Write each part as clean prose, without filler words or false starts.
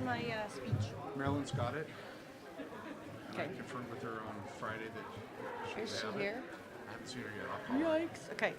my speech. Marilyn's got it. Okay. I confirmed with her on Friday that she Is she have here? it. I haven't seen her yet. I'll call her. Yikes. Okay.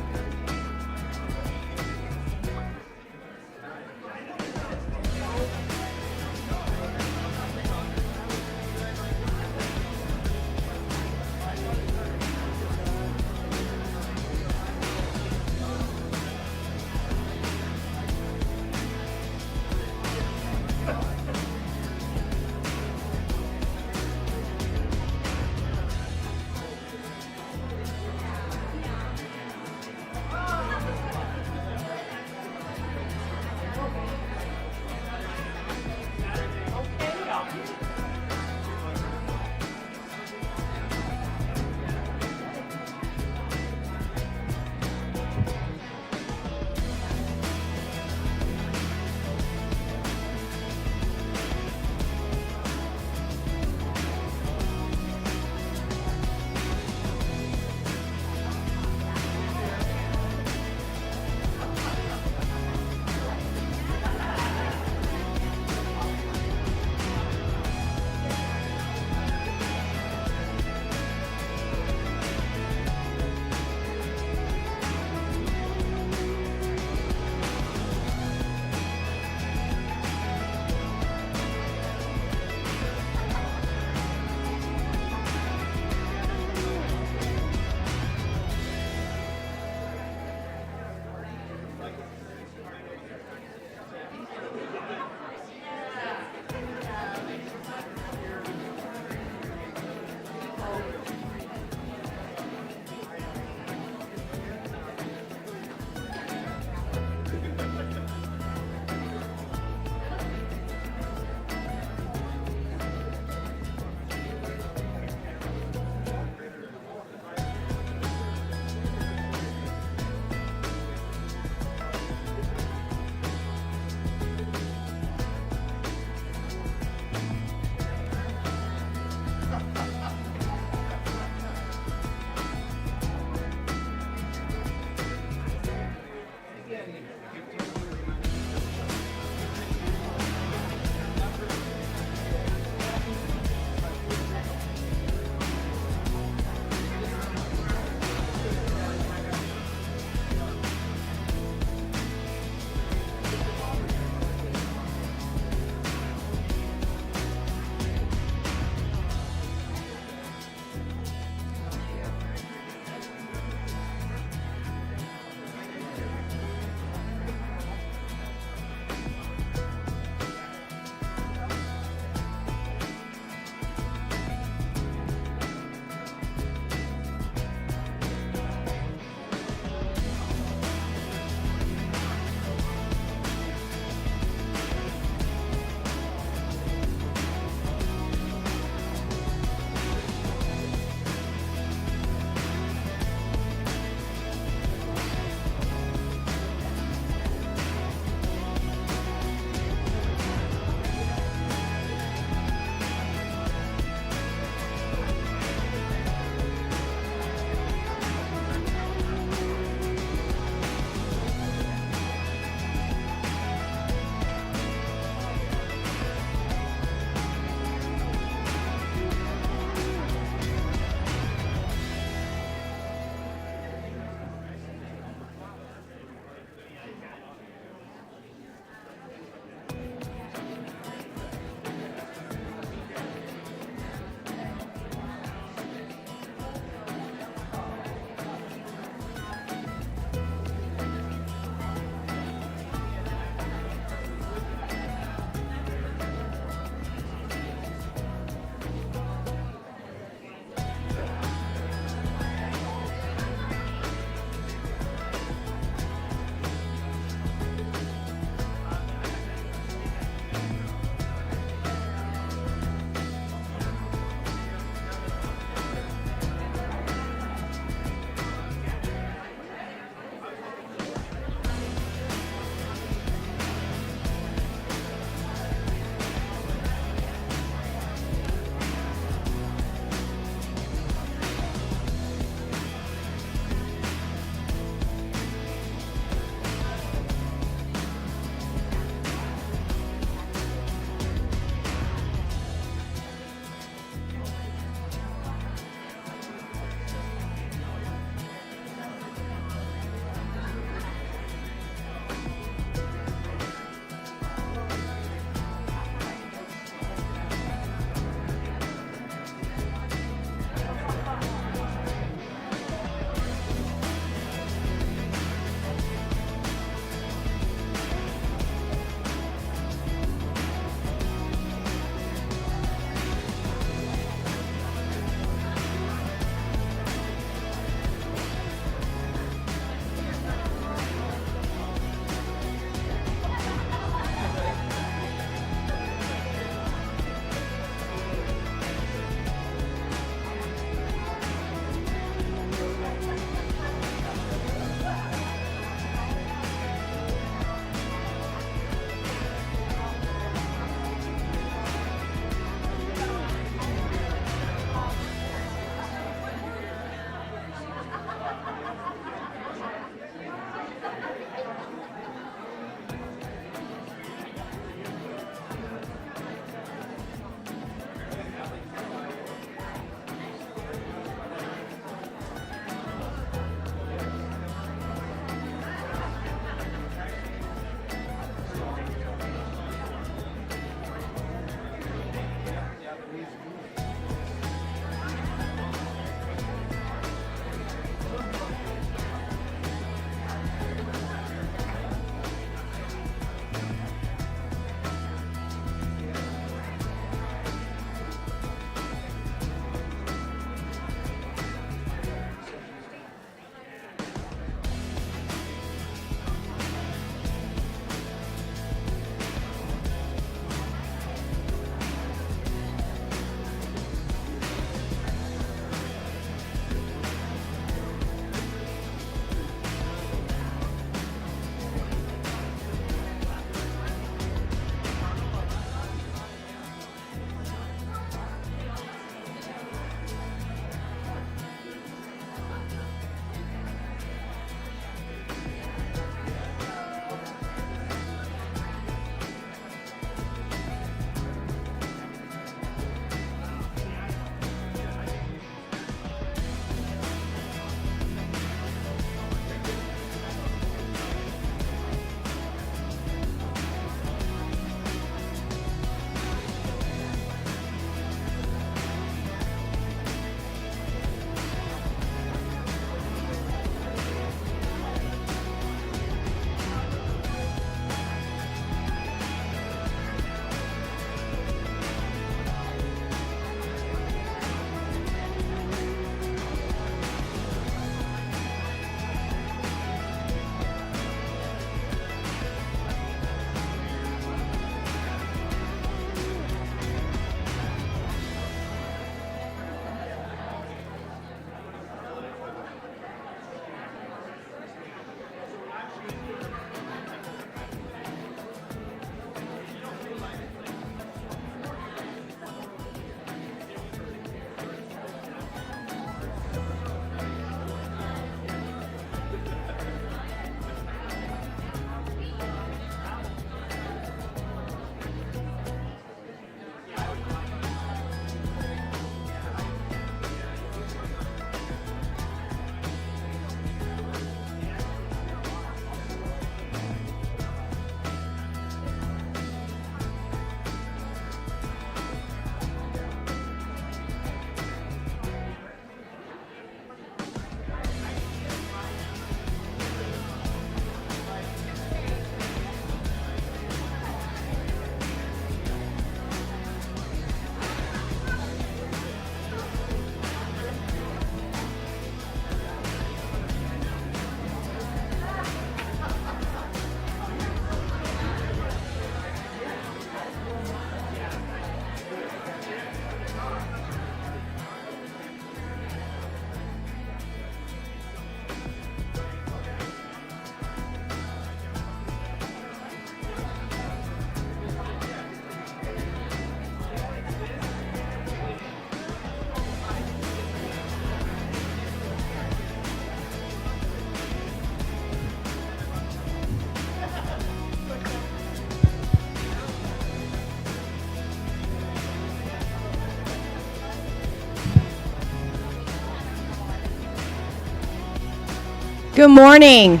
Good morning.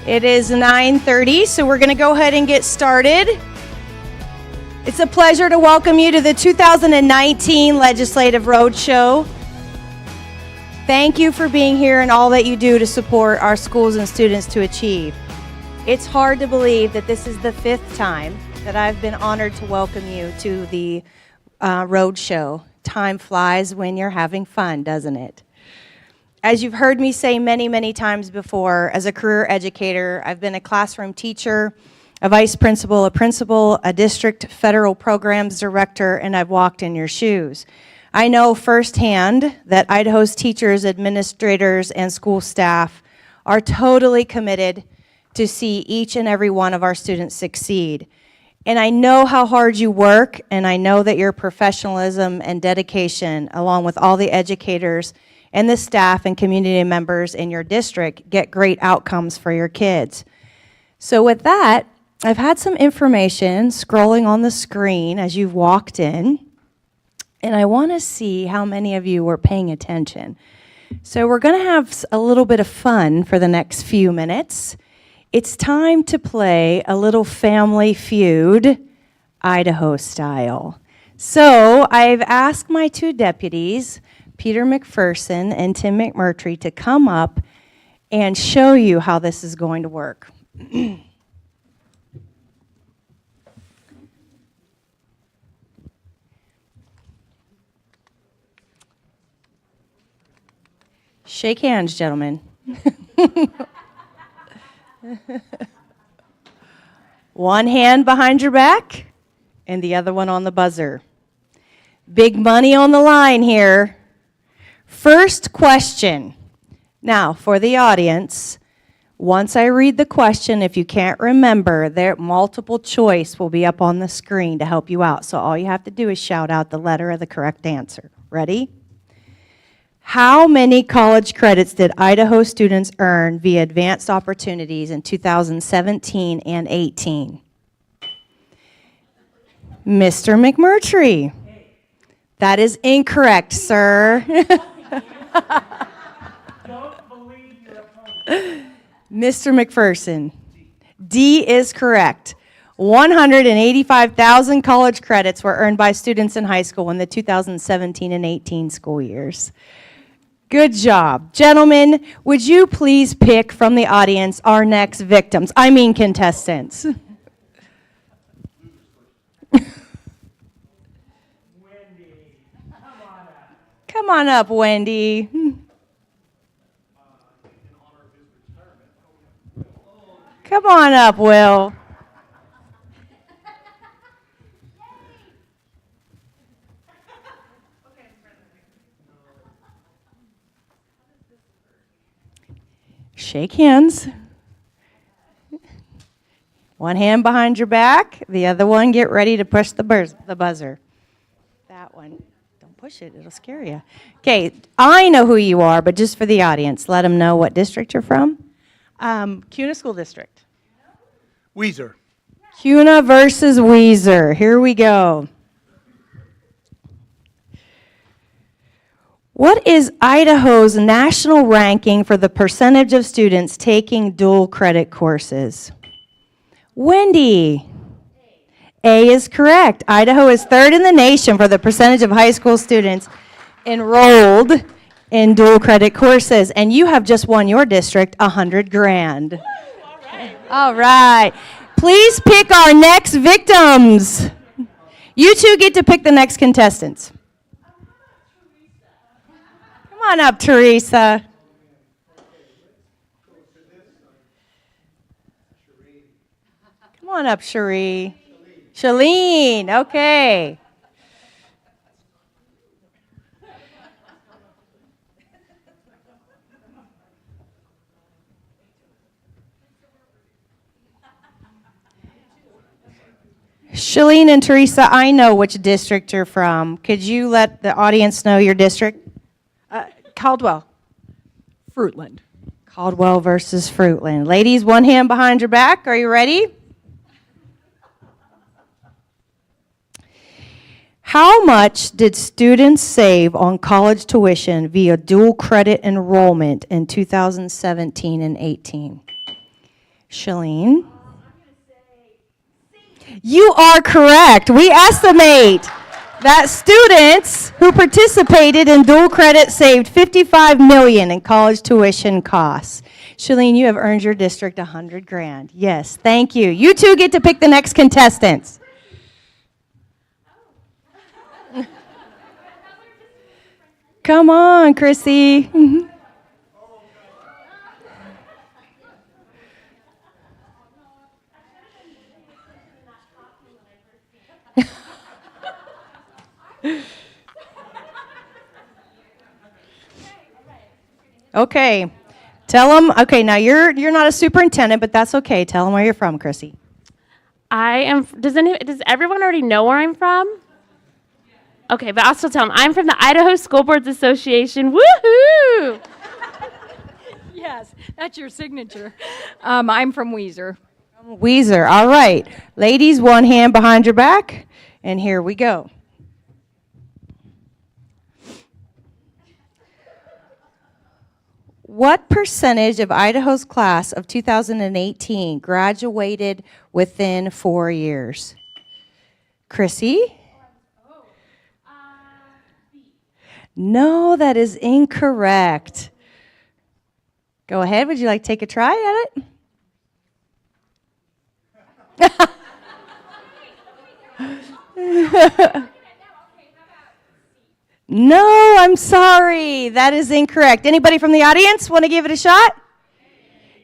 It is 9:30, so we're going to go ahead and get started. It's a pleasure to welcome you to the 2019 Legislative Roadshow. Thank you for being here and all that you do to support our schools and students to achieve. It's hard to believe that this is the 5th time that I've been honored to welcome you to the Roadshow. Time flies when you're having fun, doesn't it? As you've heard me say many, many times before, as a career educator, I've been a classroom teacher, a vice principal, a district federal programs director, and I've walked in your shoes. I know firsthand that Idaho's teachers, administrators, and school staff are totally committed to see each and every one of our students succeed. And I know how hard you work, and I know that your professionalism and dedication, along with all the educators and the staff and community members in your district, get great outcomes for your kids. So with that, I've had some information scrolling on the screen as you've walked in, and I want to see how many of you were paying attention. So we're going to have a little bit of fun for the next few minutes. It's time to play a little Family Feud, Idaho style. So I've asked my two deputies, Peter McPherson and Tim McMurtry, to come up and show you how this is going to work. Shake hands, gentlemen. One hand behind your back and the other one on the buzzer. Big money on the line here. First question. Now, for the audience, once I read the question, if you can't remember, their multiple choice will be up on the screen to help you out. So all you have to do is shout out the letter of the correct answer. Ready? How many college credits did Idaho students earn via advanced opportunities in 2017 and 18? Mr. McMurtry. That is incorrect, sir. Don't believe your opponent. Mr. McPherson. D is correct. 185,000 college credits were earned by students in high school in the 2017 and 18 school years. Good job. Gentlemen, would you please pick from the audience our next victims? I mean contestants. Wendy, come on up. Come on up, Wendy. Come on up, Will. Shake hands. One hand behind your back. The other one, get ready to push the buzzer. That one. Don't push it. It'll scare you. Okay, I know who you are, but just for the audience, let them know what district you're from. Kuna School District. Weezer. Kuna versus Weezer. Here we go. What is Idaho's national ranking for the percentage of students taking dual credit courses? Wendy. A is correct. Idaho is 3rd in the nation for the percentage of high school students enrolled in dual credit courses, and you have just won your district $100,000. All right. Please pick our next victims. You two get to pick the next contestants. Come on up, Teresa. Come on up, Cherie. Shalene, okay. Shalene and Teresa, I know which district you're from. Could you let the audience know your district? Caldwell. Fruitland. Caldwell versus Fruitland. Ladies, one hand behind your back. Are you ready? How much did students save on college tuition via dual credit enrollment in 2017 and 18? Shalene? You are correct. We estimate that students who participated in dual credit saved $55 million in college tuition costs. Shalene, you have earned your district $100,000. Yes, thank you. You two get to pick the next contestants. Come on, Chrissy. Okay. Tell them. Okay, now you're not a superintendent, but that's okay. Tell them where you're from, Chrissy. I am. Does everyone already know where I'm from? Okay, but I'll still tell them. I'm from the Idaho School Boards Association. Woohoo! Yes, that's your signature. I'm from Weiser. Weiser. All right. Ladies, one hand behind your back, and here we go. What percentage of Idaho's class of 2018 graduated within 4 years? Chrissy? No, that is incorrect. Go ahead. Would you like to take a try at it? No, I'm sorry. That is incorrect. Anybody from the audience want to give it a shot?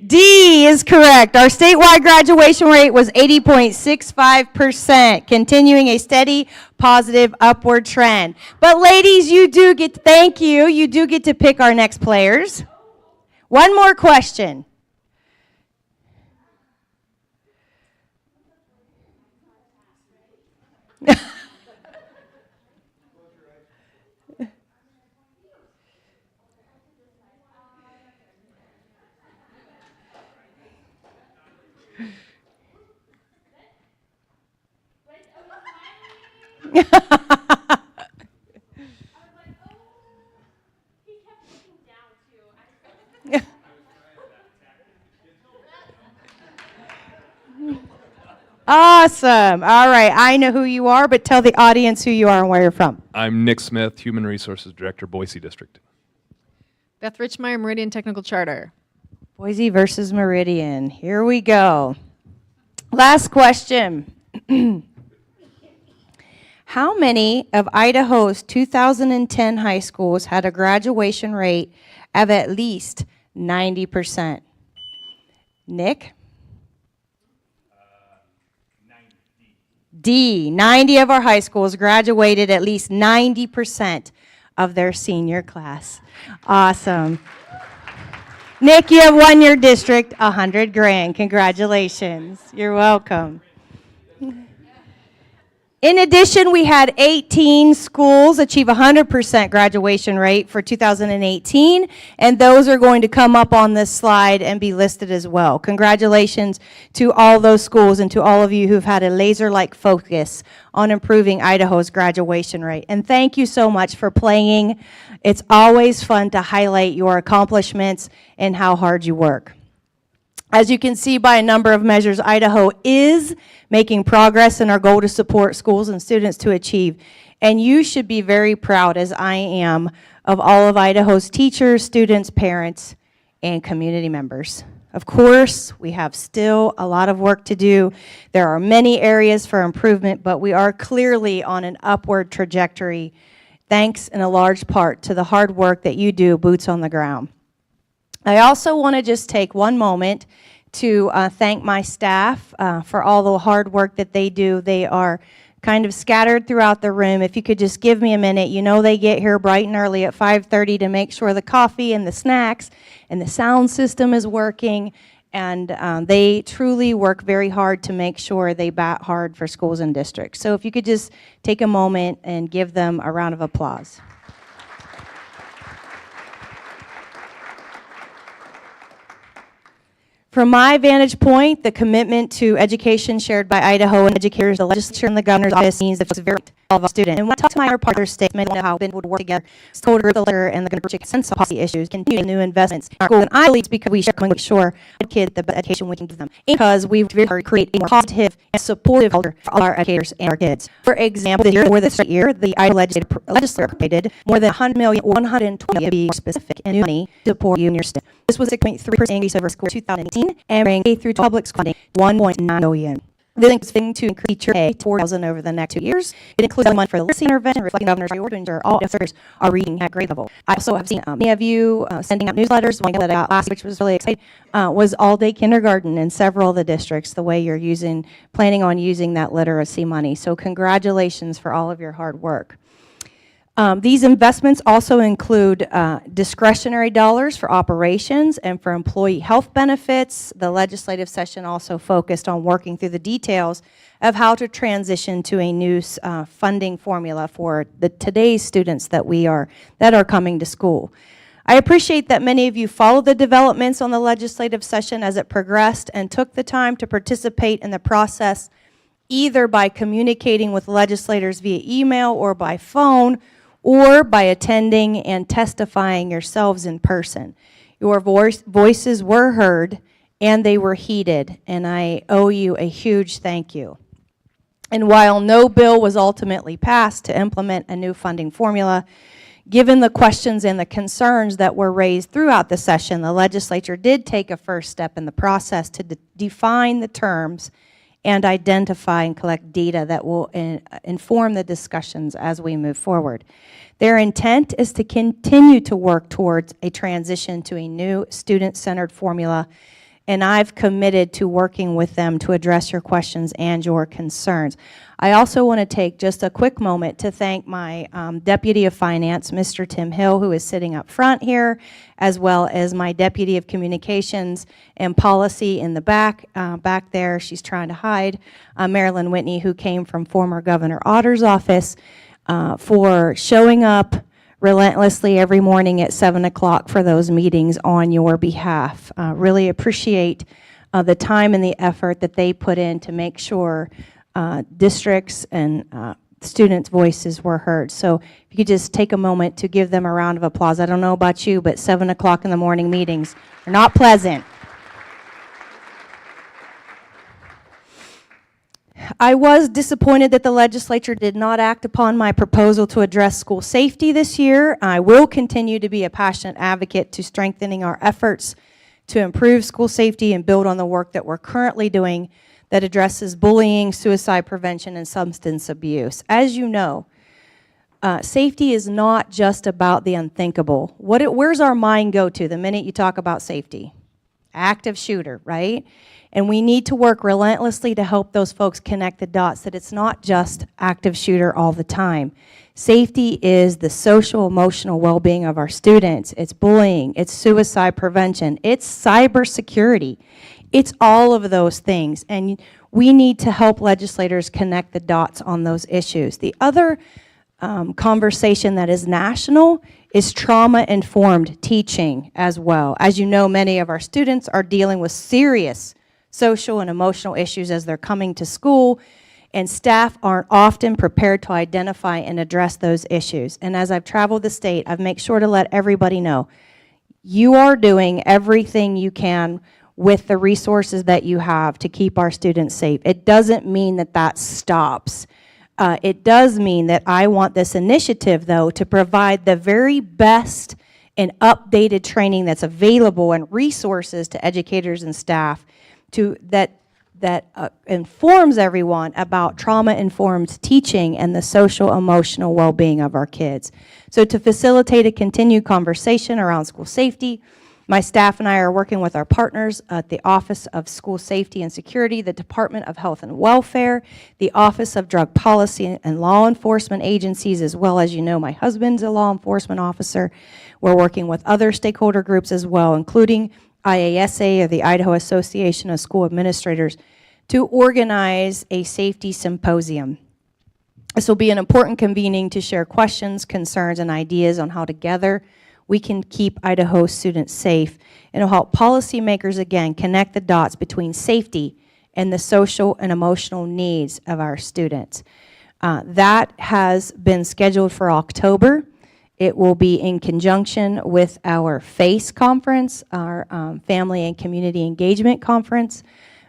D is correct. Our statewide graduation rate was 80.65%, continuing a steady, positive, upward trend. But ladies, you do get to pick our next players. One more question. Awesome. All right. I know who you are, but tell the audience who you are and where you're from. I'm Nick Smith, Human Resources Director, Boise District. Beth Richmeyer, Meridian Technical Charter. Boise versus Meridian. Here we go. Last question. How many of Idaho's 2010 high schools had a graduation rate of at least 90%? Nick? 90 of our high schools graduated at least 90% of their senior class. Awesome. Nick, you have won your district $100,000. Congratulations. You're welcome. In addition, we had 18 schools achieve 100% graduation rate for 2018, and those are going to come up on this slide and be listed as well. Congratulations to all those schools and to all of you who've had a laser-like focus on improving Idaho's graduation rate. And thank you so much for playing. It's always fun to highlight your accomplishments and how hard you work. As you can see by a number of measures, Idaho is making progress in our goal to support schools and students to achieve. And you should be very proud, as I am, of all of Idaho's teachers, students, parents, and community members. Of course, we have still a lot of work to do. There are many areas for improvement, but we are clearly on an upward trajectory, thanks in a large part to the hard work that you do, boots on the ground. I also want to just take one moment to thank my staff for all the hard work that they do. They are kind of scattered throughout the room. If you could just give me a minute. You know they get here bright and early at 5:30 to make sure the coffee and the snacks and the sound system is working. And they truly work very hard to make sure they bat hard for schools and districts. So if you could just take a moment and give them a round of applause. From my vantage point, the commitment to education shared by Idaho and educators, the legislature, and the governor's office means that it's very all of our students. And when I talk to my partner statement on how Ben would work together, stakeholder, the leader, and the consensus policy issues, continue new investments in our school. And I believe it's because we should make sure our kids the best education we can give them. Because we create a more positive and supportive culture for all our educators and our kids. For example, this year, for this year, the Idaho legislature appropriated more than $100 million, $120 million to be more specific and new money to support you and your students. This was a 6.3% increase over school 2018 and bring K through public funding $1.9 billion. This includes to increase teacher pay to $4,000 over the next 2 years. It includes the money for the literacy intervention, reflecting the governor's priority to ensure all officers are reading at grade level. I also have seen many of you sending out newsletters. One that I got last week, which was really exciting, was all-day kindergarten in several of the districts, the way you're planning on using that literacy money. So congratulations for all of your hard work. These investments also include discretionary dollars for operations and for employee health benefits. The legislative session also focused on working through the details of how to transition to a new funding formula for today's students that are coming to school. I appreciate that many of you followed the developments on the legislative session as it progressed and took the time to participate in the process, either by communicating with legislators via email or by phone, or by attending and testifying yourselves in person. Your voices were heard and they were heeded, and I owe you a huge thank you. And while no bill was ultimately passed to implement a new funding formula, given the questions and the concerns that were raised throughout the session, the legislature did take a first step in the process to define the terms and identify and collect data that will inform the discussions as we move forward. Their intent is to continue to work towards a transition to a new student-centered formula, and I've committed to working with them to address your questions and your concerns. I also want to take just a quick moment to thank my Deputy of Finance, Mr. Tim Hill, who is sitting up front here, as well as my Deputy of Communications and Policy in the back there. She's trying to hide, Marilyn Whitney, who came from former Governor Otter's office, for showing up relentlessly every morning at 7 o'clock for those meetings on your behalf. Really appreciate the time and the effort that they put in to make sure districts and students' voices were heard. So if you could just take a moment to give them a round of applause. I don't know about you, but 7 o'clock in the morning meetings are not pleasant. I was disappointed that the legislature did not act upon my proposal to address school safety this year. I will continue to be a passionate advocate to strengthening our efforts to improve school safety and build on the work that we're currently doing that addresses bullying, suicide prevention, and substance abuse. As you know, safety is not just about the unthinkable. Where's our mind go to the minute you talk about safety? Active shooter, right? And we need to work relentlessly to help those folks connect the dots that it's not just active shooter all the time. Safety is the social, emotional well-being of our students. It's bullying, it's suicide prevention, it's cybersecurity. It's all of those things, and we need to help legislators connect the dots on those issues. The other conversation that is national is trauma-informed teaching as well. As you know, many of our students are dealing with serious social and emotional issues as they're coming to school, and staff aren't often prepared to identify and address those issues. And as I've traveled the state, I've made sure to let everybody know, you are doing everything you can with the resources that you have to keep our students safe. It doesn't mean that that stops. It does mean that I want this initiative, though, to provide the very best and updated training that's available and resources to educators and staff that informs everyone about trauma-informed teaching and the social emotional well-being of our kids. So to facilitate a continued conversation around school safety, my staff and I are working with our partners at the Office of School Safety and Security, the Department of Health and Welfare, the Office of Drug Policy and law enforcement agencies, as well as, you know, my husband's a law enforcement officer. We're working with other stakeholder groups as well, including IASA, or the Idaho Association of School Administrators, to organize a safety symposium. This will be an important convening to share questions, concerns, and ideas on how together we can keep Idaho students safe, and it'll help policymakers, again, connect the dots between safety and the social and emotional needs of our students. That has been scheduled for October. It will be in conjunction with our FACE conference, our Family and Community Engagement Conference.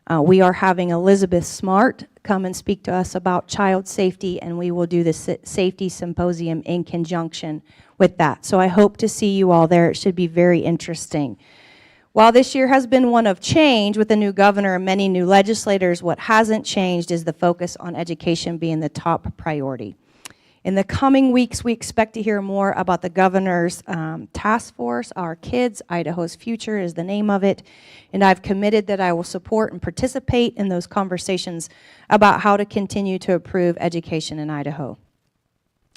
We are having Elizabeth Smart come and speak to us about child safety, and we will do the safety symposium in conjunction with that. So I hope to see you all there. It should be very interesting. While this year has been one of change with a new governor and many new legislators, what hasn't changed is the focus on education being the top priority. In the coming weeks, we expect to hear more about the governor's task force. Our Kids, Idaho's Future is the name of it. And I've committed that I will support and participate in those conversations about how to continue to improve education in Idaho.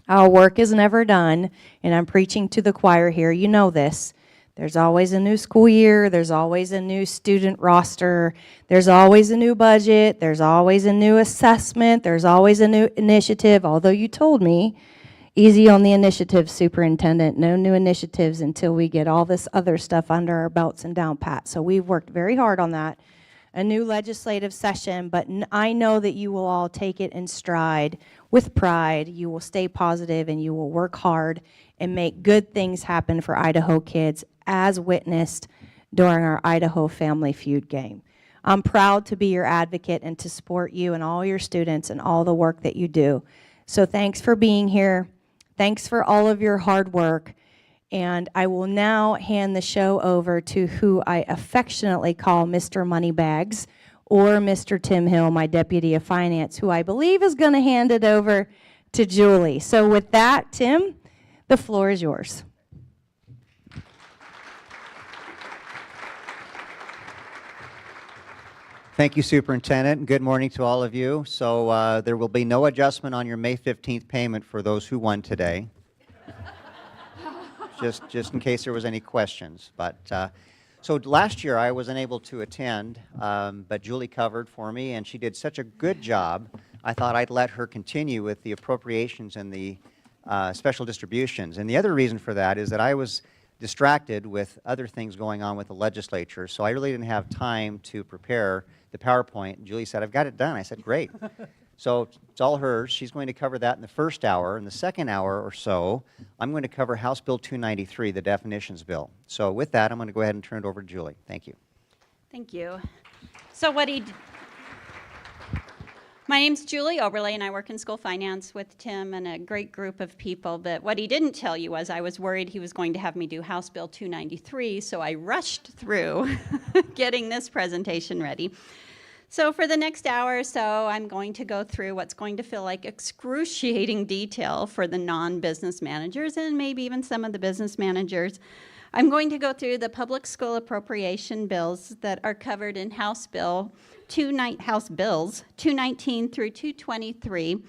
Our work is never done, and I'm preaching to the choir here. You know this. There's always a new school year. There's always a new student roster. There's always a new budget. There's always a new assessment. There's always a new initiative, although you told me, easy on the initiative, Superintendent. No new initiatives until we get all this other stuff under our belts and down pat. So we've worked very hard on that. A new legislative session, but I know that you will all take it in stride with pride. You will stay positive and you will work hard and make good things happen for Idaho kids, as witnessed during our Idaho Family Feud game. I'm proud to be your advocate and to support you and all your students and all the work that you do. So thanks for being here. Thanks for all of your hard work. And I will now hand the show over to who I affectionately call Mr. Moneybags, or Mr. Tim Hill, my Deputy of Finance, who I believe is going to hand it over to Julie. So with that, Tim, the floor is yours. Thank you, Superintendent, and good morning to all of you. So there will be no adjustment on your May 15th payment for those who won today. just in case there was any questions. But so last year I was unable to attend, but Julie covered for me, and she did such a good job. I thought I'd let her continue with the appropriations and the special distributions. And the other reason for that is that I was distracted with other things going on with the legislature, so I really didn't have time to prepare the PowerPoint. Julie said, I've got it done. I said, great. So it's all hers. She's going to cover that in the first hour. In the second hour or so, I'm going to cover House Bill 293, the definitions bill. So with that, I'm going to go ahead and turn it over to Julie. Thank you. Thank you. So my name's Julie Oberle, and I work in school finance with Tim and a great group of people. But what he didn't tell you was I was worried he was going to have me do House Bill 293, so I rushed through getting this presentation ready. So for the next hour or so, I'm going to go through what's going to feel like excruciating detail for the non-business managers and maybe even some of the business managers. I'm going to go through the public school appropriation bills that are covered in House Bills 219 through 223,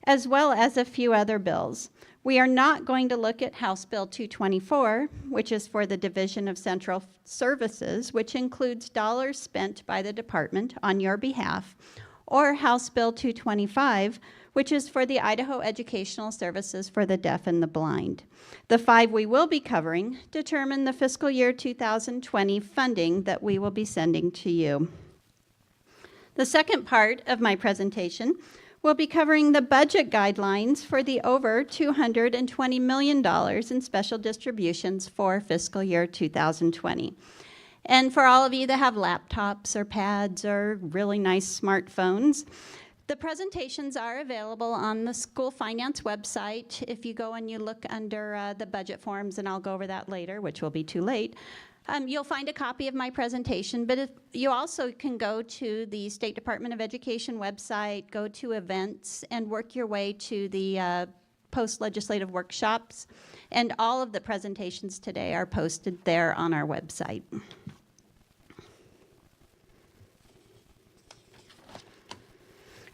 as well as a few other bills. We are not going to look at House Bill 224, which is for the Division of Central Services, which includes dollars spent by the department on your behalf, or House Bill 225, which is for the Idaho Educational Services for the Deaf and the Blind. The five we will be covering determine the fiscal year 2020 funding that we will be sending to you. The second part of my presentation will be covering the budget guidelines for the over $220 million in special distributions for fiscal year 2020. And for all of you that have laptops or pads or really nice smartphones, the presentations are available on the school finance website. If you go and you look under the budget forms, and I'll go over that later, which will be too late, you'll find a copy of my presentation, but if you also can go to the State Department of Education website, go to events, and work your way to the post-legislative workshops. And all of the presentations today are posted there on our website.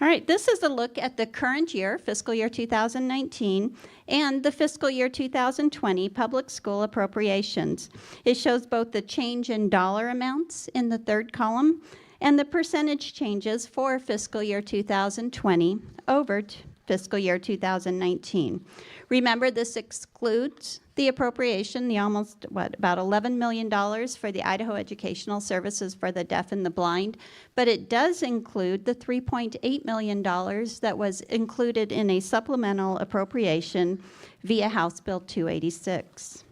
All right, this is a look at the current year, fiscal year 2019, and the fiscal year 2020 public school appropriations. It shows both the change in dollar amounts in the third column and the percentage changes for fiscal year 2020 over fiscal year 2019. Remember, this excludes the appropriation, the almost, about $11 million for the Idaho Educational Services for the Deaf and the Blind, but it does include the $3.8 million that was included in a supplemental appropriation via House Bill 286.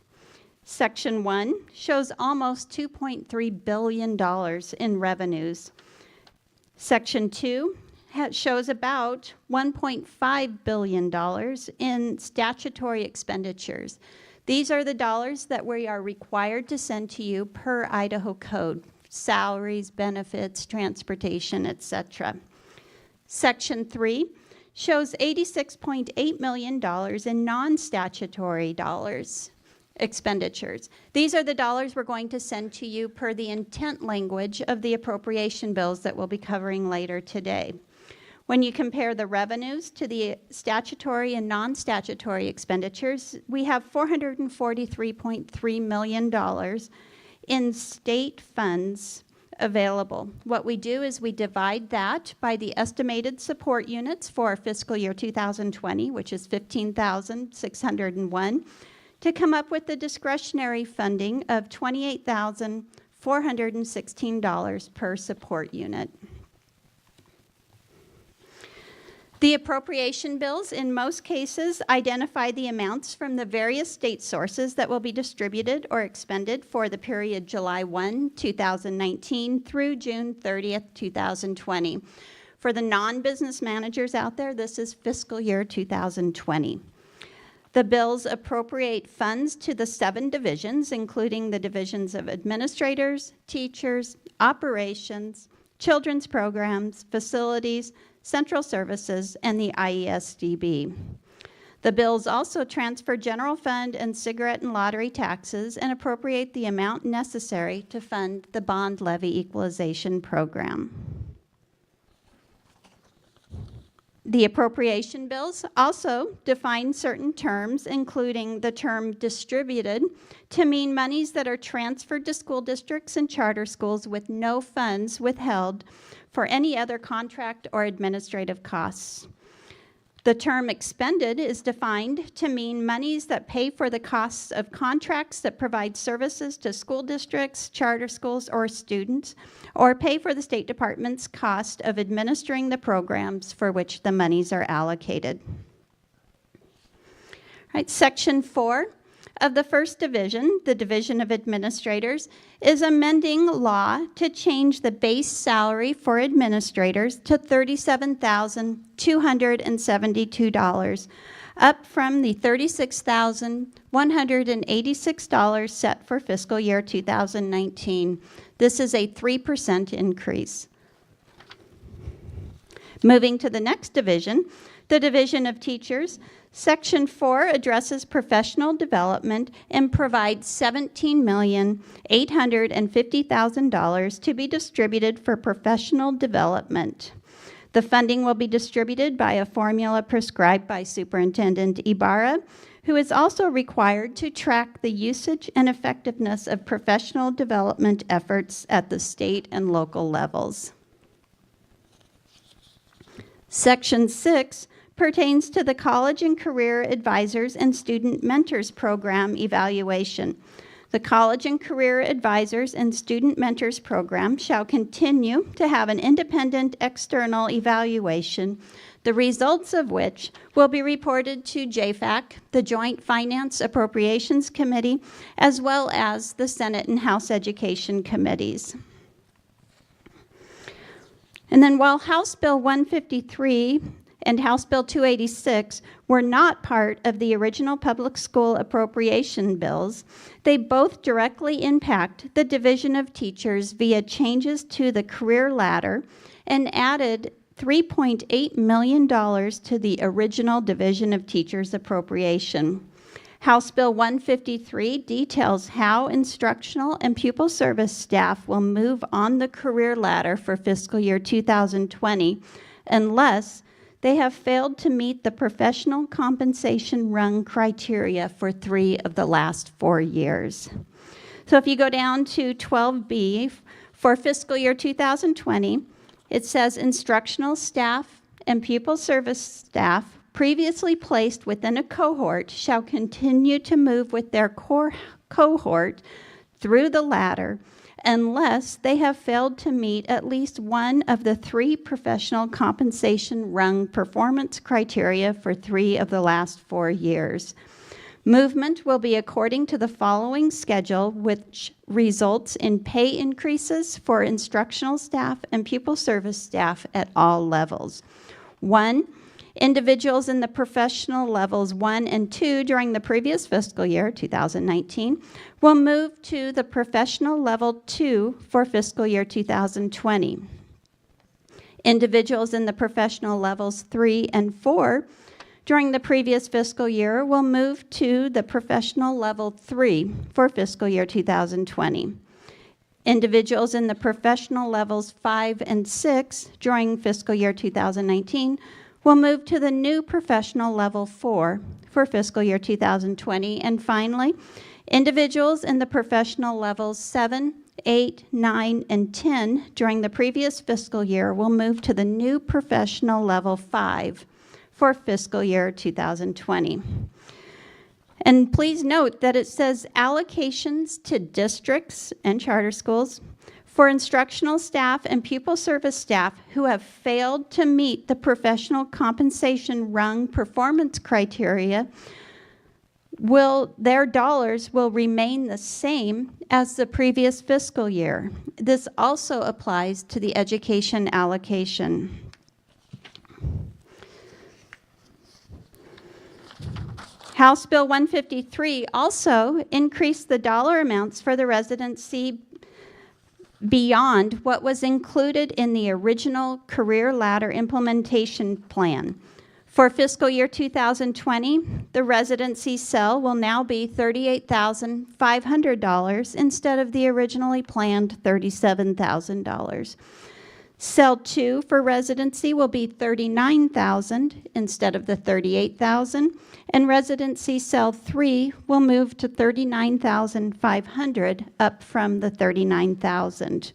Section 1 shows almost $2.3 billion in revenues. Section 2 shows about $1.5 billion in statutory expenditures. These are the dollars that we are required to send to you per Idaho code: salaries, benefits, transportation, etc. Section 3 shows $86.8 million in non-statutory dollars expenditures. These are the dollars we're going to send to you per the intent language of the appropriation bills that we'll be covering later today. When you compare the revenues to the statutory and non-statutory expenditures, we have $443.3 million in state funds available. What we do is we divide that by the estimated support units for fiscal year 2020, which is 15,601, to come up with the discretionary funding of $28,416 per support unit. The appropriation bills, in most cases, identify the amounts from the various state sources that will be distributed or expended for the period July 1, 2019 through June 30th, 2020. For the non-business managers out there, this is fiscal year 2020. The bills appropriate funds to the 7 divisions, including the divisions of administrators, teachers, operations, children's programs, facilities, central services, and the IESDB. The bills also transfer general fund and cigarette and lottery taxes and appropriate the amount necessary to fund the bond levy equalization program. The appropriation bills also define certain terms, including the term distributed, to mean monies that are transferred to school districts and charter schools with no funds withheld for any other contract or administrative costs. The term expended is defined to mean monies that pay for the costs of contracts that provide services to school districts, charter schools, or students, or pay for the State Department's cost of administering the programs for which the monies are allocated. All right, Section 4 of the first division, the Division of Administrators, is amending law to change the base salary for administrators to $37,272, up from the $36,186 set for fiscal year 2019. This is a 3% increase. Moving to the next division, the Division of Teachers, Section 4 addresses professional development and provides $17,850,000 to be distributed for professional development. The funding will be distributed by a formula prescribed by Superintendent Ibarra, who is also required to track the usage and effectiveness of professional development efforts at the state and local levels. Section 6 pertains to the College and Career Advisors and Student Mentors Program evaluation. The College and Career Advisors and Student Mentors Program shall continue to have an independent external evaluation, the results of which will be reported to JFAC, the Joint Finance Appropriations Committee, as well as the Senate and House Education Committees. And then while House Bill 153 and House Bill 286 were not part of the original public school appropriation bills, they both directly impact the Division of Teachers via changes to the career ladder and added $3.8 million to the original Division of Teachers appropriation. House Bill 153 details how instructional and pupil service staff will move on the career ladder for fiscal year 2020 unless they have failed to meet the professional compensation rung criteria for 3 of the last 4 years. So if you go down to 12B for fiscal year 2020, it says instructional staff and pupil service staff previously placed within a cohort shall continue to move with their core cohort through the ladder unless they have failed to meet at least one of the 3 professional compensation rung performance criteria for 3 of the last 4 years. Movement will be according to the following schedule, which results in pay increases for instructional staff and pupil service staff at all levels. 1, individuals in the professional levels 1 and 2 during the previous fiscal year, 2019, will move to the professional level 2 for fiscal year 2020. Individuals in the professional levels 3 and 4 during the previous fiscal year will move to the professional level 3 for fiscal year 2020. Individuals in the professional levels 5 and 6 during fiscal year 2019 will move to the new professional level 4 for fiscal year 2020. And finally, individuals in the professional levels 7, 8, 9, and 10 during the previous fiscal year will move to the new professional level 5 for fiscal year 2020. And please note that it says allocations to districts and charter schools for instructional staff and pupil service staff who have failed to meet the professional compensation rung performance criteria. Their dollars will remain the same as the previous fiscal year. This also applies to the education allocation. House Bill 153 also increased the dollar amounts for the residency beyond what was included in the original Career Ladder Implementation Plan. For fiscal year 2020, the residency cell will now be $38,500 instead of the originally planned $37,000. Cell 2 for residency will be $39,000 instead of the $38,000, and residency cell 3 will move to $39,500, up from the $39,000.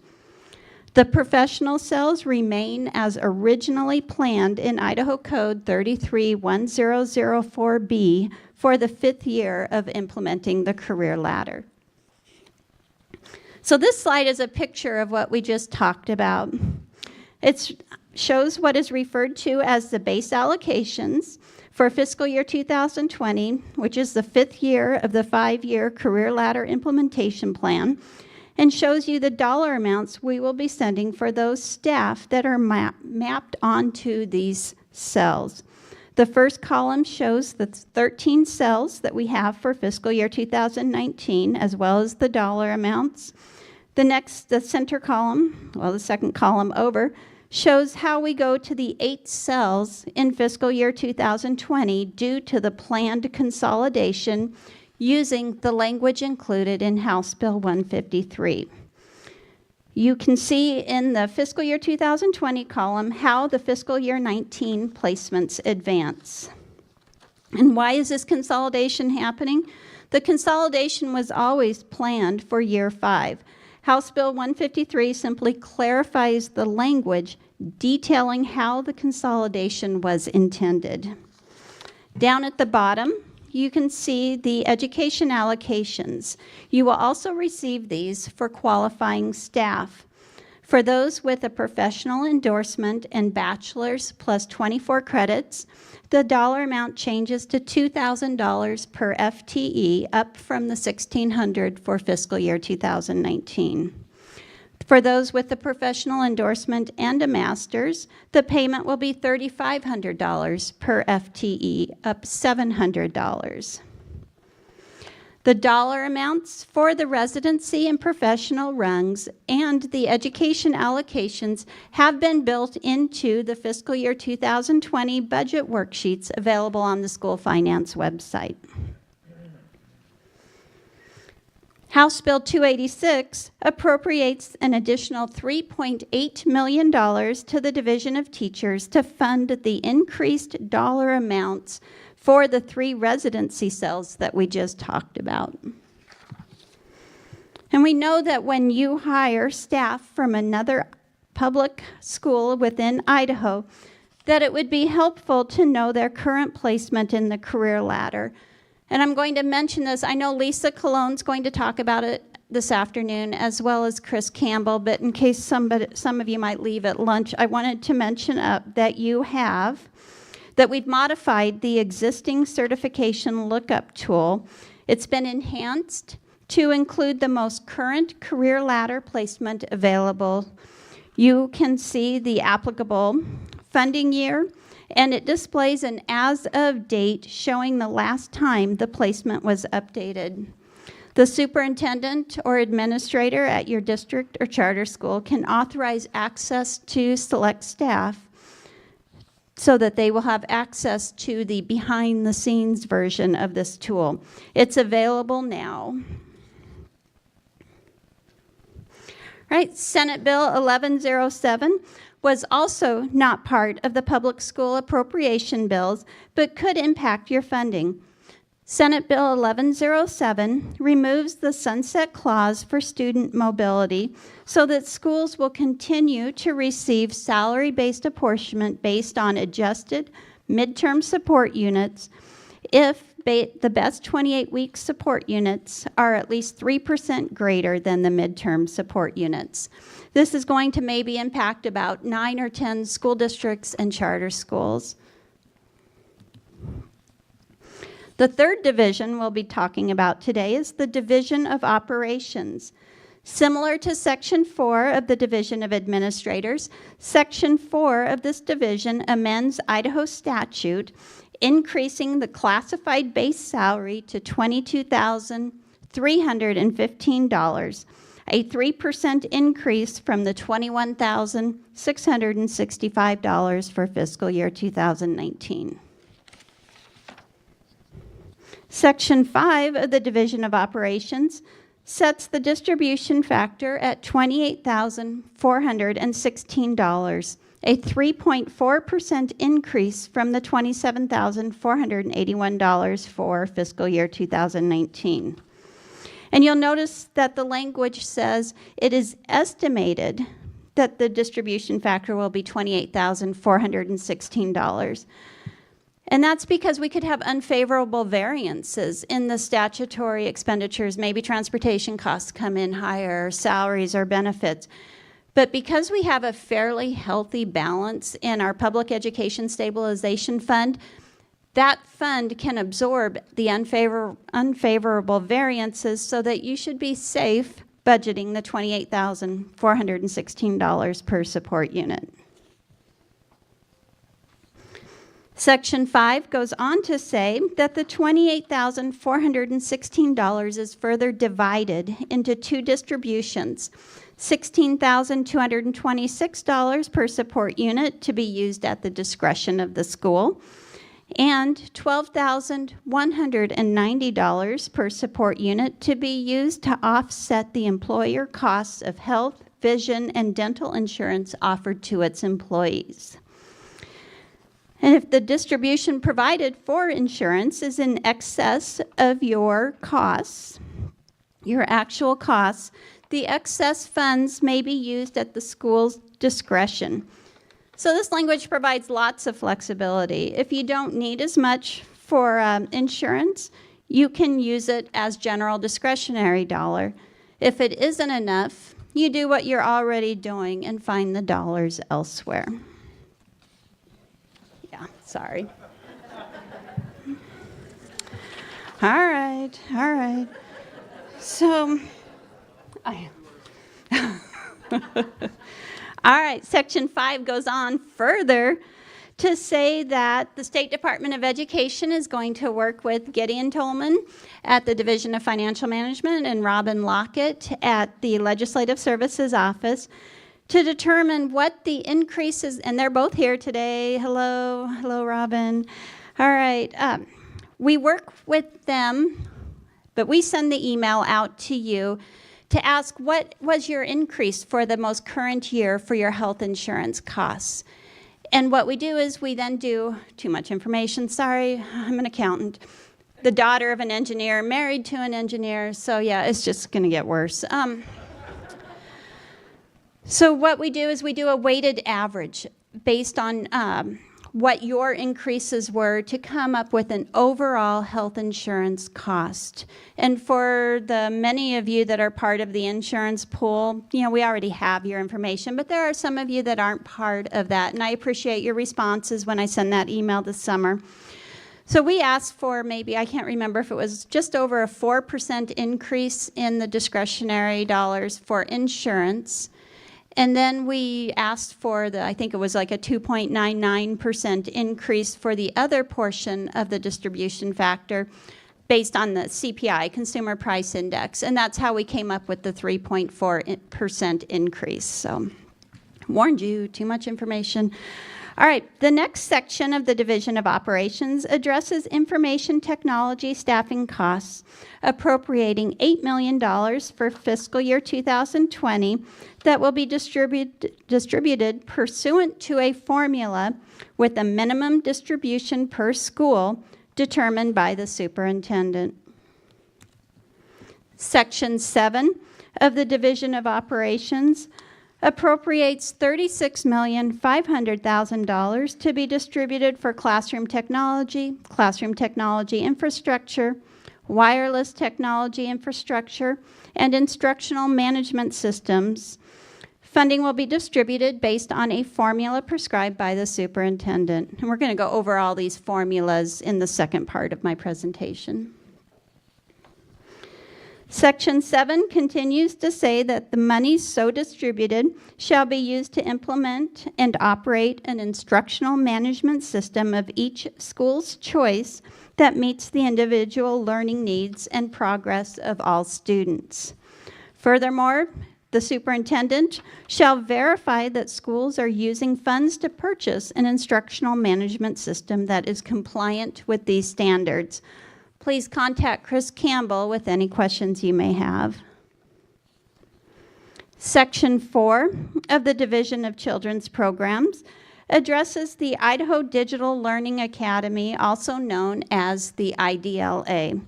The professional cells remain as originally planned in Idaho Code 331004B for the 5th year of implementing the career ladder. So this slide is a picture of what we just talked about. It shows what is referred to as the base allocations for fiscal year 2020, which is the 5th year of the 5-year Career Ladder Implementation Plan, and shows you the dollar amounts we will be sending for those staff that are mapped onto these cells. The first column shows the 13 cells that we have for fiscal year 2019, as well as the dollar amounts. The center column, the second column over, shows how we go to the 8 cells in fiscal year 2020 due to the planned consolidation using the language included in House Bill 153. You can see in the fiscal year 2020 column how the fiscal year 19 placements advance. And why is this consolidation happening? The consolidation was always planned for year 5. House Bill 153 simply clarifies the language detailing how the consolidation was intended. Down at the bottom, you can see the education allocations. You will also receive these for qualifying staff. For those with a professional endorsement and bachelor's plus 24 credits, the dollar amount changes to $2,000 per FTE, up from the $1,600 for fiscal year 2019. For those with a professional endorsement and a master's, the payment will be $3,500 per FTE, up $700. The dollar amounts for the residency and professional rungs and the education allocations have been built into the fiscal year 2020 budget worksheets available on the school finance website. House Bill 286 appropriates an additional $3.8 million to the Division of Teachers to fund the increased dollar amounts for the 3 residency cells that we just talked about. And we know that when you hire staff from another public school within Idaho, that it would be helpful to know their current placement in the career ladder. And I'm going to mention this. I know Lisa Cologne's going to talk about it this afternoon, as well as Chris Campbell, but in case some of you might leave at lunch, I wanted to mention that we've modified the existing certification lookup tool. It's been enhanced to include the most current career ladder placement available. You can see the applicable funding year, and it displays an as of date showing the last time the placement was updated. The superintendent or administrator at your district or charter school can authorize access to select staff so that they will have access to the behind-the-scenes version of this tool. It's available now. Right, Senate Bill 1107 was also not part of the public school appropriation bills, but could impact your funding. Senate Bill 1107 removes the sunset clause for student mobility so that schools will continue to receive salary-based apportionment based on adjusted midterm support units if the best 28-week support units are at least 3% greater than the midterm support units. This is going to maybe impact about 9 or 10 school districts and charter schools. The third division we'll be talking about today is the Division of Operations. Similar to Section 4 of the Division of Administrators, Section 4 of this division amends Idaho statute, increasing the classified base salary to $22,315, a 3% increase from the $21,665 for fiscal year 2019. Section 5 of the Division of Operations sets the distribution factor at $28,416, a 3.4% increase from the $27,481 for fiscal year 2019. And you'll notice that the language says it is estimated that the distribution factor will be $28,416. And that's because we could have unfavorable variances in the statutory expenditures. Maybe transportation costs come in higher, salaries or benefits. But because we have a fairly healthy balance in our public education stabilization fund, that fund can absorb the unfavorable variances so that you should be safe budgeting the $28,416 per support unit. Section 5 goes on to say that the $28,416 is further divided into two distributions, $16,226 per support unit to be used at the discretion of the school, and $12,190 per support unit to be used to offset the employer costs of health, vision, and dental insurance offered to its employees. And if the distribution provided for insurance is in excess of your costs, your actual costs, the excess funds may be used at the school's discretion. So this language provides lots of flexibility. If you don't need as much for insurance, you can use it as general discretionary dollar. If it isn't enough, you do what you're already doing and find the dollars elsewhere. Sorry. All right. So, all right, Section 5 goes on further to say that the State Department of Education is going to work with Gideon Tolman at the Division of Financial Management and Robin Lockett at the Legislative Services Office to determine what the increases, and they're both here today. Hello, Robin. All right, we work with them, but we send the email out to you to ask what was your increase for the most current year for your health insurance costs. And what we do is we then do, too much information, sorry, I'm an accountant, the daughter of an engineer, married to an engineer, so yeah, it's just gonna get worse. So what we do is we do a weighted average based on what your increases were to come up with an overall health insurance cost. And for the many of you that are part of the insurance pool, we already have your information, but there are some of you that aren't part of that, and I appreciate your responses when I send that email this summer. So we asked for maybe, I can't remember if it was just over a 4% increase in the discretionary dollars for insurance. And then we asked for I think it was like a 2.99% increase for the other portion of the distribution factor based on the CPI, Consumer Price Index. And that's how we came up with the 3.4% increase. So, warned you, too much information. All right, the next section of the Division of Operations addresses information technology staffing costs, appropriating $8 million for fiscal year 2020 that will be distributed pursuant to a formula with a minimum distribution per school determined by the superintendent. Section 7 of the Division of Operations appropriates $36,500,000 to be distributed for classroom technology infrastructure, wireless technology infrastructure, and instructional management systems. Funding will be distributed based on a formula prescribed by the superintendent. And we're going to go over all these formulas in the second part of my presentation. Section 7 continues to say that the monies so distributed shall be used to implement and operate an instructional management system of each school's choice that meets the individual learning needs and progress of all students. Furthermore, the superintendent shall verify that schools are using funds to purchase an instructional management system that is compliant with these standards. Please contact Chris Campbell with any questions you may have. Section 4 of the Division of Children's Programs addresses the Idaho Digital Learning Academy, also known as the IDLA.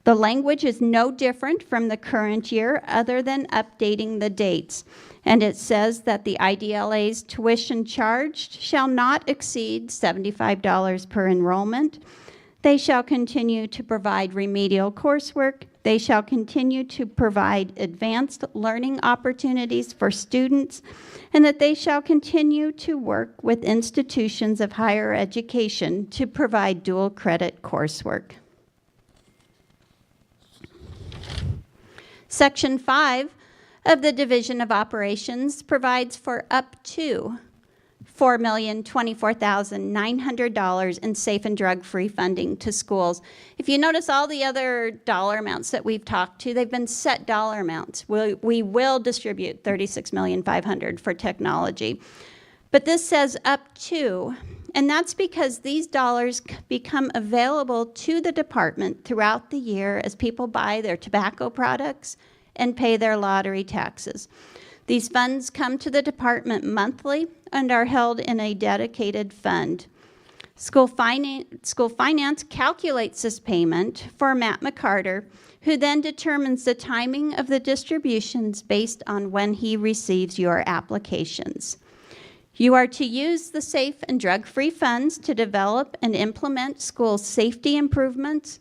The language is no different from the current year other than updating the dates. And it says that the IDLA's tuition charged shall not exceed $75 per enrollment. They shall continue to provide remedial coursework. They shall continue to provide advanced learning opportunities for students, and that they shall continue to work with institutions of higher education to provide dual credit coursework. Section 5 of the Division of Operations provides for up to $4,024,900 in safe and drug-free funding to schools. If you notice all the other dollar amounts that we've talked to, they've been set dollar amounts. We will distribute $36,500,000 for technology. But this says up to, and that's because these dollars become available to the department throughout the year as people buy their tobacco products and pay their lottery taxes. These funds come to the department monthly and are held in a dedicated fund. School Finance calculates this payment for Matt McCarter, who then determines the timing of the distributions based on when he receives your applications. You are to use the safe and drug-free funds to develop and implement school safety improvements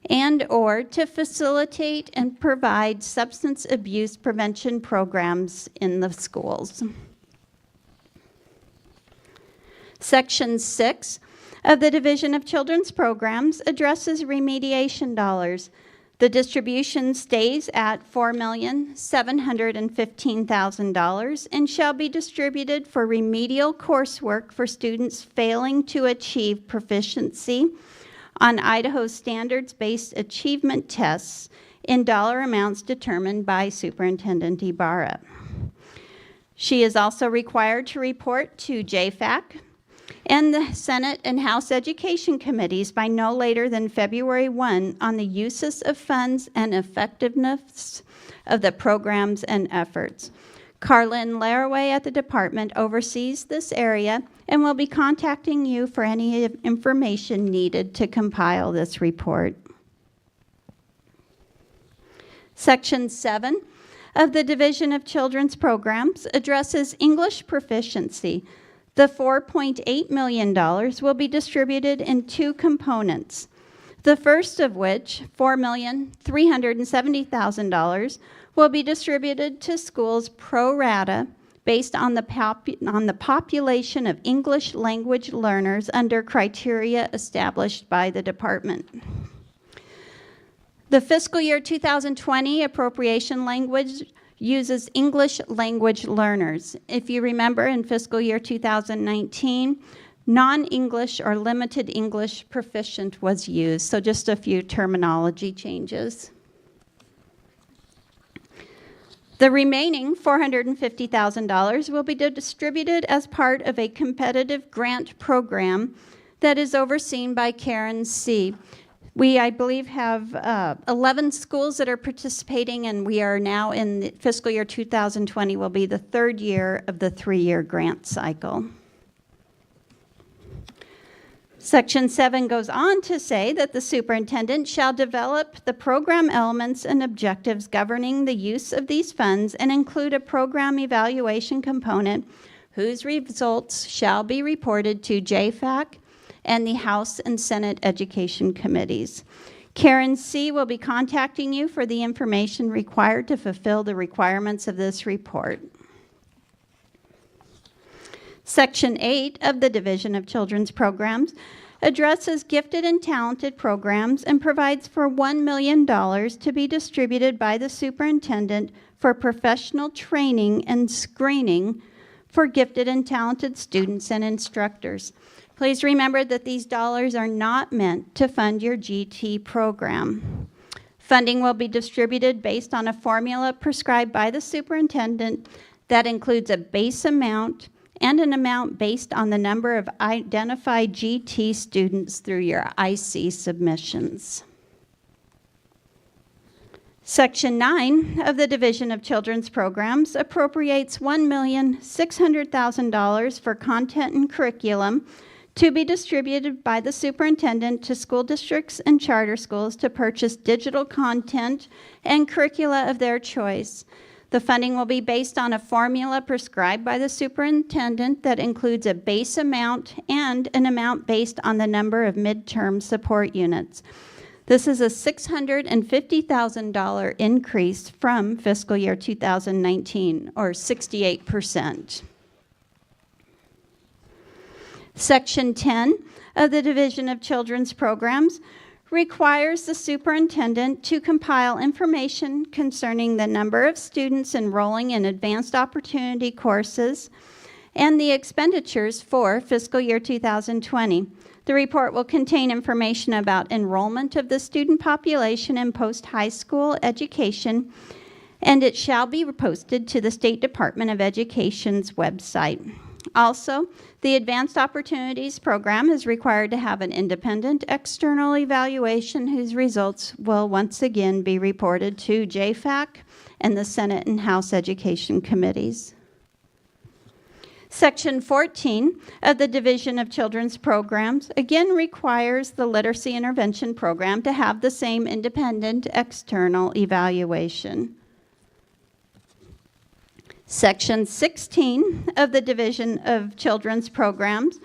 and/or to facilitate and provide substance abuse prevention programs in the schools. Section 6 of the Division of Children's Programs addresses remediation dollars. The distribution stays at $4,715,000 and shall be distributed for remedial coursework for students failing to achieve proficiency on Idaho standards-based achievement tests in dollar amounts determined by Superintendent Ibarra. She is also required to report to JFAC and the Senate and House Education Committees by no later than February 1 on the uses of funds and effectiveness of the programs and efforts. Carlin Laraway at the department oversees this area and will be contacting you for any information needed to compile this report. Section 7 of the Division of Children's Programs addresses English proficiency. The $4.8 million will be distributed in two components. The first of which, $4,370,000, will be distributed to schools pro rata based on the population of English language learners under criteria established by the department. The fiscal year 2020 appropriation language uses English language learners. If you remember, in fiscal year 2019, non-English or limited English proficient was used, so just a few terminology changes. The remaining $450,000 will be distributed as part of a competitive grant program that is overseen by Karen C. We, I believe, have 11 schools that are participating, and we are now in the fiscal year 2020 will be the third year of the 3-year grant cycle. Section 7 goes on to say that the superintendent shall develop the program elements and objectives governing the use of these funds and include a program evaluation component whose results shall be reported to JFAC and the House and Senate Education Committees. Karen C. will be contacting you for the information required to fulfill the requirements of this report. Section 8 of the Division of Children's Programs addresses gifted and talented programs and provides for $1 million to be distributed by the superintendent for professional training and screening for gifted and talented students and instructors. Please remember that these dollars are not meant to fund your GT program. Funding will be distributed based on a formula prescribed by the superintendent that includes a base amount and an amount based on the number of identified GT students through your IC submissions. Section 9 of the Division of Children's Programs appropriates $1,600,000 for content and curriculum to be distributed by the superintendent to school districts and charter schools to purchase digital content and curricula of their choice. The funding will be based on a formula prescribed by the superintendent that includes a base amount and an amount based on the number of midterm support units. This is a $650,000 increase from fiscal year 2019, or 68%. Section 10 of the Division of Children's Programs requires the superintendent to compile information concerning the number of students enrolling in advanced opportunity courses and the expenditures for fiscal year 2020. The report will contain information about enrollment of the student population in post-high school education, and it shall be posted to the State Department of Education's website. Also, the Advanced Opportunities Program is required to have an independent external evaluation whose results will once again be reported to JFAC and the Senate and House Education Committees. Section 14 of the Division of Children's Programs again requires the Literacy Intervention Program to have the same independent external evaluation. Section 16 of the Division of Children's Programs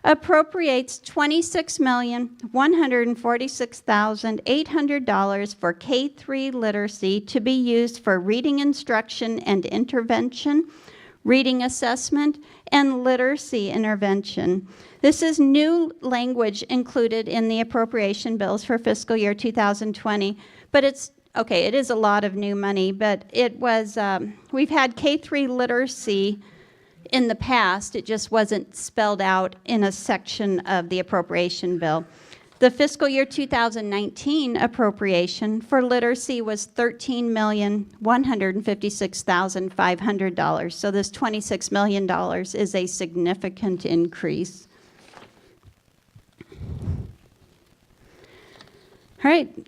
appropriates $26,146,800 for K-3 literacy to be used for reading instruction and intervention, reading assessment, and literacy intervention. This is new language included in the appropriation bills for fiscal year 2020, but it is a lot of new money, but it was, we've had K-3 literacy in the past. It just wasn't spelled out in a section of the appropriation bill. The fiscal year 2019 appropriation for literacy was $13,156,500. So this $26 million is a significant increase. All right.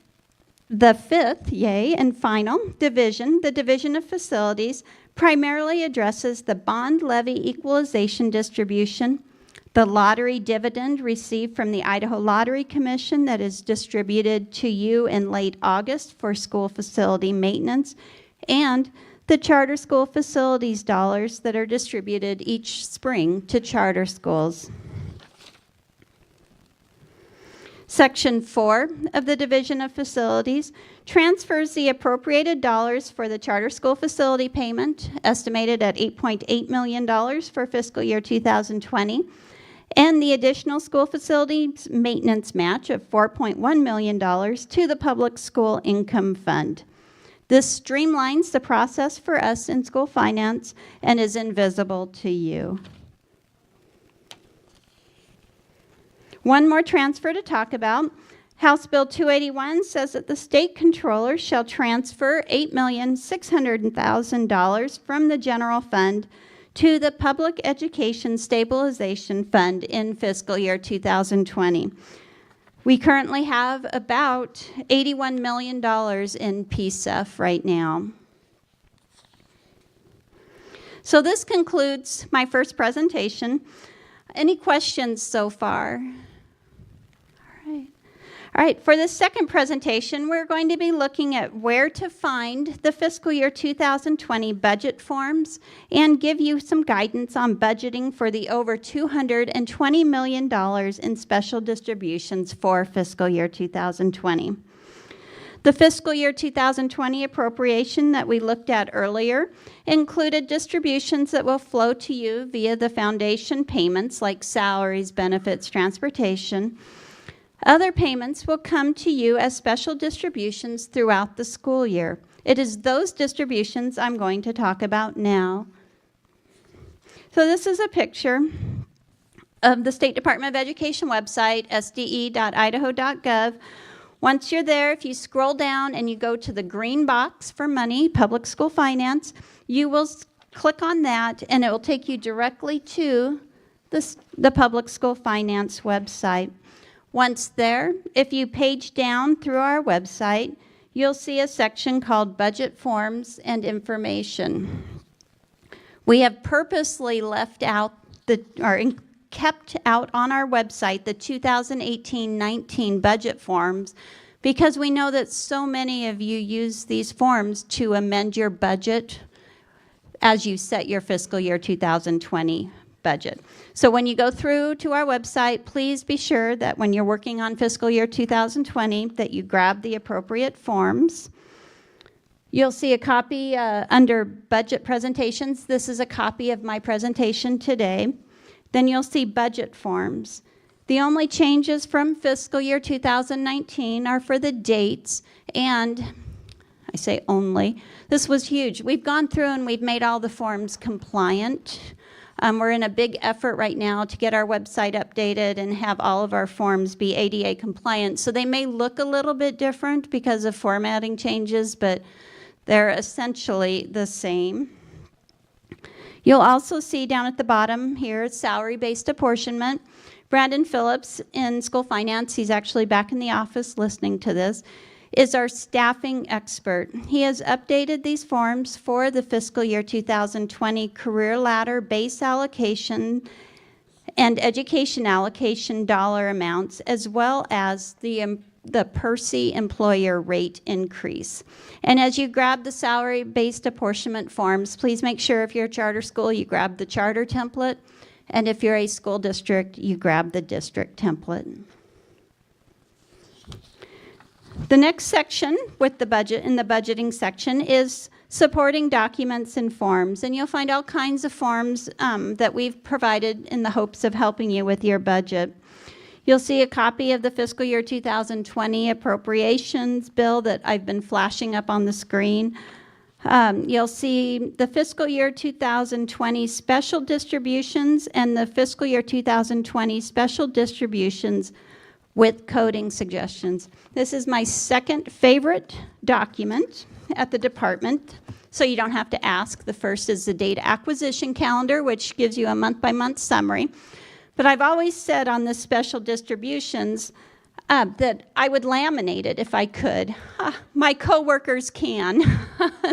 The fifth, and final division, the Division of Facilities, primarily addresses the bond levy equalization distribution, the lottery dividend received from the Idaho Lottery Commission that is distributed to you in late August for school facility maintenance, and the charter school facilities dollars that are distributed each spring to charter schools. Section 4 of the Division of Facilities transfers the appropriated dollars for the charter school facility payment, estimated at $8.8 million for fiscal year 2020, and the additional school facilities maintenance match of $4.1 million to the Public School Income Fund. This streamlines the process for us in school finance and is invisible to you. One more transfer to talk about. House Bill 281 says that the state controller shall transfer $8,600,000 from the general fund to the Public Education Stabilization Fund in fiscal year 2020. We currently have about $81 million in PSEF right now. So this concludes my first presentation. Any questions so far? All right, for this second presentation, we're going to be looking at where to find the fiscal year 2020 budget forms and give you some guidance on budgeting for the over $220 million in special distributions for fiscal year 2020. The fiscal year 2020 appropriation that we looked at earlier included distributions that will flow to you via the foundation payments like salaries, benefits, transportation. Other payments will come to you as special distributions throughout the school year. It is those distributions I'm going to talk about now. So this is a picture of the State Department of Education website, sde.idaho.gov. Once you're there, if you scroll down and you go to the green box for money, public school finance, you will click on that and it will take you directly to the public school finance website. Once there, if you page down through our website, you'll see a section called Budget Forms and Information. We have purposely left out kept out on our website the 2018-19 budget forms because we know that so many of you use these forms to amend your budget as you set your fiscal year 2020 budget. So when you go through to our website, please be sure that when you're working on fiscal year 2020 that you grab the appropriate forms. You'll see a copy under budget presentations. This is a copy of my presentation today. Then you'll see budget forms. The only changes from fiscal year 2019 are for the dates, and I say only. This was huge. We've gone through and we've made all the forms compliant. We're in a big effort right now to get our website updated and have all of our forms be ADA compliant. So they may look a little bit different because of formatting changes, but they're essentially the same. You'll also see down at the bottom here, salary-based apportionment. Brandon Phillips in school finance, he's actually back in the office listening to this, is our staffing expert. He has updated these forms for the fiscal year 2020 career ladder base allocation and education allocation dollar amounts, as well as the Percy employer rate increase. And as you grab the salary-based apportionment forms, please make sure if you're a charter school, you grab the charter template, and if you're a school district, you grab the district template. The next section with the budget, in the budgeting section, is supporting documents and forms. And you'll find all kinds of forms that we've provided in the hopes of helping you with your budget. You'll see a copy of the fiscal year 2020 appropriations bill that I've been flashing up on the screen. You'll see the fiscal year 2020 special distributions and the fiscal year 2020 special distributions with coding suggestions. This is my second favorite document at the department, so you don't have to ask. The first is the data acquisition calendar, which gives you a month-by-month summary. But I've always said on the special distributions that I would laminate it if I could. My coworkers can.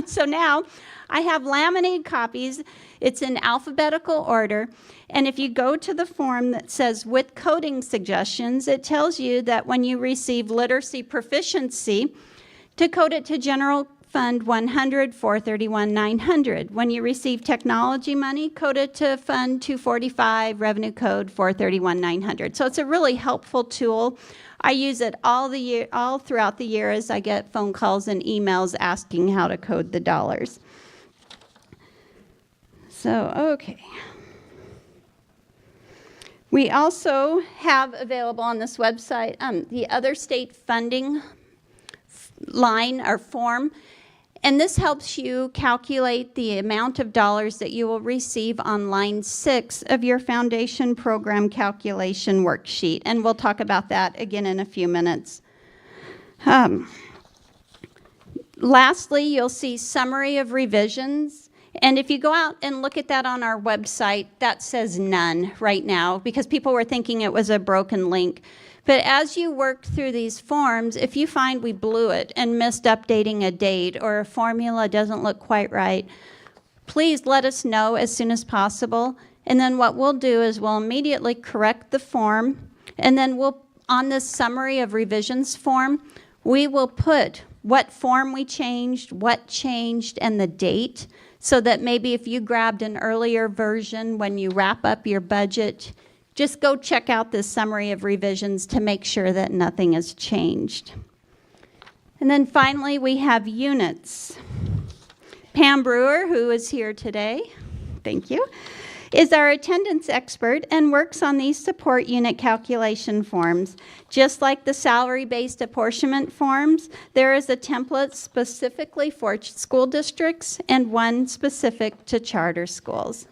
So now I have laminated copies. It's in alphabetical order. And if you go to the form that says with coding suggestions, it tells you that when you receive literacy proficiency, to code it to general Fund 100, 431, 900. When you receive technology money, code it to Fund 245, revenue code 431, 900. So it's a really helpful tool. I use it all throughout the year as I get phone calls and emails asking how to code the dollars. So, okay. We also have available on this website the other state funding line or form, and this helps you calculate the amount of dollars that you will receive on line 6 of your foundation program calculation worksheet, and we'll talk about that again in a few minutes. Lastly, you'll see summary of revisions. And if you go out and look at that on our website, that says none right now because people were thinking it was a broken link. But as you work through these forms, if you find we blew it and missed updating a date or a formula doesn't look quite right, please let us know as soon as possible. And then what we'll do is we'll immediately correct the form. And then on this summary of revisions form, we will put what form we changed, what changed, and the date. So that maybe if you grabbed an earlier version when you wrap up your budget, just go check out this summary of revisions to make sure that nothing has changed. And then finally, we have units. Pam Brewer, who is here today, thank you, is our attendance expert and works on these support unit calculation forms. Just like the salary-based apportionment forms, there is a template specifically for school districts and one specific to charter schools.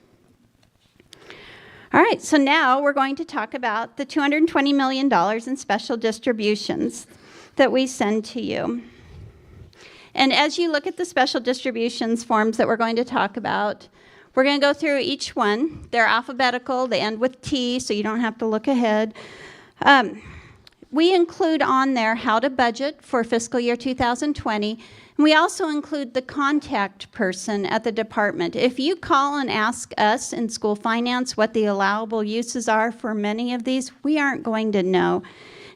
All right, so now we're going to talk about the $220 million in special distributions that we send to you. And as you look at the special distributions forms that we're going to talk about, we're going to go through each one. They're alphabetical. They end with T, so you don't have to look ahead. We include on there how to budget for fiscal year 2020. And we also include the contact person at the department. If you call and ask us in school finance what the allowable uses are for many of these, we aren't going to know.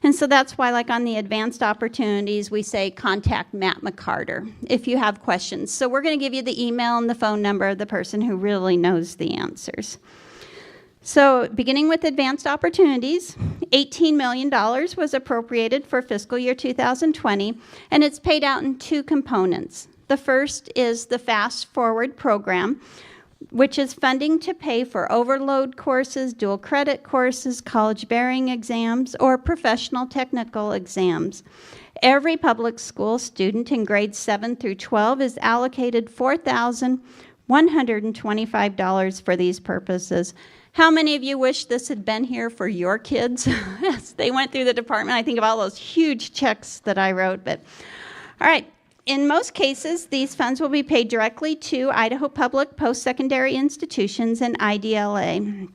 And so that's why, like on the advanced opportunities, we say contact Matt McCarter if you have questions. So we're going to give you the email and the phone number of the person who really knows the answers. So beginning with advanced opportunities, $18 million was appropriated for fiscal year 2020, and it's paid out in two components. The first is the Fast Forward program, which is funding to pay for overload courses, dual credit courses, college bearing exams, or professional technical exams. Every public school student in grades 7 through 12 is allocated $4,125 for these purposes. How many of you wish this had been here for your kids? As they went through the department, I think of all those huge checks that I wrote. But all right, in most cases, these funds will be paid directly to Idaho Public Post-Secondary Institutions and IDLA.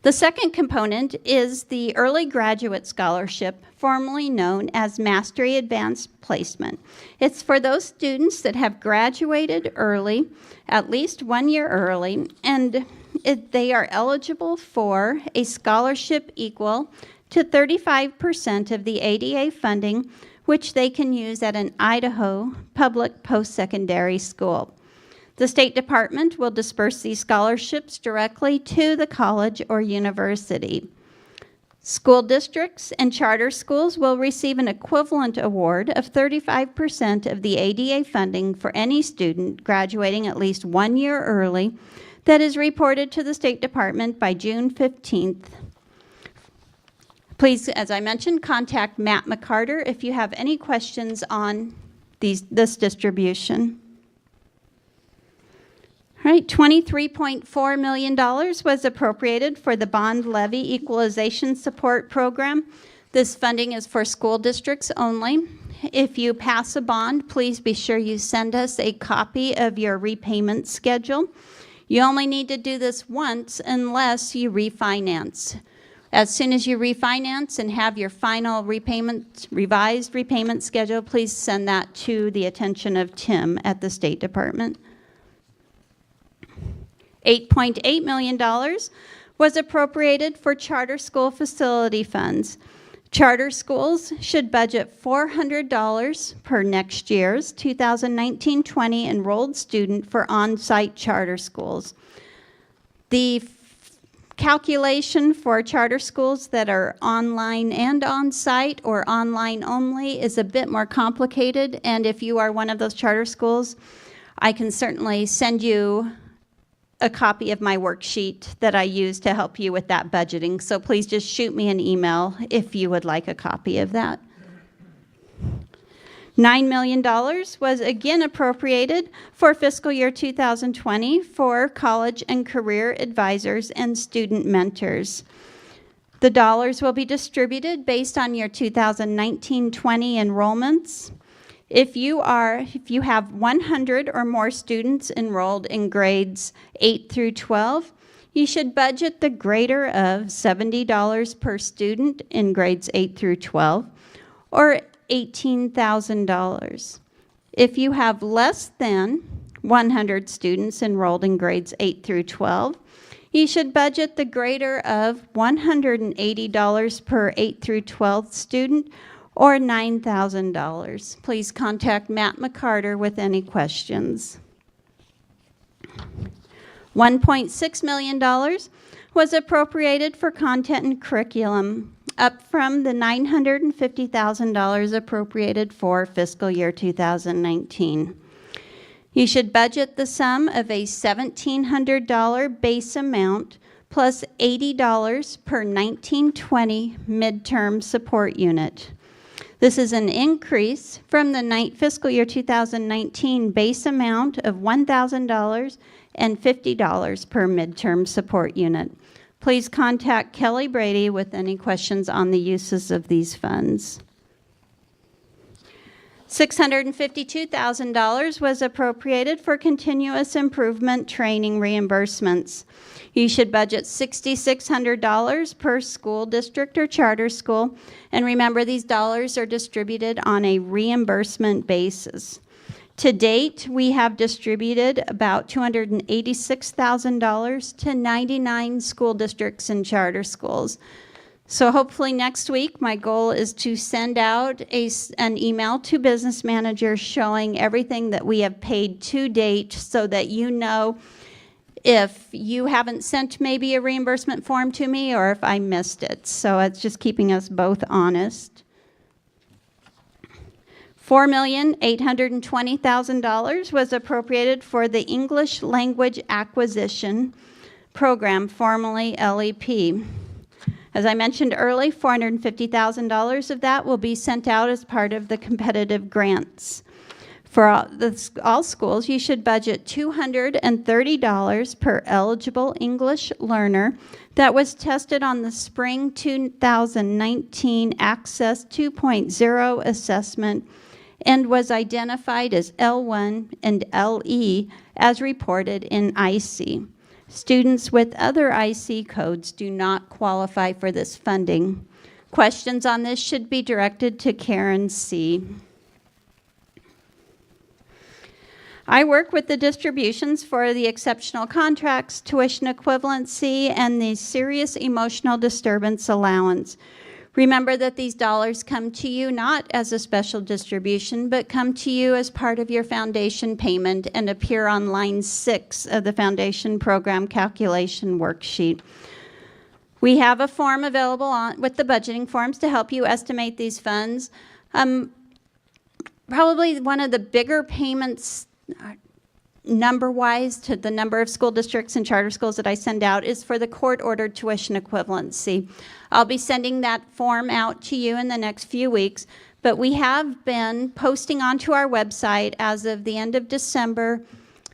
The second component is the Early Graduate Scholarship, formerly known as Mastery Advanced Placement. It's for those students that have graduated early, at least 1 year early, and they are eligible for a scholarship equal to 35% of the ADA funding, which they can use at an Idaho public post-secondary school. The State Department will disperse these scholarships directly to the college or university. School districts and charter schools will receive an equivalent award of 35% of the ADA funding for any student graduating at least 1 year early that is reported to the State Department by June 15th. Please, as I mentioned, contact Matt McCarter if you have any questions on this distribution. All right, $23.4 million was appropriated for the Bond Levy Equalization Support Program. This funding is for school districts only. If you pass a bond, please be sure you send us a copy of your repayment schedule. You only need to do this once unless you refinance. As soon as you refinance and have your final revised repayment schedule, please send that to the attention of Tim at the State Department. $8.8 million was appropriated for charter school facility funds. Charter schools should budget $400 per next year's 2019-20 enrolled student for on-site charter schools. The calculation for charter schools that are online and on-site or online only is a bit more complicated, and if you are one of those charter schools, I can certainly send you a copy of my worksheet that I use to help you with that budgeting. So please just shoot me an email if you would like a copy of that. $9 million was again appropriated for fiscal year 2020 for college and career advisors and student mentors. The dollars will be distributed based on your 2019-20 enrollments. If you have 100 or more students enrolled in grades 8 through 12, you should budget the greater of $70 per student in grades 8 through 12, or $18,000. If you have less than 100 students enrolled in grades 8 through 12, you should budget the greater of $180 per 8 through 12 student, or $9,000. Please contact Matt McCarter with any questions. $1.6 million was appropriated for content and curriculum, up from the $950,000 appropriated for fiscal year 2019. You should budget the sum of a $1,700 base amount plus $80 per 1920 midterm support unit. This is an increase from the fiscal year 2019 base amount of $1,000 and $50 per midterm support unit. Please contact Kelly Brady with any questions on the uses of these funds. $652,000 was appropriated for continuous improvement training reimbursements. You should budget $6,600 per school district or charter school, and remember these dollars are distributed on a reimbursement basis. To date, we have distributed about $286,000 to 99 school districts and charter schools. So hopefully next week, my goal is to send out an email to business managers showing everything that we have paid to date so that you know if you haven't sent maybe a reimbursement form to me or if I missed it. So it's just keeping us both honest. $4,820,000 was appropriated for the English Language Acquisition Program, formerly LEP. As I mentioned earlier, $450,000 of that will be sent out as part of the competitive grants. For all schools, you should budget $230 per eligible English learner that was tested on the spring 2019 Access 2.0 assessment and was identified as L1 and LE as reported in IC. Students with other IC codes do not qualify for this funding. Questions on this should be directed to Karen C. I work with the distributions for the exceptional contracts, tuition equivalency, and the serious emotional disturbance allowance. Remember that these dollars come to you not as a special distribution, but come to you as part of your foundation payment and appear on line 6 of the foundation program calculation worksheet. We have a form available with the budgeting forms to help you estimate these funds. Probably one of the bigger payments number-wise to the number of school districts and charter schools that I send out is for the court-ordered tuition equivalency. I'll be sending that form out to you in the next few weeks, but we have been posting onto our website as of the end of December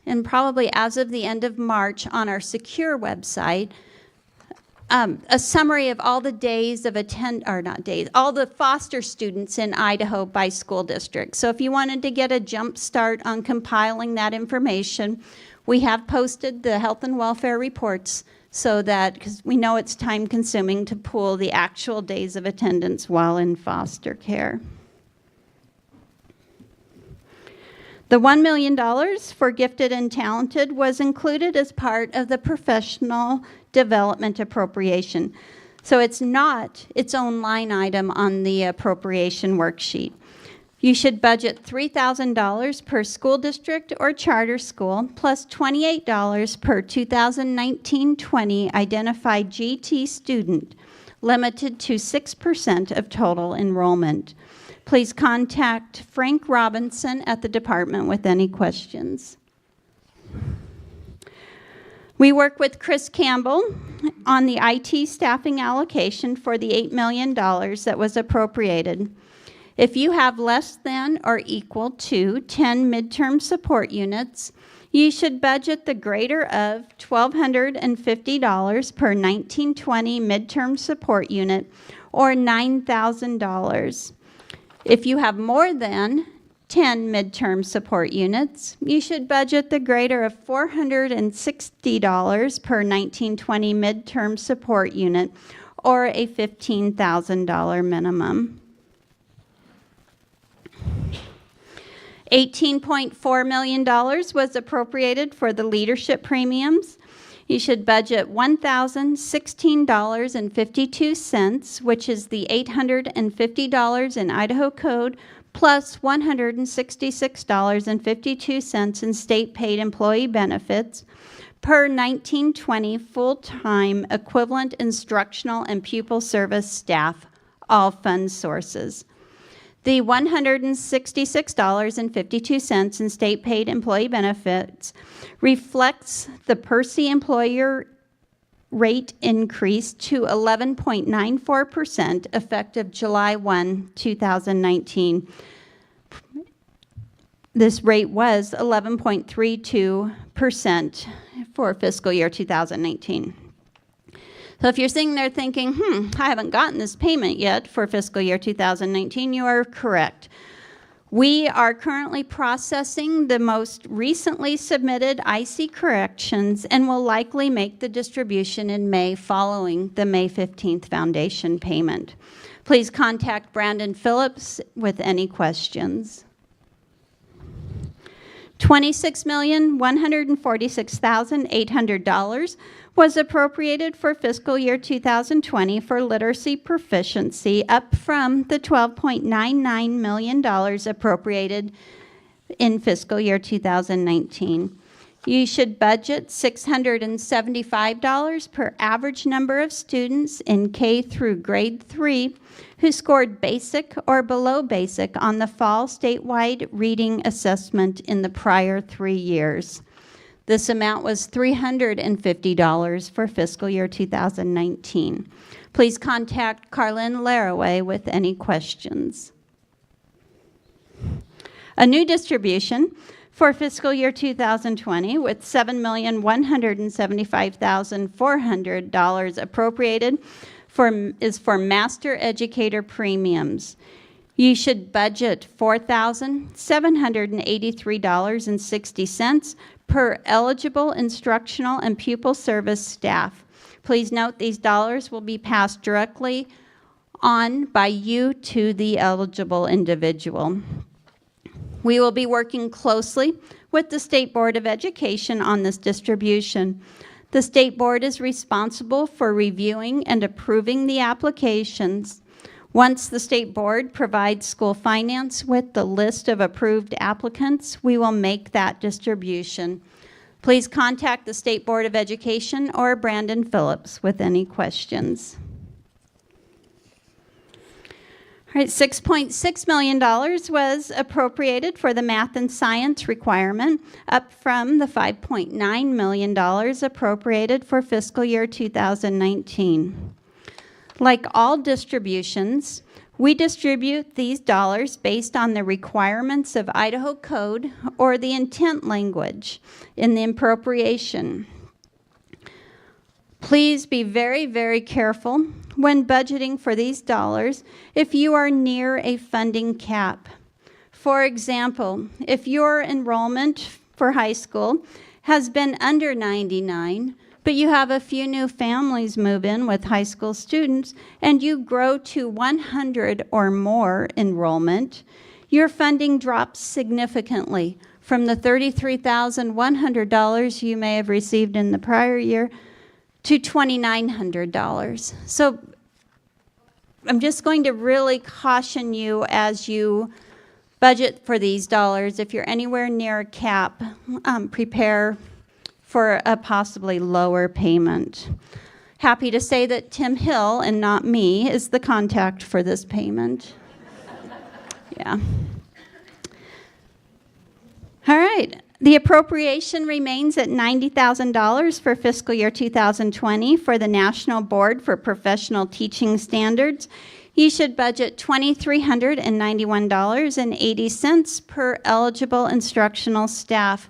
and probably as of the end of March on our secure website, a summary of all the days of all the foster students in Idaho by school district. So if you wanted to get a jump start on compiling that information, we have posted the health and welfare reports so that, because we know it's time consuming to pull the actual days of attendance while in foster care. The $1 million for gifted and talented was included as part of the professional development appropriation. So it's not its own line item on the appropriation worksheet. You should budget $3,000 per school district or charter school, plus $28 per 2019-20 identified GT student, limited to 6% of total enrollment. Please contact Frank Robinson at the department with any questions. We work with Chris Campbell on the IT staffing allocation for the $8 million that was appropriated. If you have less than or equal to 10 midterm support units, you should budget the greater of $1,250 per 1920 midterm support unit, or $9,000. If you have more than 10 midterm support units, you should budget the greater of $460 per 1920 midterm support unit, or a $15,000 minimum. $18.4 million was appropriated for the leadership premiums. You should budget $1,016.52, which is the $850 in Idaho Code, plus $166.52 in state paid employee benefits per 1920 full-time equivalent instructional and pupil service staff, all fund sources. The $166.52 in state paid employee benefits reflects the Percy employer rate increase to 11.94% effective July 1, 2019. This rate was 11.32% for fiscal year 2019. So if you're sitting there thinking, I haven't gotten this payment yet for fiscal year 2019, you are correct. We are currently processing the most recently submitted IC corrections and will likely make the distribution in May following the May 15th foundation payment. Please contact Brandon Phillips with any questions. $26,146,800 was appropriated for fiscal year 2020 for literacy proficiency, up from the $12.99 million appropriated in fiscal year 2019. You should budget $675 per average number of students in K through grade 3 who scored basic or below basic on the fall statewide reading assessment in the prior 3 years. This amount was $350 for fiscal year 2019. Please contact Carlin Laraway with any questions. A new distribution for fiscal year 2020 with $7,175,400 appropriated is for master educator premiums. You should budget $4,783.60 per eligible instructional and pupil service staff. Please note these dollars will be passed directly on by you to the eligible individual. We will be working closely with the State Board of Education on this distribution. The State Board is responsible for reviewing and approving the applications. Once the State Board provides school finance with the list of approved applicants, we will make that distribution. Please contact the State Board of Education or Brandon Phillips with any questions. All right, $6.6 million was appropriated for the math and science requirement, up from the $5.9 million appropriated for fiscal year 2019. Like all distributions, we distribute these dollars based on the requirements of Idaho Code or the intent language in the appropriation. Please be very, very careful when budgeting for these dollars if you are near a funding cap. For example, if your enrollment for high school has been under 99, but you have a few new families move in with high school students and you grow to 100 or more enrollment, your funding drops significantly from the $33,100 you may have received in the prior year to $2,900. So I'm just going to really caution you as you budget for these dollars. If you're anywhere near a cap, prepare for a possibly lower payment. Happy to say that Tim Hill, and not me, is the contact for this payment. Yeah. All right. The appropriation remains at $90,000 for fiscal year 2020 for the National Board for Professional Teaching Standards. You should budget $2,391.80 per eligible instructional staff.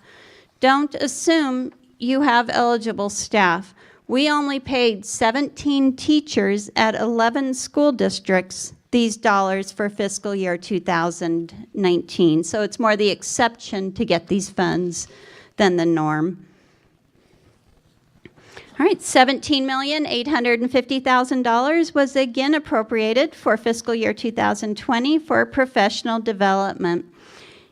Don't assume you have eligible staff. We only paid 17 teachers at 11 school districts these dollars for fiscal year 2019. So it's more the exception to get these funds than the norm. All right, $17,850,000 was again appropriated for fiscal year 2020 for professional development.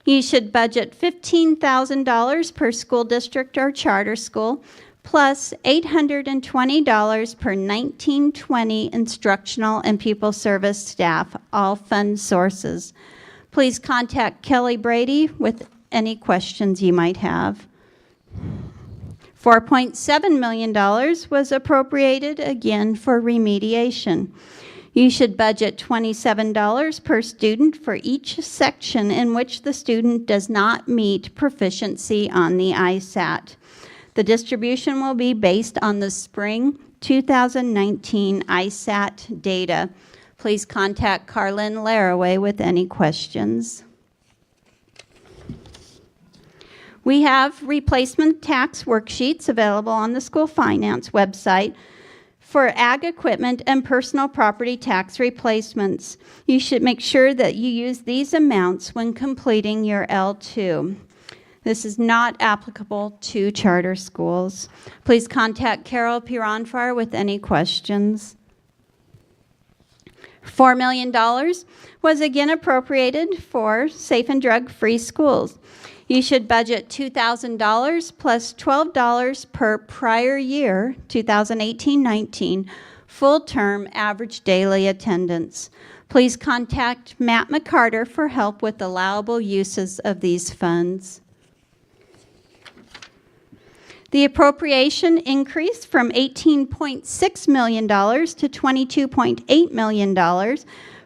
You should budget $15,000 per school district or charter school, plus $820 per 1920 instructional and pupil service staff, all fund sources. Please contact Kelly Brady with any questions you might have. $4.7 million was appropriated again for remediation. You should budget $27 per student for each section in which the student does not meet proficiency on the ISAT. The distribution will be based on the spring 2019 ISAT data. Please contact Carlin Laraway with any questions. We have replacement tax worksheets available on the school finance website for ag equipment and personal property tax replacements. You should make sure that you use these amounts when completing your L2. This is not applicable to charter schools. Please contact Carol Piranfar with any questions. $4 million was again appropriated for safe and drug-free schools. You should budget $2,000 plus $12 per prior year, 2018-19, full-term average daily attendance. Please contact Matt McCarter for help with allowable uses of these funds. The appropriation increased from $18.6 million to $22.8 million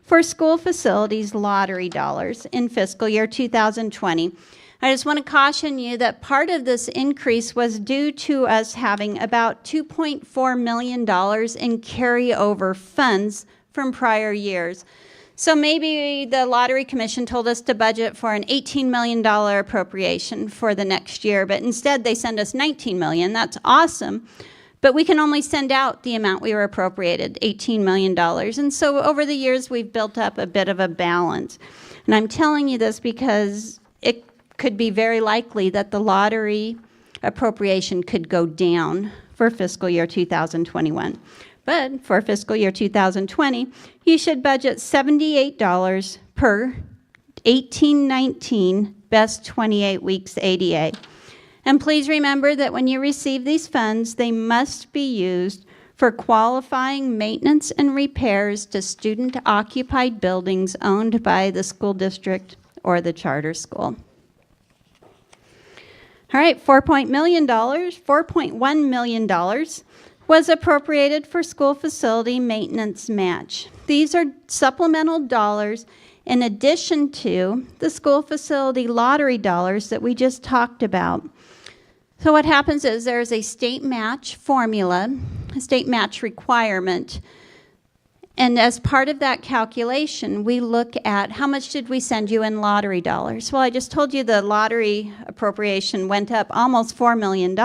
for school facilities lottery dollars in fiscal year 2020. I just want to caution you that part of this increase was due to us having about $2.4 million in carryover funds from prior years. So maybe the Lottery Commission told us to budget for an $18 million appropriation for the next year, but instead they send us $19 million. That's awesome, but we can only send out the amount we were appropriated, $18 million. And so over the years, we've built up a bit of a balance. And I'm telling you this because it could be very likely that the lottery appropriation could go down for fiscal year 2021. But for fiscal year 2020, you should budget $78 per 1819 best 28 weeks ADA. And please remember that when you receive these funds, they must be used for qualifying maintenance and repairs to student-occupied buildings owned by the school district or the charter school. All right, $4.1 million was appropriated for school facility maintenance match. These are supplemental dollars in addition to the school facility lottery dollars that we just talked about. So what happens is there's a state match formula, a state match requirement, and as part of that calculation, we look at how much did we send you in lottery dollars. Well, I just told you the lottery appropriation went up almost $4 million.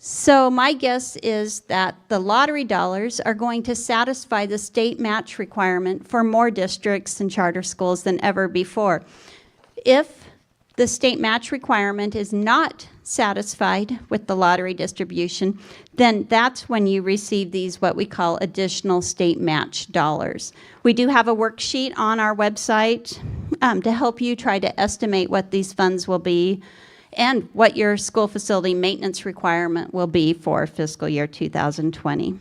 So my guess is that the lottery dollars are going to satisfy the state match requirement for more districts and charter schools than ever before. If the state match requirement is not satisfied with the lottery distribution, then that's when you receive these what we call additional state match dollars. We do have a worksheet on our website to help you try to estimate what these funds will be and what your school facility maintenance requirement will be for fiscal year 2020.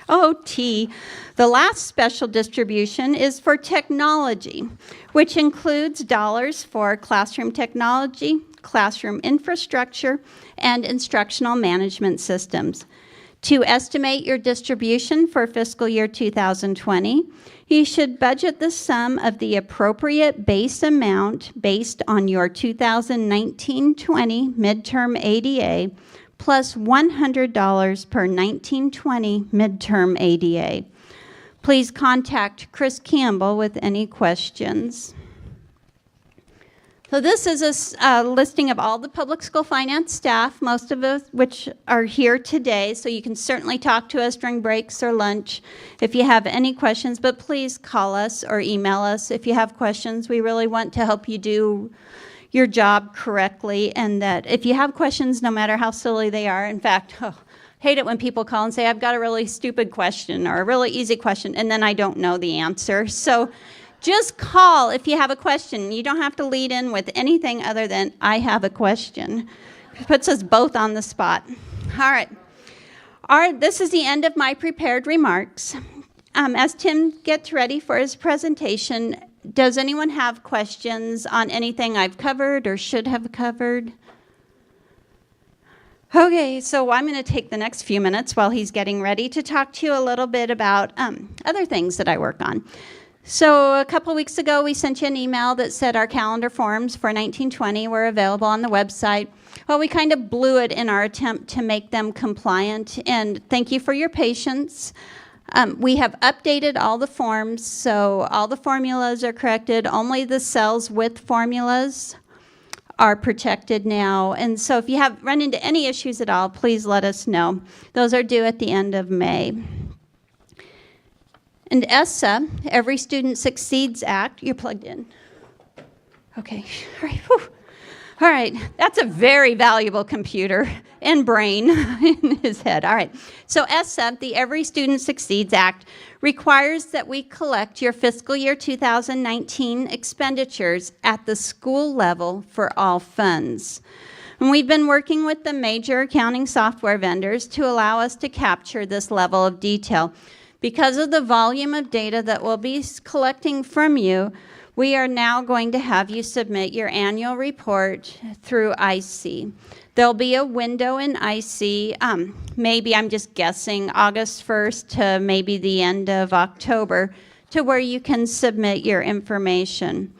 OT. The last special distribution is for technology, which includes dollars for classroom technology, classroom infrastructure, and instructional management systems. To estimate your distribution for fiscal year 2020, you should budget the sum of the appropriate base amount based on your 2019-20 midterm ADA plus $100 per 1920 midterm ADA. Please contact Chris Campbell with any questions. So this is a listing of all the public school finance staff, most of us which are here today, so you can certainly talk to us during breaks or lunch if you have any questions, but please call us or email us if you have questions. We really want to help you do your job correctly, and that if you have questions, no matter how silly they are, in fact, hate it when people call and say, I've got a really stupid question or a really easy question, and then I don't know the answer. So just call if you have a question. You don't have to lead in with anything other than, I have a question. It puts us both on the spot. All right. This is the end of my prepared remarks. As Tim gets ready for his presentation, does anyone have questions on anything I've covered or should have covered? Okay, so I'm going to take the next few minutes while he's getting ready to talk to you a little bit about other things that I work on. So a couple weeks ago, we sent you an email that said our calendar forms for 1920 were available on the website. Well, we kind of blew it in our attempt to make them compliant, and thank you for your patience. We have updated all the forms, so all the formulas are corrected. Only the cells with formulas are protected now. And so if you have run into any issues at all, please let us know. Those are due at the end of May. And ESSA, Every Student Succeeds Act, you're plugged in. Okay, all right. Whew. All right, that's a very valuable computer and brain in his head. All right, so ESSA, the Every Student Succeeds Act, requires that we collect your fiscal year 2019 expenditures at the school level for all funds. And we've been working with the major accounting software vendors to allow us to capture this level of detail. Because of the volume of data that we'll be collecting from you, we are now going to have you submit your annual report through IC. There'll be a window in IC, maybe I'm just guessing August 1st to maybe the end of October, to where you can submit your information.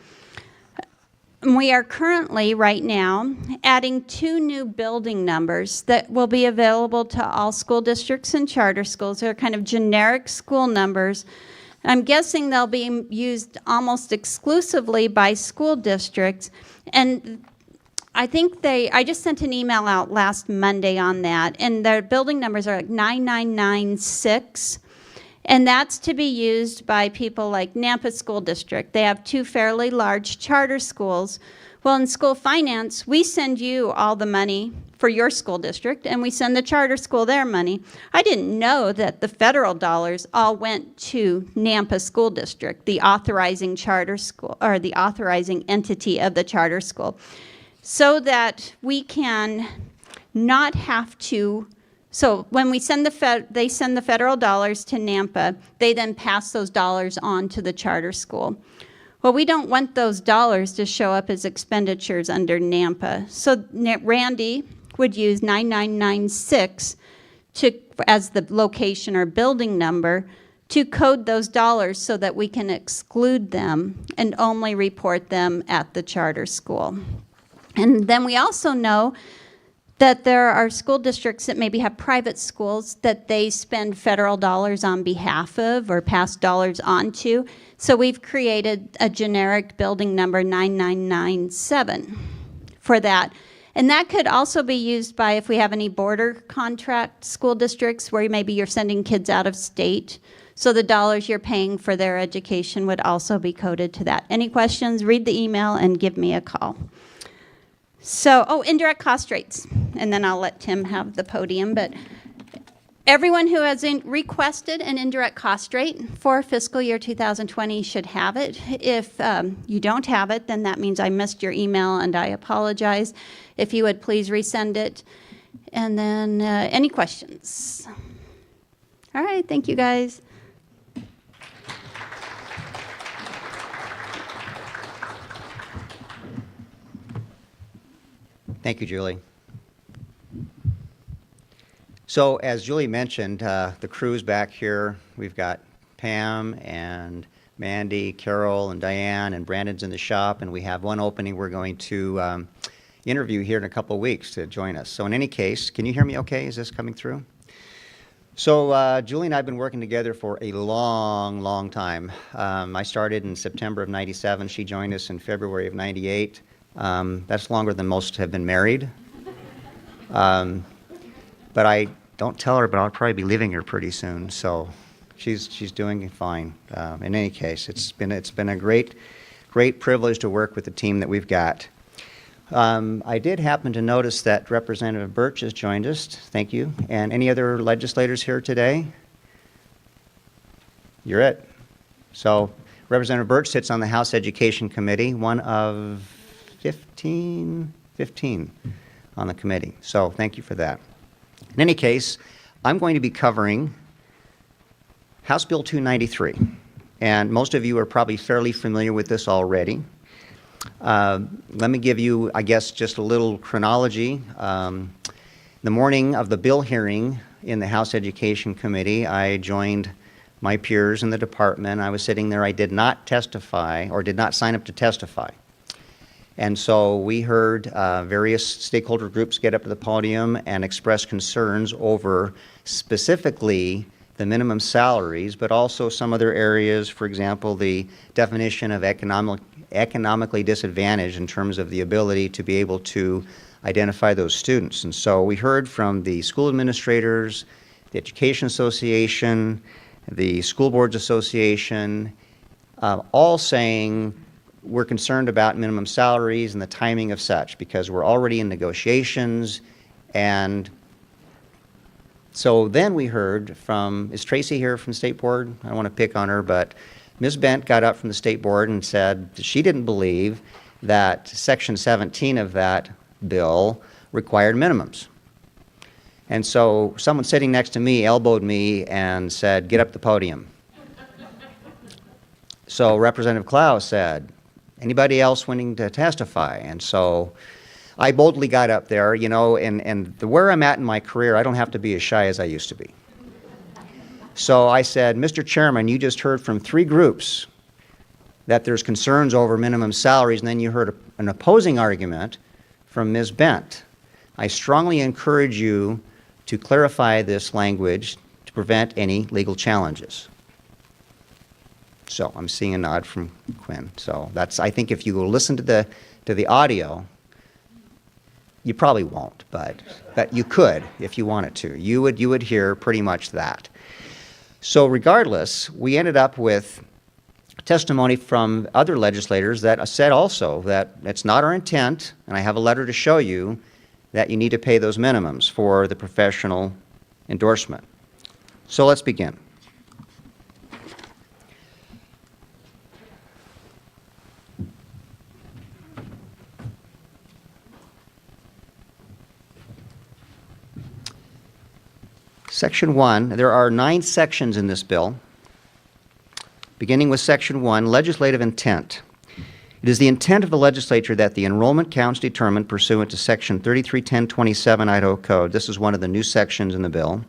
We are currently, right now, adding 2 new building numbers that will be available to all school districts and charter schools. They're kind of generic school numbers. I'm guessing they'll be used almost exclusively by school districts. And I think I just sent an email out last Monday on that, and their building numbers are like 9996. And that's to be used by people like Nampa School District. They have 2 fairly large charter schools. Well, in school finance, we send you all the money for your school district, and we send the charter school their money. I didn't know that the federal dollars all went to Nampa School District, the authorizing charter school, or the authorizing entity of the charter school, so that we can not have to. So when we send they send the federal dollars to Nampa, they then pass those dollars on to the charter school. Well, we don't want those dollars to show up as expenditures under Nampa. So Randy would use 9996 as the location or building number to code those dollars so that we can exclude them and only report them at the charter school. And then we also know that there are school districts that maybe have private schools that they spend federal dollars on behalf of or pass dollars on to. So we've created a generic building number 9997 for that. And that could also be used by if we have any border contract school districts where maybe you're sending kids out of state. So the dollars you're paying for their education would also be coded to that. Any questions? Read the email and give me a call. So, indirect cost rates, and then I'll let Tim have the podium, but everyone who has requested an indirect cost rate for fiscal year 2020 should have it. If you don't have it, then that means I missed your email, and I apologize. If you would please resend it. And then any questions? All right, thank you guys. Thank you, Julie. So as Julie mentioned, the crew's back here. We've got Pam and Mandy, Carol, and Diane, and Brandon's in the shop, and we have one opening we're going to interview here in a couple of weeks to join us. So in any case, can you hear me okay? Is this coming through? So Julie and I have been working together for a long, long time. I started in September of '97. She joined us in February of '98. That's longer than most have been married. But I don't tell her, but I'll probably be leaving her pretty soon. So she's doing fine. In any case, it's been a great privilege to work with the team that we've got. I did happen to notice that Representative Birch has joined us. Thank you. And any other legislators here today? You're it. So Representative Birch sits on the House Education Committee, one of 15 on the committee. So thank you for that. In any case, I'm going to be covering House Bill 293. And most of you are probably fairly familiar with this already. Let me give you, I guess, just a little chronology. The morning of the bill hearing in the House Education Committee, I joined my peers in the department. I was sitting there. I did not testify or did not sign up to testify. And so we heard various stakeholder groups get up to the podium and express concerns over specifically the minimum salaries, but also some other areas, for example, the definition of economically disadvantaged in terms of the ability to be able to identify those students. And so we heard from the school administrators, the Education Association, the School Boards Association, all saying we're concerned about minimum salaries and the timing of such because we're already in negotiations. And so then we heard from, is Tracy here from State Board? I don't want to pick on her, but Ms. Bent got up from the State Board and said she didn't believe that Section 17 of that bill required minimums. And so someone sitting next to me elbowed me and said, get up the podium. So Representative Klaus said, anybody else wanting to testify? And so I boldly got up there, you know, and where I'm at in my career, I don't have to be as shy as I used to be. So I said, Mr. Chairman, you just heard from 3 groups that there's concerns over minimum salaries, and then you heard an opposing argument from Ms. Bent. I strongly encourage you to clarify this language to prevent any legal challenges. So I'm seeing a nod from Quinn. So that's, I think if you go listen to the audio, you probably won't, but you could if you wanted to. You would hear pretty much that. So regardless, we ended up with testimony from other legislators that said also that it's not our intent, and I have a letter to show you, that you need to pay those minimums for the professional endorsement. So let's begin. Section 1, there are 9 sections in this bill, beginning with Section 1, legislative intent. It is the intent of the legislature that the enrollment counts determined pursuant to Section 331027 Idaho Code, this is one of the new sections in the bill,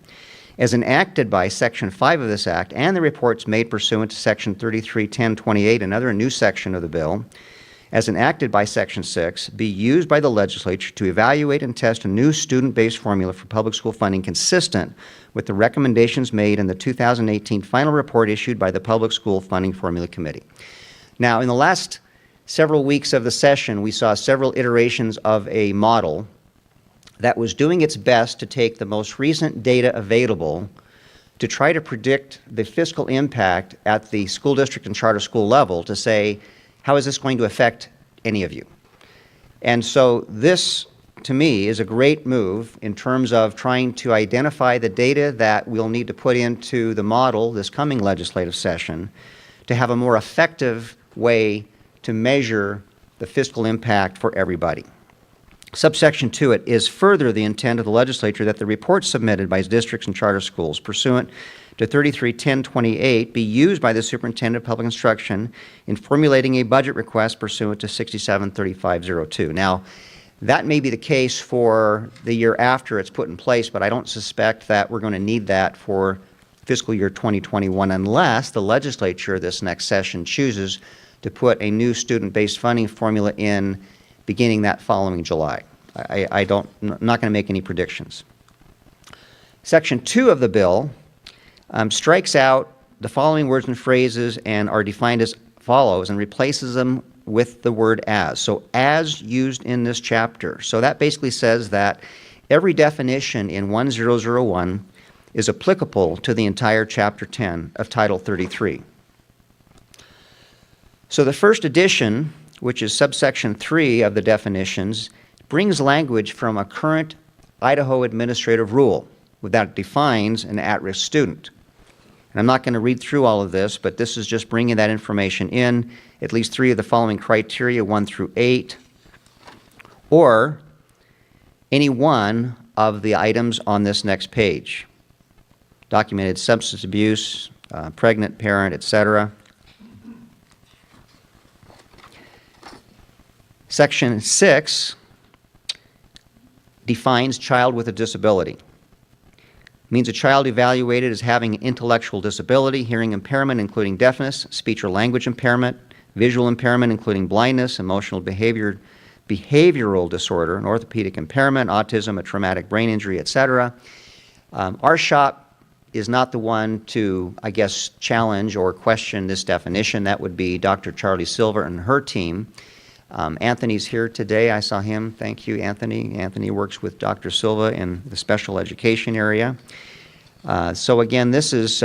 as enacted by Section 5 of this Act, and the reports made pursuant to Section 331028, another new section of the bill, as enacted by Section 6, be used by the legislature to evaluate and test a new student-based formula for public school funding consistent with the recommendations made in the 2018 final report issued by the Public School Funding Formula Committee. Now, in the last several weeks of the session, we saw several iterations of a model that was doing its best to take the most recent data available to try to predict the fiscal impact at the school district and charter school level to say, how is this going to affect any of you? And so this, to me, is a great move in terms of trying to identify the data that we'll need to put into the model this coming legislative session to have a more effective way to measure the fiscal impact for everybody. Subsection 2, it is further the intent of the legislature that the reports submitted by districts and charter schools pursuant to 33-1028 be used by the superintendent of public instruction in formulating a budget request pursuant to 67-3502. Now, that may be the case for the year after it's put in place, but I don't suspect that we're going to need that for fiscal year 2021 unless the legislature this next session chooses to put a new student-based funding formula in beginning that following July. I'm not going to make any predictions. Section 2 of the bill strikes out the following words and phrases and are defined as follows and replaces them with the word as. So as used in this chapter. So that basically says that every definition in 1001 is applicable to the entire Chapter 10 of Title 33. So the first edition, which is subsection 3 of the definitions, brings language from a current Idaho administrative rule that defines an at-risk student. And I'm not going to read through all of this, but this is just bringing that information in, at least 3 of the following criteria, 1 through 8, or any one of the items on this next page. Documented substance abuse, pregnant parent, etc. Section 6 defines child with a disability. Means a child evaluated as having intellectual disability, hearing impairment including deafness, speech or language impairment, visual impairment including blindness, emotional behavioral disorder, an orthopedic impairment, autism, a traumatic brain injury, etc. Our shop is not the one to, I guess, challenge or question this definition. That would be Dr. Charlie Silver and her team. Anthony's here today. I saw him. Thank you, Anthony. Anthony works with Dr. Silva in the special education area. So again, this is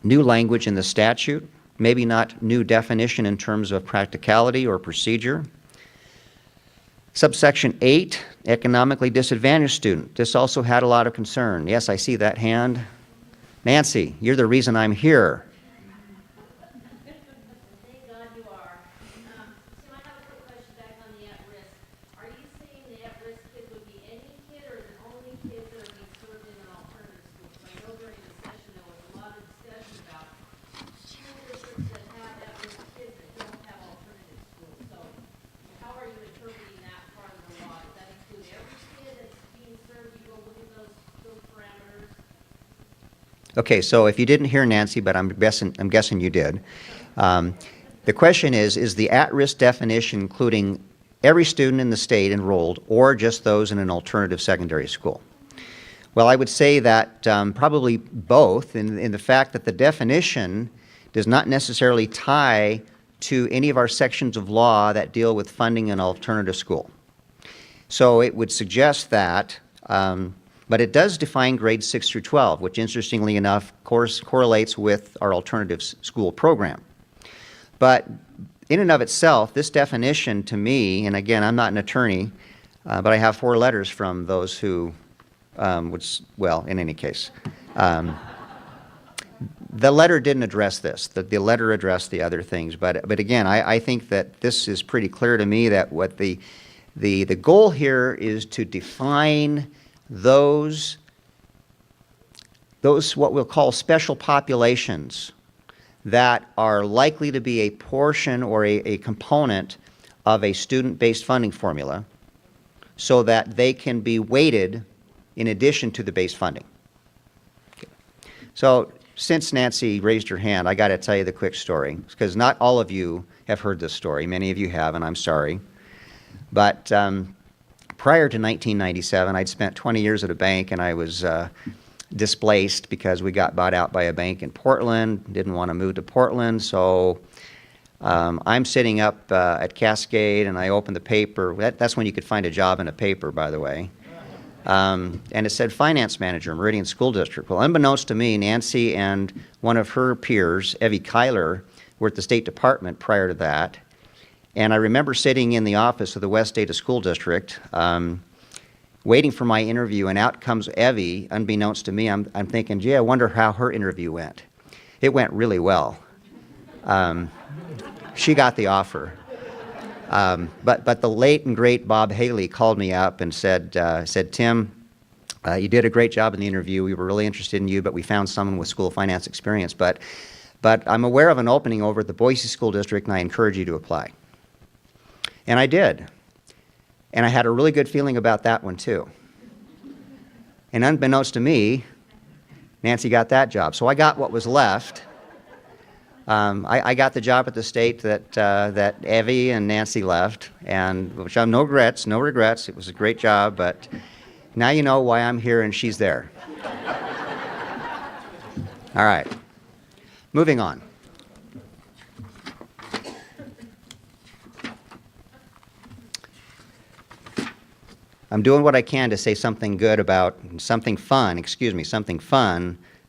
new language in the statute, maybe not new definition in terms of practicality or procedure. Subsection 8, economically disadvantaged student. This also had a lot of concern. Yes, I see that hand. Nancy, you're the reason I'm here. Thank God you are. So I have a quick question back on the at-risk. Are you saying the at-risk kid would be any kid, or is it only kids that are being served in an alternative school? So I know during the session there was a lot of discussion about school districts that have at-risk kids that don't have alternative schools. So how are you interpreting that part of the law? Does that include every kid that's being served? You go look at those parameters? Okay, so if you didn't hear Nancy, but I'm guessing you did. The question is the at-risk definition including every student in the state enrolled or just those in an alternative secondary school? Well, I would say that probably both in the fact that the definition does not necessarily tie to any of our sections of law that deal with funding an alternative school. So it would suggest that, but it does define grades 6 through 12, which interestingly enough correlates with our alternative school program. But in and of itself, this definition to me, and again, I'm not an attorney, but I have 4 letters from those who well, in any case. The letter didn't address this. The letter addressed the other things. But again, I think that this is pretty clear to me that what the goal here is to define those what we'll call special populations that are likely to be a portion or a component of a student-based funding formula so that they can be weighted in addition to the base funding. Okay. So since Nancy raised her hand, I got to tell you the quick story, because not all of you have heard this story. Many of you have, and I'm sorry. But prior to 1997, I'd spent 20 years at a bank, and I was displaced because we got bought out by a bank in Portland, didn't want to move to Portland, so I'm sitting up at Cascade, and I opened the paper. That's when you could find a job in a paper, by the way. And it said finance manager, Meridian School District. Well, unbeknownst to me, Nancy and one of her peers, Evie Kyler, were at the State Department prior to that. And I remember sitting in the office of the West Data School District, waiting for my interview, and out comes Evie. Unbeknownst to me, I'm thinking, gee, I wonder how her interview went. It went really well. She got the offer. But the late and great Bob Haley called me up and said, Tim, you did a great job in the interview. We were really interested in you, but we found someone with school finance experience. But I'm aware of an opening over at the Boise School District, and I encourage you to apply. And I did. And I had a really good feeling about that one, too. And unbeknownst to me, Nancy got that job. So I got what was left. I got the job at the state that Evie and Nancy left, and which I'm no regrets. It was a great job, but now you know why I'm here and she's there. All right, moving on. I'm doing what I can to say something good about, something fun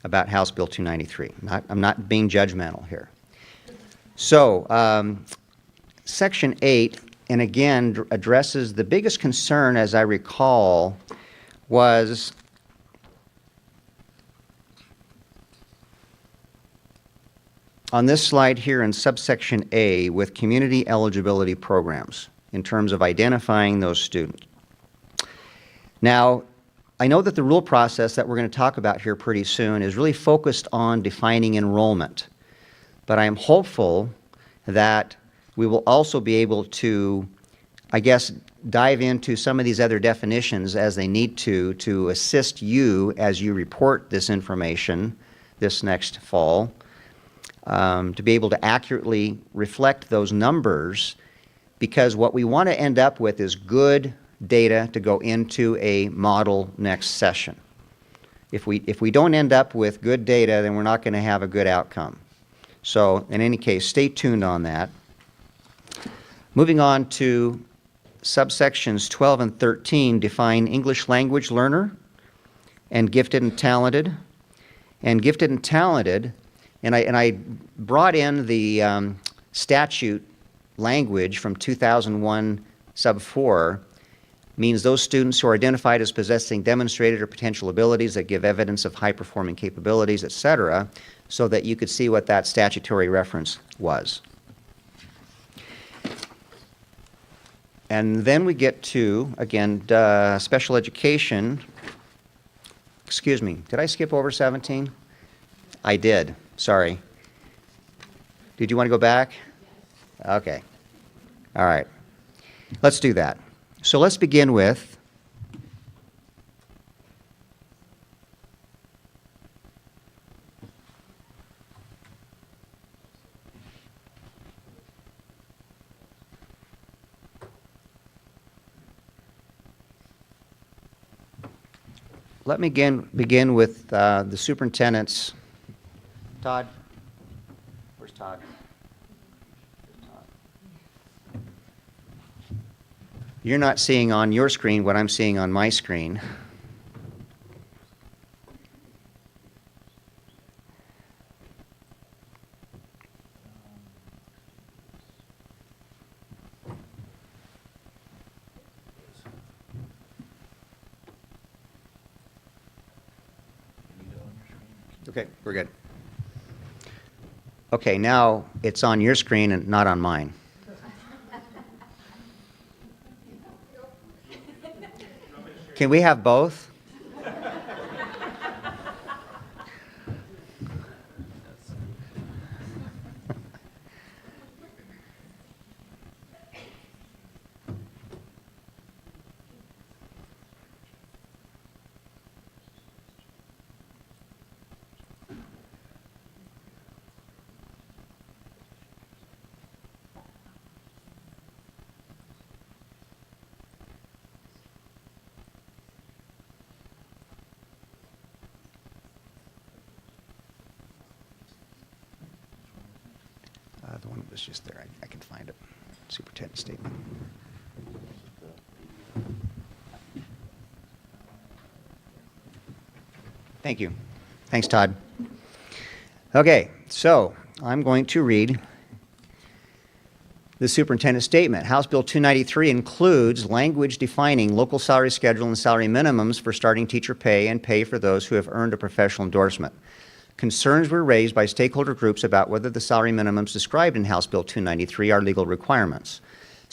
about House Bill 293. I'm not being judgmental here. So, Section 8, and again, addresses the biggest concern, as I recall, was on this slide here in subsection A with community eligibility programs in terms of identifying those students. Now, I know that the rule process that we're going to talk about here pretty soon is really focused on defining enrollment, but I am hopeful that we will also be able to, I guess, dive into some of these other definitions as they need to assist you as you report this information this next fall, to be able to accurately reflect those numbers, because what we want to end up with is good data to go into a model next session. If we don't end up with good data, then we're not going to have a good outcome. So in any case, stay tuned on that. Moving on to subsections 12 and 13 define English language learner and gifted and talented. And gifted and talented, and I brought in the statute language from 2001 sub 4, means those students who are identified as possessing demonstrated or potential abilities that give evidence of high-performing capabilities, etc., so that you could see what that statutory reference was. And then we get to, again, special education. Excuse me, did I skip over 17? I did, sorry. Did you want to go back? Okay, all right, let's do that. So let's begin with let me begin with the superintendent's. Todd, where's Todd? You're not seeing on your screen what I'm seeing on my screen. Okay, we're good. Okay, now it's on your screen and not on mine. Can we have both? The one that was just there, I can find it. Superintendent statement. Thank you. Thanks, Todd. Okay, so I'm going to read the superintendent's statement. House Bill 293 includes language defining local salary schedule and salary minimums for starting teacher pay and pay for those who have earned a professional endorsement. Concerns were raised by stakeholder groups about whether the salary minimums described in House Bill 293 are legal requirements.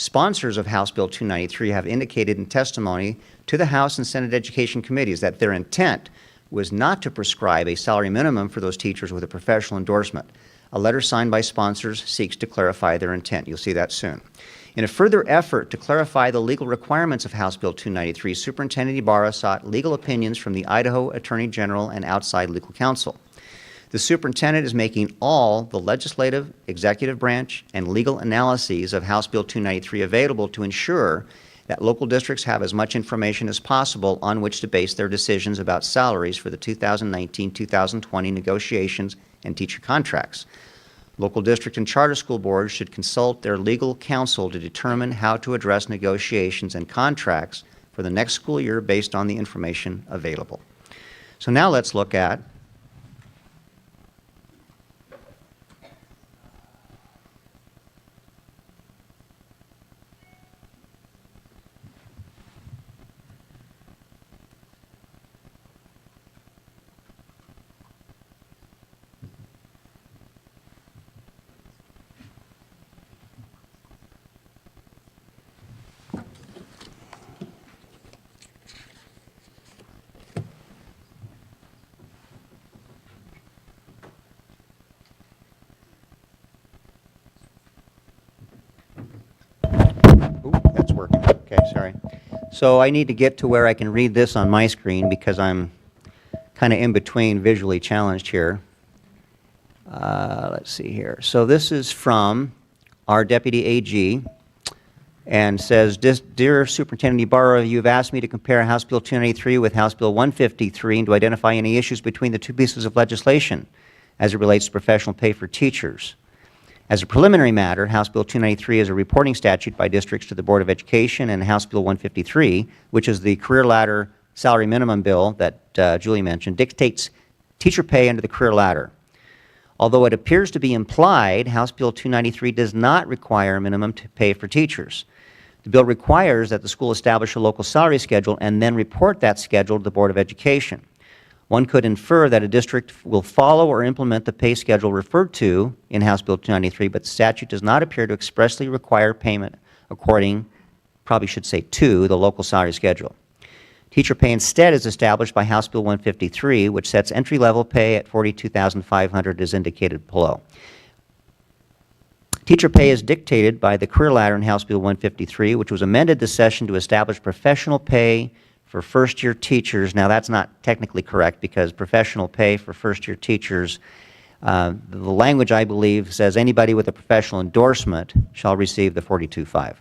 Sponsors of House Bill 293 have indicated in testimony to the House and Senate Education Committees that their intent was not to prescribe a salary minimum for those teachers with a professional endorsement. A letter signed by sponsors seeks to clarify their intent. You'll see that soon. In a further effort to clarify the legal requirements of House Bill 293, Superintendent Ibarra sought legal opinions from the Idaho Attorney General and outside legal counsel. The superintendent is making all the legislative, executive branch, and legal analyses of House Bill 293 available to ensure that local districts have as much information as possible on which to base their decisions about salaries for the 2019-2020 negotiations and teacher contracts. Local district and charter school boards should consult their legal counsel to determine how to address negotiations and contracts for the next school year based on the information available. So now let's look at that's working. Okay, sorry. So I need to get to where I can read this on my screen because I'm kind of in between visually challenged here. Let's see here. So this is from our Deputy AG and says, Dear Superintendent Ibarra, you've asked me to compare House Bill 293 with House Bill 153 and to identify any issues between the two pieces of legislation as it relates to professional pay for teachers. As a preliminary matter, House Bill 293 is a reporting statute by districts to the Board of Education, and House Bill 153, which is the career ladder salary minimum bill that Julie mentioned, dictates teacher pay under the career ladder. Although it appears to be implied, House Bill 293 does not require minimum pay for teachers. The bill requires that the school establish a local salary schedule and then report that schedule to the Board of Education. One could infer that a district will follow or implement the pay schedule referred to in House Bill 293, but the statute does not appear to expressly require payment according, probably should say to, the local salary schedule. Teacher pay instead is established by House Bill 153, which sets entry-level pay at $42,500 as indicated below. Teacher pay is dictated by the career ladder in House Bill 153, which was amended this session to establish professional pay for first-year teachers. Now, that's not technically correct because professional pay for first-year teachers, the language, I believe, says anybody with a professional endorsement shall receive the $42,500.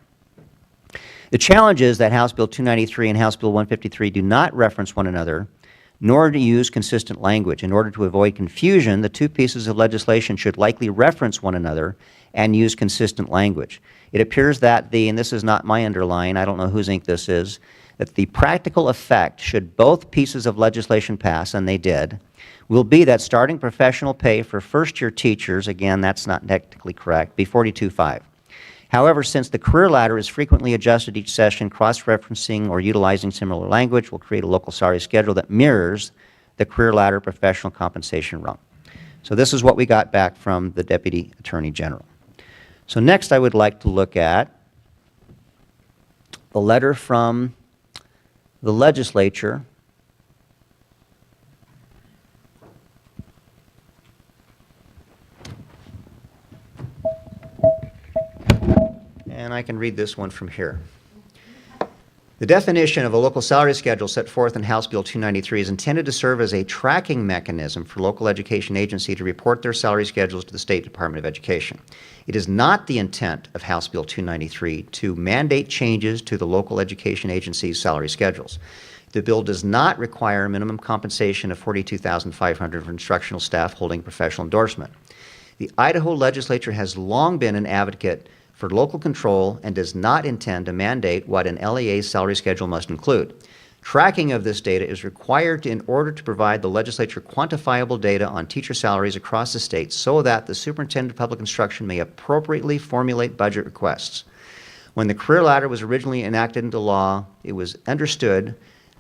The challenge is that House Bill 293 and House Bill 153 do not reference one another, nor do use consistent language. In order to avoid confusion, the two pieces of legislation should likely reference one another and use consistent language. It appears that and this is not my underline, I don't know whose ink this is, that the practical effect, should both pieces of legislation pass, and they did, will be that starting professional pay for first-year teachers, again, that's not technically correct, be $42,500. However, since the career ladder is frequently adjusted each session, cross-referencing or utilizing similar language will create a local salary schedule that mirrors the career ladder professional compensation rung. So this is what we got back from the Deputy Attorney General. So next I would like to look at the letter from the legislature and I can read this one from here. The definition of a local salary schedule set forth in House Bill 293 is intended to serve as a tracking mechanism for local education agency to report their salary schedules to the State Department of Education. It is not the intent of House Bill 293 to mandate changes to the local education agency's salary schedules. The bill does not require minimum compensation of $42,500 for instructional staff holding professional endorsement. The Idaho legislature has long been an advocate for local control and does not intend to mandate what an LEA's salary schedule must include. Tracking of this data is required in order to provide the legislature quantifiable data on teacher salaries across the state so that the Superintendent of Public Instruction may appropriately formulate budget requests. When the career ladder was originally enacted into law, it was understood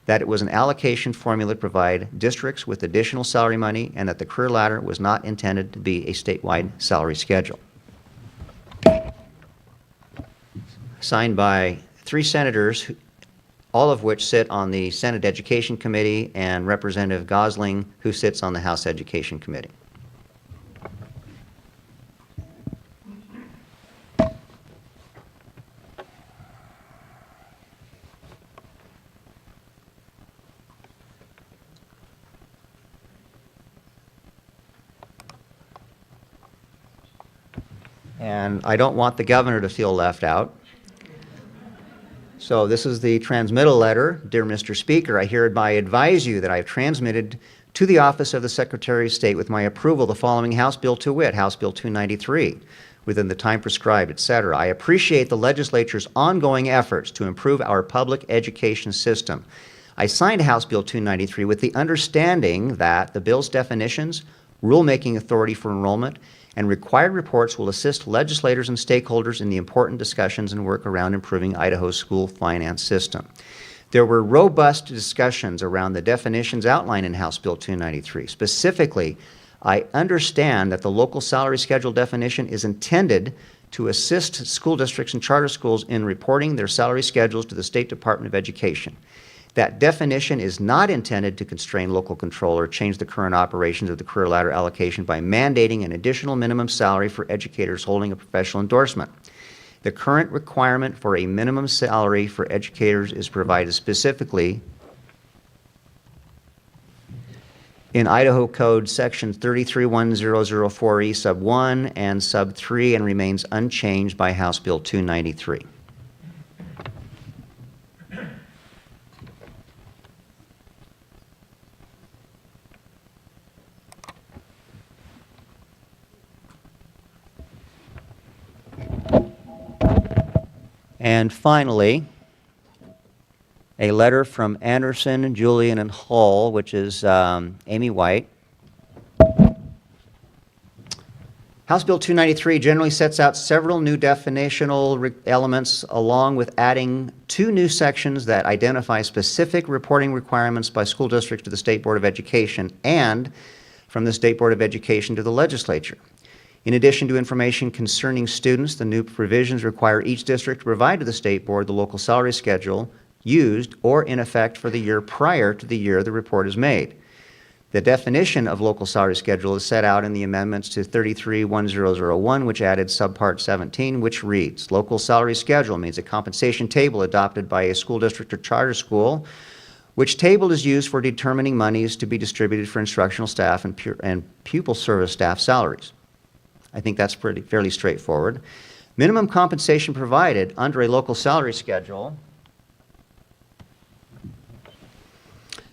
that it was an allocation formula to provide districts with additional salary money and that the career ladder was not intended to be a statewide salary schedule. signed by 3 senators, all of which sit on the Senate Education Committee, and Representative Gosling, who sits on the House Education Committee. And I don't want the governor to feel left out. So this is the transmittal letter. Dear Mr. Speaker, I hereby advise you that I have transmitted to the Office of the Secretary of State with my approval the following House Bill to wit, House Bill 293, within the time prescribed, etc. I appreciate the legislature's ongoing efforts to improve our public education system. I signed House Bill 293 with the understanding that the bill's definitions, rulemaking authority for enrollment, and required reports will assist legislators and stakeholders in the important discussions and work around improving Idaho's school finance system. There were robust discussions around the definitions outlined in House Bill 293. Specifically, I understand that the local salary schedule definition is intended to assist school districts and charter schools in reporting their salary schedules to the State Department of Education. That definition is not intended to constrain local control or change the current operations of the career ladder allocation by mandating an additional minimum salary for educators holding a professional endorsement. The current requirement for a minimum salary for educators is provided specifically in Idaho Code Section 331004E sub 1 and sub 3 and remains unchanged by House Bill 293. And finally, a letter from Anderson, Julian, and Hall, which is Amy White. House Bill 293 generally sets out several new definitional elements along with adding 2 new sections that identify specific reporting requirements by school districts to the State Board of Education and from the State Board of Education to the legislature. In addition to information concerning students, the new provisions require each district to provide to the State Board the local salary schedule used or in effect for the year prior to the year the report is made. The definition of local salary schedule is set out in the amendments to 331001, which added subpart 17, which reads, local salary schedule means a compensation table adopted by a school district or charter school, which table is used for determining monies to be distributed for instructional staff and pupil service staff salaries. I think that's fairly straightforward. Minimum compensation provided under a local salary schedule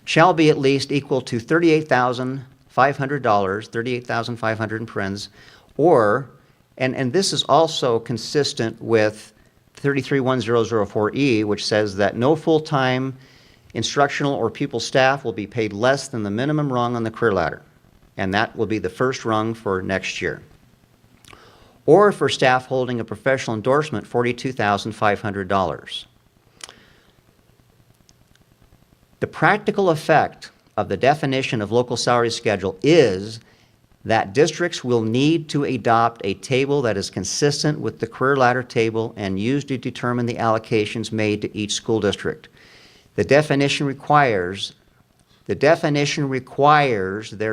shall be at least equal to $38,500, $38,500 in parentheses, or, and this is also consistent with 331004E, which says that no full-time instructional or pupil staff will be paid less than the minimum rung on the career ladder, and that will be the first rung for next year. Or for staff holding a professional endorsement, $42,500. The practical effect of the definition of local salary schedule is that districts will need to adopt a table that is consistent with the career ladder table and used to determine the allocations made to each school district. The definition requires there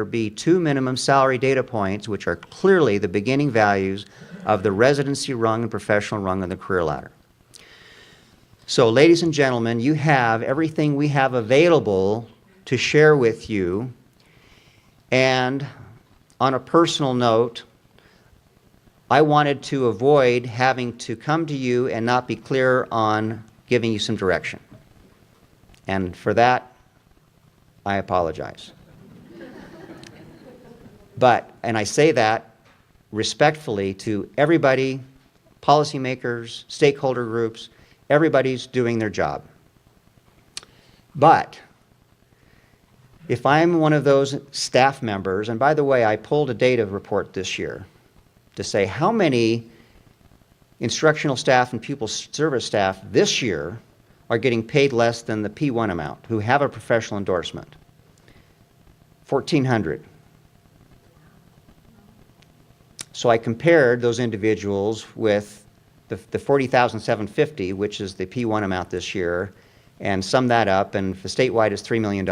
be 2 minimum salary data points, which are clearly the beginning values of the residency rung and professional rung on the career ladder. So, ladies and gentlemen, you have everything we have available to share with you. And on a personal note, I wanted to avoid having to come to you and not be clear on giving you some direction. And for that, I apologize. And I say that respectfully to everybody, policymakers, stakeholder groups, everybody's doing their job. But if I'm one of those staff members, and by the way, I pulled a data report this year to say how many instructional staff and pupil service staff this year are getting paid less than the P1 amount who have a professional endorsement. 1,400. So I compared those individuals with the 40,750, which is the P1 amount this year, and sum that up, and the statewide is $3 million.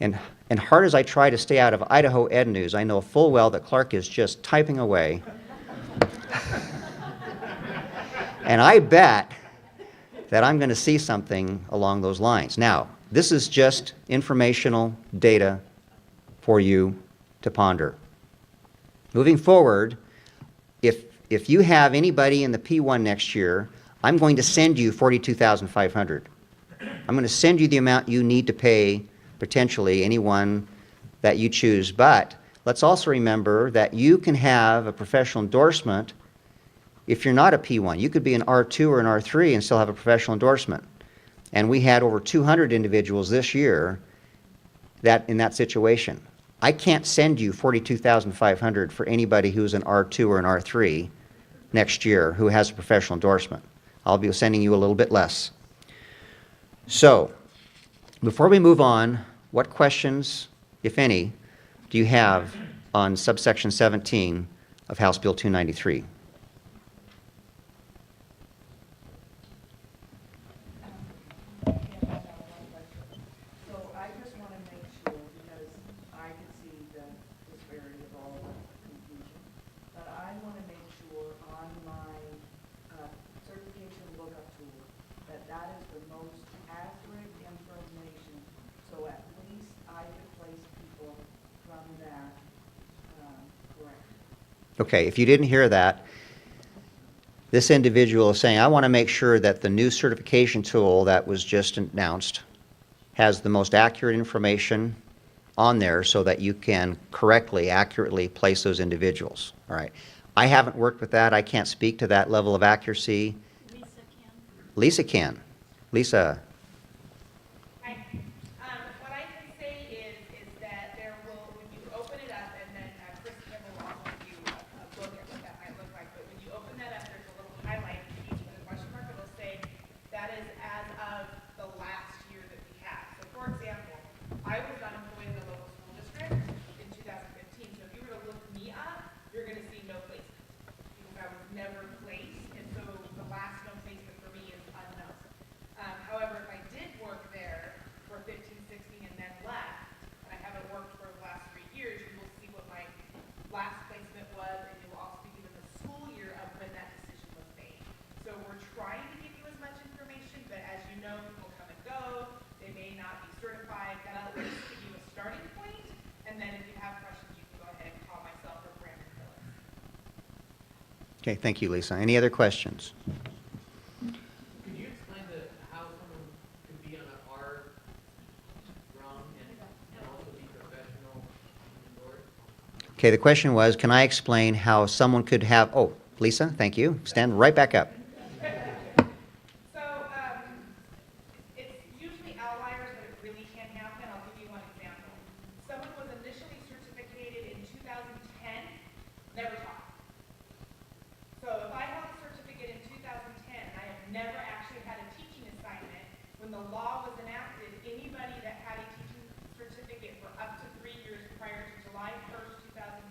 And hard as I try to stay out of Idaho Ed News, I know full well that Clark is just typing away. And I bet that I'm going to see something along those lines. Now, this is just informational data for you to ponder. Moving forward, if you have anybody in the P1 next year, I'm going to send you $42,500. I'm going to send you the amount you need to pay, potentially, anyone that you choose. But let's also remember that you can have a professional endorsement if you're not a P1. You could be an R2 or an R3 and still have a professional endorsement. And we had over 200 individuals this year in that situation. I can't send you $42,500 for anybody who's an R2 or an R3 next year who has a professional endorsement. I'll be sending you a little bit less. So, before we move on, what questions, if any, do you have on subsection 17 of House Bill 293? So I just want to make sure, because I can see the disparity of all the confusion, but I want to make sure on my certification lookup tool that that is the most accurate information, so at least I can place people from that correct. Okay, if you didn't hear that, this individual is saying, I want to make sure that the new certification tool that was just announced has the most accurate information on there so that you can correctly, accurately place those individuals. All right. I haven't worked with that. I can't speak to that level of accuracy. Lisa can. Lisa. Hi. What I can say is that there will, when you open it up, and then Chris Kim will also give you a look at what that might look like, but when you open that up, there's a little highlight piece with a question mark. It'll say that is as of the last year that we had. So, for example, I was not employed in the local school district in 2015. So if you were to look me up, you're going to see no placement because I was never placed, and so the last no placement for me is unknown. However, if I did work there for 15, 16, and then left, and I haven't worked for the last 3 years, you will see what my last placement was, and you will also be given the school year of when that decision was made. So we're trying to give you as much information, but as you know, people come and go. They may not be certified. That'll at least give you a starting point, and then if you have questions, you can go ahead and call myself or Brandon Phillips. Okay, thank you, Lisa. Any other questions? Could you explain how someone could be on an R rung and also be professional indoors? Okay, the question was, can I explain how someone could have, oh, Lisa, thank you. Stand right back up. So it's usually outliers, but it really can happen. I'll give you one example. Someone was initially certificated in 2010, never taught. So if I held a certificate in 2010, I have never actually had a teaching assignment. When the law was enacted, anybody that had a teaching certificate for up to 3 years prior to July 1st,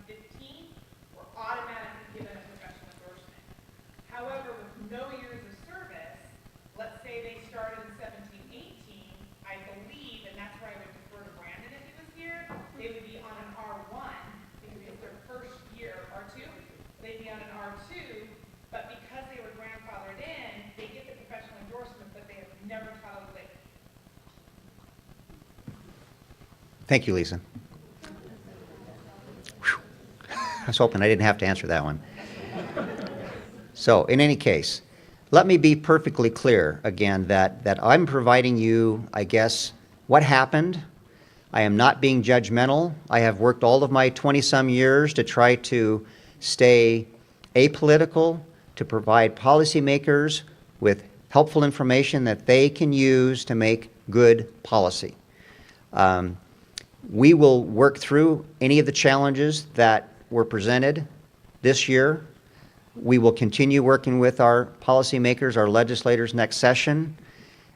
2015 were automatically given a professional endorsement. However, with no years of service, let's say they started in 17, 18, I believe, and that's where I would defer to Brandon if he was here, they would be on an R1 because it's their first year, R2, they'd be on an R2, but because they were grandfathered in, they get the professional endorsement, but they have never taught a lick. Thank you, Lisa. Whew. I was hoping I didn't have to answer that one. So, in any case, let me be perfectly clear again that I'm providing you, I guess, what happened. I am not being judgmental. I have worked all of my 20-some years to try to stay apolitical, to provide policymakers with helpful information that they can use to make good policy. We will work through any of the challenges that were presented this year. We will continue working with our policymakers, our legislators next session,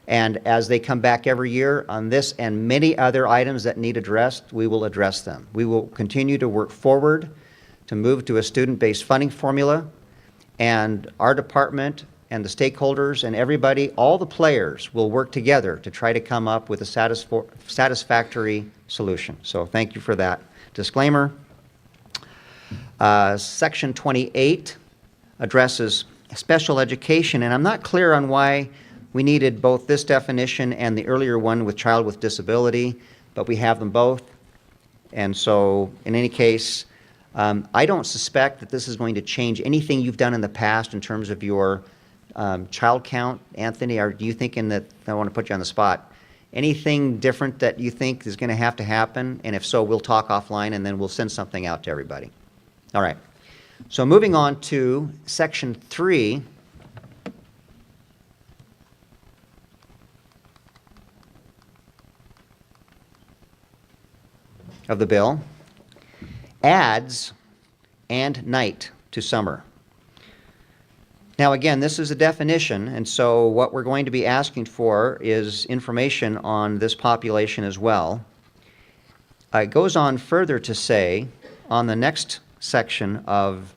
and as they come back every year on this and many other items that need addressed, we will address them. We will continue to work forward to move to a student-based funding formula, And our department and the stakeholders and everybody, all the players will work together to try to come up with a satisfactory solution. So thank you for that disclaimer. Section 28 addresses special education, and I'm not clear on why we needed both this definition and the earlier one with child with disability, but we have them both. And so in any case, I don't suspect that this is going to change anything you've done in the past in terms of your child count. Anthony, are you thinking that, I want to put you on the spot, anything different that you think is going to have to happen? And if so, we'll talk offline and then we'll send something out to everybody. All right. So moving on to Section 3. Of the bill, adds and night to summer. Now again, this is a definition, and so what we're going to be asking for is information on this population as well. It goes on further to say, on the next section of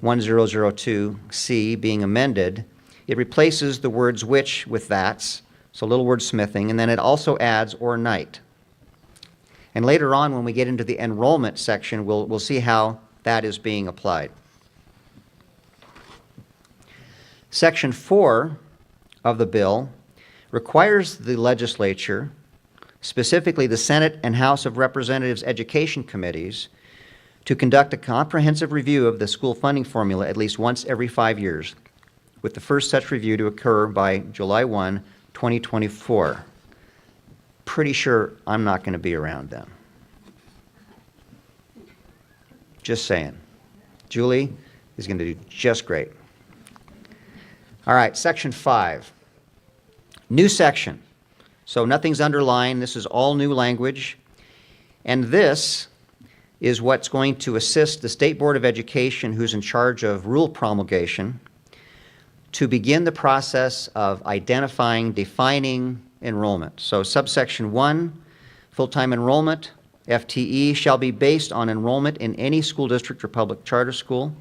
1002C being amended, it replaces the words which with that's, so a little wordsmithing, and then it also adds or night. And later on, when we get into the enrollment section, we'll see how that is being applied. Section 4 of the bill requires the legislature, specifically the Senate and House of Representatives Education Committees, to conduct a comprehensive review of the school funding formula at least once every 5 years, with the first such review to occur by July 1, 2024. Pretty sure I'm not going to be around then. Just saying. Julie is going to do just great. All right, Section 5. New section. So nothing's underlined. This is all new language. And this is what's going to assist the State Board of Education, who's in charge of rule promulgation, to begin the process of identifying, defining enrollment. So subsection 1, full-time enrollment, FTE, shall be based on enrollment in any school district or public charter school.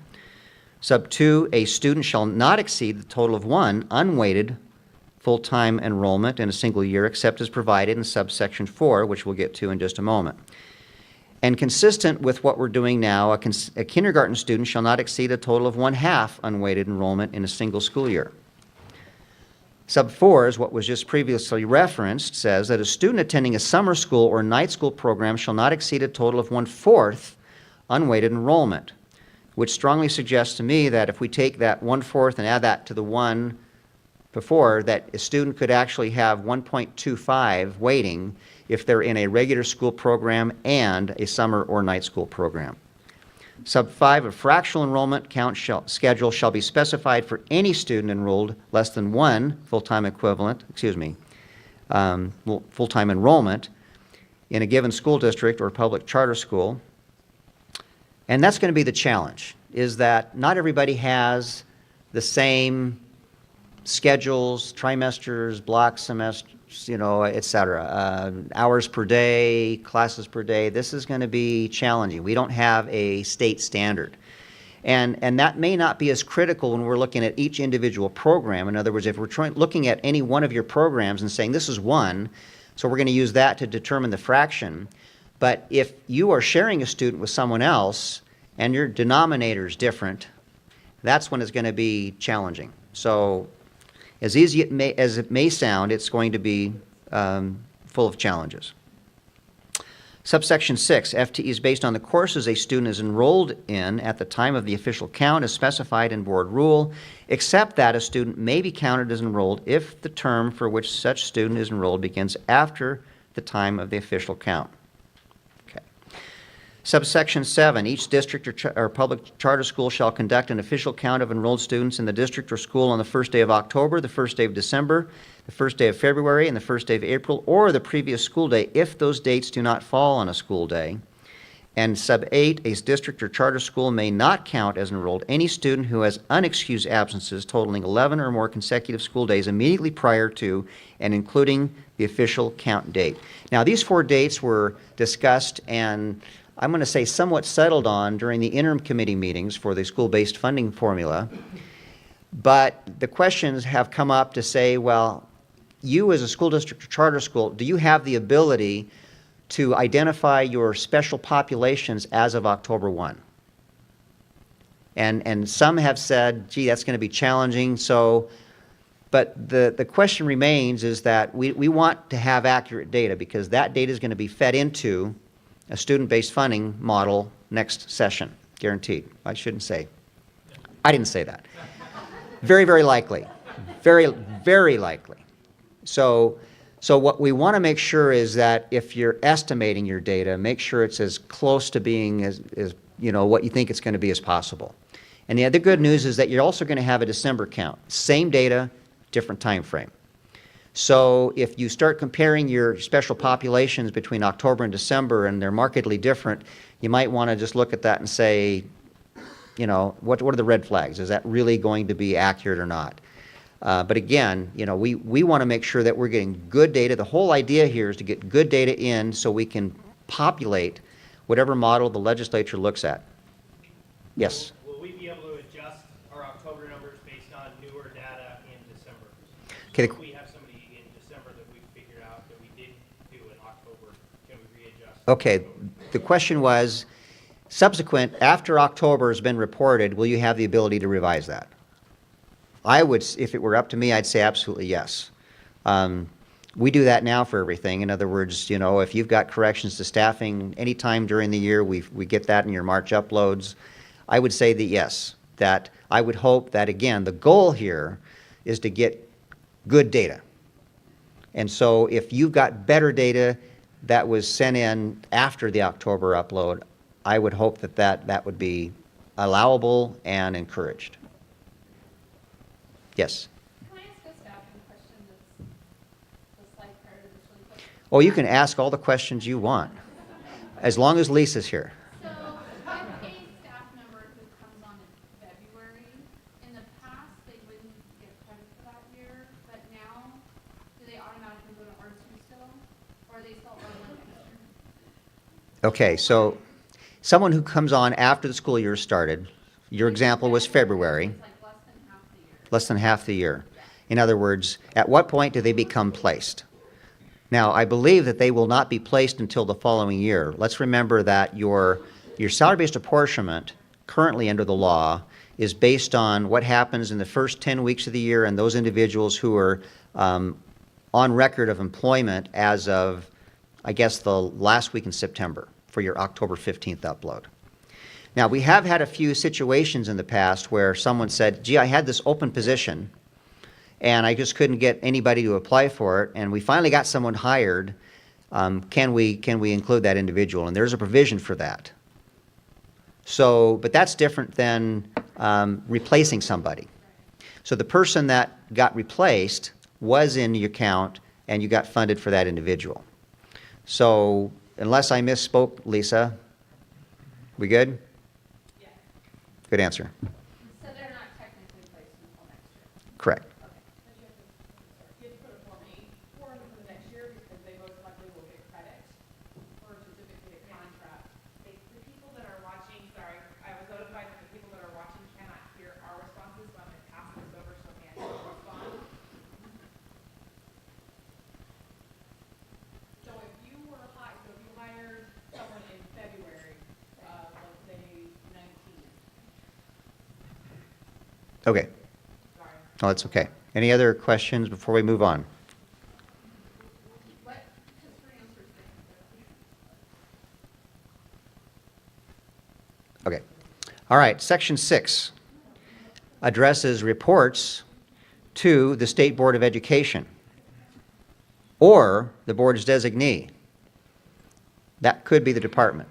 Sub 2, a student shall not exceed the total of 1 unweighted full-time enrollment in a single year, except as provided in subsection 4, which we'll get to in just a moment. And consistent with what we're doing now, a kindergarten student shall not exceed a total of 1/2 unweighted enrollment in a single school year. Sub 4 is what was just previously referenced, says that a student attending a summer school or night school program shall not exceed a total of 1/4 unweighted enrollment, which strongly suggests to me that if we take that 1/4 and add that to the one before, that a student could actually have 1.25 weighting if they're in a regular school program and a summer or night school program. Sub 5, a fractional enrollment count schedule shall be specified for any student enrolled less than 1 full-time full-time enrollment in a given school district or public charter school. And that's going to be the challenge, is that not everybody has the same schedules, trimesters, block semesters, et cetera, hours per day, classes per day. This is going to be challenging. We don't have a state standard. And that may not be as critical when we're looking at each individual program. In other words, if we're looking at any one of your programs and saying this is 1, so we're going to use that to determine the fraction. But if you are sharing a student with someone else and your denominator is different, that's when it's going to be challenging. So as easy as it may sound, it's going to be full of challenges. Subsection 6, FTE is based on the courses a student is enrolled in at the time of the official count as specified in board rule, except that a student may be counted as enrolled if the term for which such student is enrolled begins after the time of the official count. Subsection 7, each district or public charter school shall conduct an official count of enrolled students in the district or school on the first day of October, the first day of December, the first day of February, and the first day of April, or the previous school day if those dates do not fall on a school day. And sub 8, a district or charter school may not count as enrolled any student who has unexcused absences totaling 11 or more consecutive school days immediately prior to and including the official count date. Now, these 4 dates were discussed and I'm going to say somewhat settled on during the interim committee meetings for the school-based funding formula. But the questions have come up to say, well, you as a school district or charter school, do you have the ability to identify your special populations as of October 1? And some have said, gee, that's going to be challenging. So, but the question remains is that we want to have accurate data, because that data is going to be fed into a student-based funding model next session, guaranteed. I shouldn't say. I didn't say that. Very, very likely. Very, very likely. So what we want to make sure is that if you're estimating your data, make sure it's as close to being as what you think it's going to be as possible. And the other good news is that you're also going to have a December count. Same data, different time frame. So if you start comparing your special populations between October and December and they're markedly different, you might want to just look at that and say, what are the red flags? Is that really going to be accurate or not? But again, we want to make sure that we're getting good data. The whole idea here is to get good data in so we can populate whatever model the legislature looks at. Yes? Will we be able to adjust our October numbers based on newer data in December? Okay. So if we have somebody in December that we figured out that we didn't do in October, can we readjust? Okay. The question was, subsequent, after October has been reported, will you have the ability to revise that? I would, if it were up to me, I'd say absolutely yes. We do that now for everything. In other words, if you've got corrections to staffing anytime during the year, we get that in your March uploads. I would say that yes, that I would hope that, again, the goal here is to get good data. And so if you've got better data that was sent in after the October upload, I would hope that would be allowable and encouraged. Yes? Can I ask a staffing question that's the slide prior to this really quick? Oh, you can ask all the questions you want, as long as Lisa's here. So, if a staff member who comes on in February, in the past, they wouldn't get credit for that year, but now, do they automatically go to R2 still? Or are they still R1 next year? Okay, so someone who comes on after the school year started, your example was February. It's like less than half the year. Less than half the year. In other words, at what point do they become placed? Now, I believe that they will not be placed until the following year. Let's remember that your salary-based apportionment currently under the law is based on what happens in the first 10 weeks of the year and those individuals who are on record of employment as of, I guess, the last week in September for your October 15th upload. Now, we have had a few situations in the past where someone said, gee, I had this open position and I just couldn't get anybody to apply for it, and we finally got someone hired. Can we include that individual? And there's a provision for that. So, but that's different than replacing somebody. So the person that got replaced was in your account and you got funded for that individual. So unless I misspoke, Lisa, we good? Yeah. Good answer. So they're not technically placed until next year? Correct. You have to put a Form 8 for them for the next year because they most likely will get credit for a certificate of contract. The people that are watching, sorry, I was notified that the people that are watching cannot hear our responses, so I'm going to pass this over so Nancy will respond. So if you hired someone in February, let's say 19. Okay. Sorry. Oh, that's okay. Any other questions before we move on? What, just for answers, Okay. All right, Section 6 addresses reports to the State Board of Education or the board's designee. That could be the department.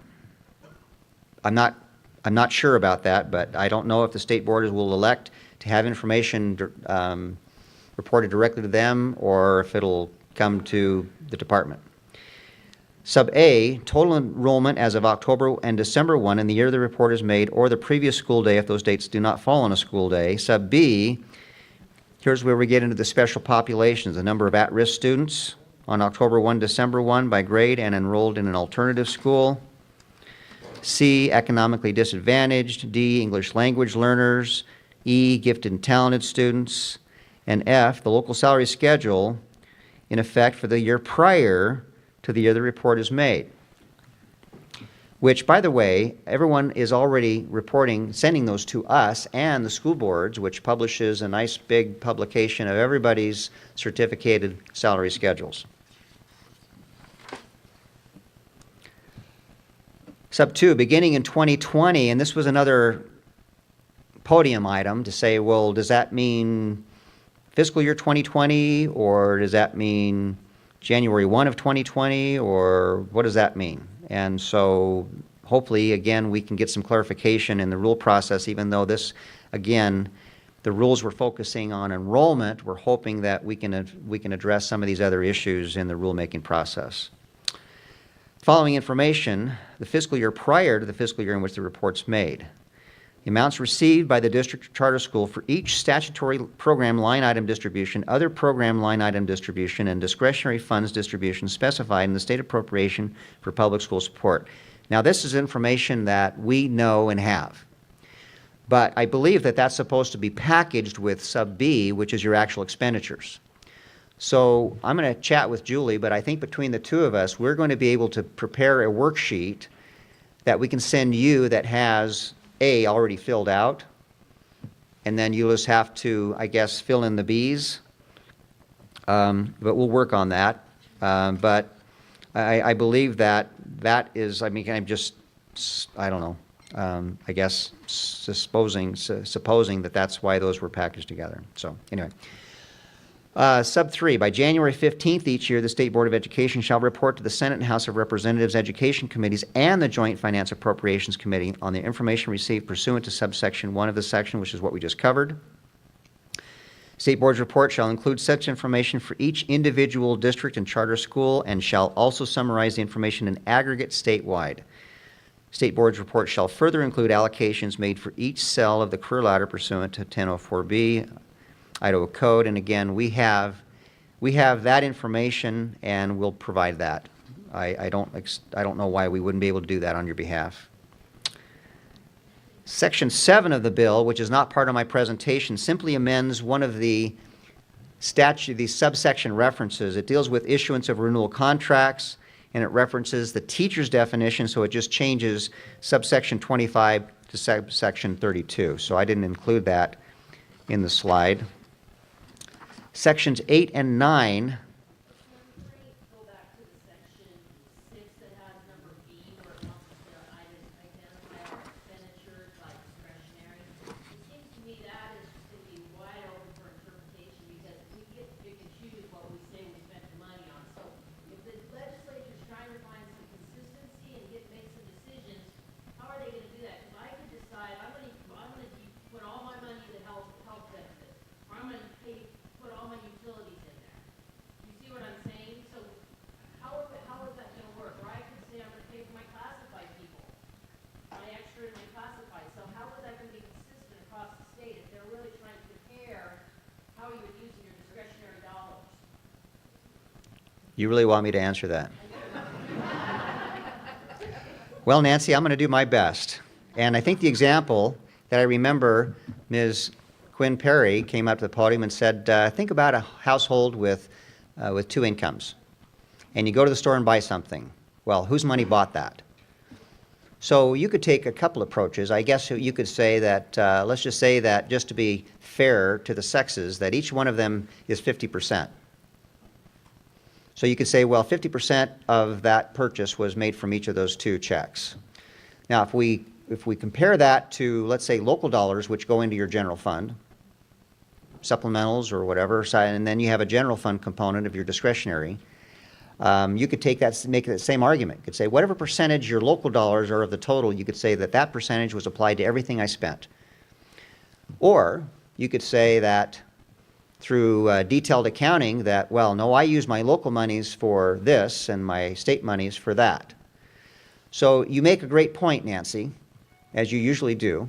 I'm not sure about that, but I don't know if the state board will elect to have information reported directly to them or if it'll come to the department. Sub A, total enrollment as of October and December 1 in the year the report is made or the previous school day if those dates do not fall on a school day. Sub B, here's where we get into the special populations, the number of at-risk students on October 1, December 1 by grade and enrolled in an alternative school. C, economically disadvantaged, D, English language learners, E, gifted and talented students, and F, the local salary schedule in effect for the year prior to the year the report is made. Which, by the way, everyone is already reporting, sending those to us and the school boards, which publishes a nice big publication of everybody's certificated salary schedules. Sub 2, beginning in 2020, and this was another podium item to say, well, does that mean fiscal year 2020, or does that mean January 1 of 2020, or what does that mean? And so hopefully, again, we can get some clarification in the rule process, even though this, again, the rules were focusing on enrollment. We're hoping that we can address some of these other issues in the rulemaking process. Following information, the fiscal year prior to the fiscal year in which the report's made. The amounts received by the district or charter school for each statutory program line item distribution, other program line item distribution, and discretionary funds distribution specified in the state appropriation for public school support. Now, this is information that we know and have. But I believe that that's supposed to be packaged with sub B, which is your actual expenditures. So I'm going to chat with Julie, but I think between the two of us, we're going to be able to prepare a worksheet that we can send you that has A, already filled out, and then you just have to, I guess, fill in the B's. But we'll work on that. But I believe that is, I mean, I'm just, I don't know, I guess supposing that that's why those were packaged together. So anyway. Sub 3, by January 15th each year, the State Board of Education shall report to the Senate and House of Representatives Education Committees and the Joint Finance Appropriations Committee on the information received pursuant to subsection 1 of the section, which is what we just covered. State Board's report shall include such information for each individual district and charter school and shall also summarize the information in aggregate statewide. State Board's report shall further include allocations made for each cell of the career ladder pursuant to 1004B Idaho Code, and again, we have that information, and we'll provide that. I don't know why we wouldn't be able to do that on your behalf. Section 7 of the bill, which is not part of my presentation, simply amends one of the subsection references. It deals with issuance of renewal contracts, and it references the teacher's definition, so it just changes subsection 25 to subsection 32. So I didn't include that in the slide. Sections 8 and 9. Go back to the section 6 that has number B, where it wants us to identify our expenditures by discretionary. It seems to me that is just going to be wide open for interpretation because we get to pick and choose what we say we spent the money on. So if the legislature's trying to find some consistency and make some decisions, how are they going to do that? Because I could decide I'm going to put all my money to health benefits, or I'm going to put all my utilities in there. You see what I'm saying? So how is that going to work? Or I could say I'm going to pay for my classified people, my extra and my classified. So how is that going to be consistent across the state if they're really trying to compare how you would use your discretionary dollars? You really want me to answer that? Well, Nancy, I'm going to do my best. And I think the example that I remember, Ms. Quinn Perry came up to the podium and said, think about a household with 2 incomes. And you go to the store and buy something. Well, whose money bought that? So you could take a couple approaches. I guess you could say that, let's just say that just to be fair to the sexes, that each one of them is 50%. So you could say, well, 50% of that purchase was made from each of those 2 checks. Now, if we compare that to, let's say, local dollars, which go into your general fund, supplementals or whatever, and then you have a general fund component of your discretionary, you could take that, make that same argument. You could say whatever percentage your local dollars are of the total, you could say that that percentage was applied to everything I spent. Or you could say that through detailed accounting that, well, no, I use my local monies for this and my state monies for that. So you make a great point, Nancy, as you usually do.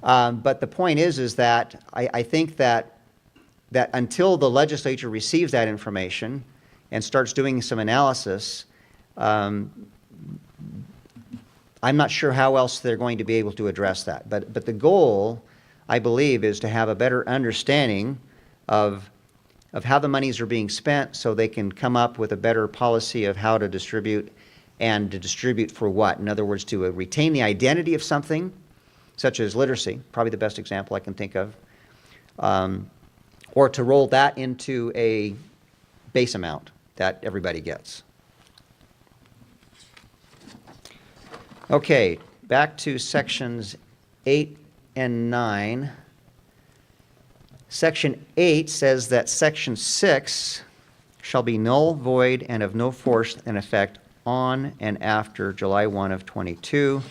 But the point is that I think that until the legislature receives that information and starts doing some analysis, I'm not sure how else they're going to be able to address that. But the goal, I believe, is to have a better understanding of how the monies are being spent so they can come up with a better policy of how to distribute and to distribute for what. In other words, to retain the identity of something, such as literacy, probably the best example I can think of, or to roll that into a base amount that everybody gets. Okay, back to sections 8 and 9. Section 8 says that section 6 shall be null, void, and of no force and effect on and after July 1 of 22.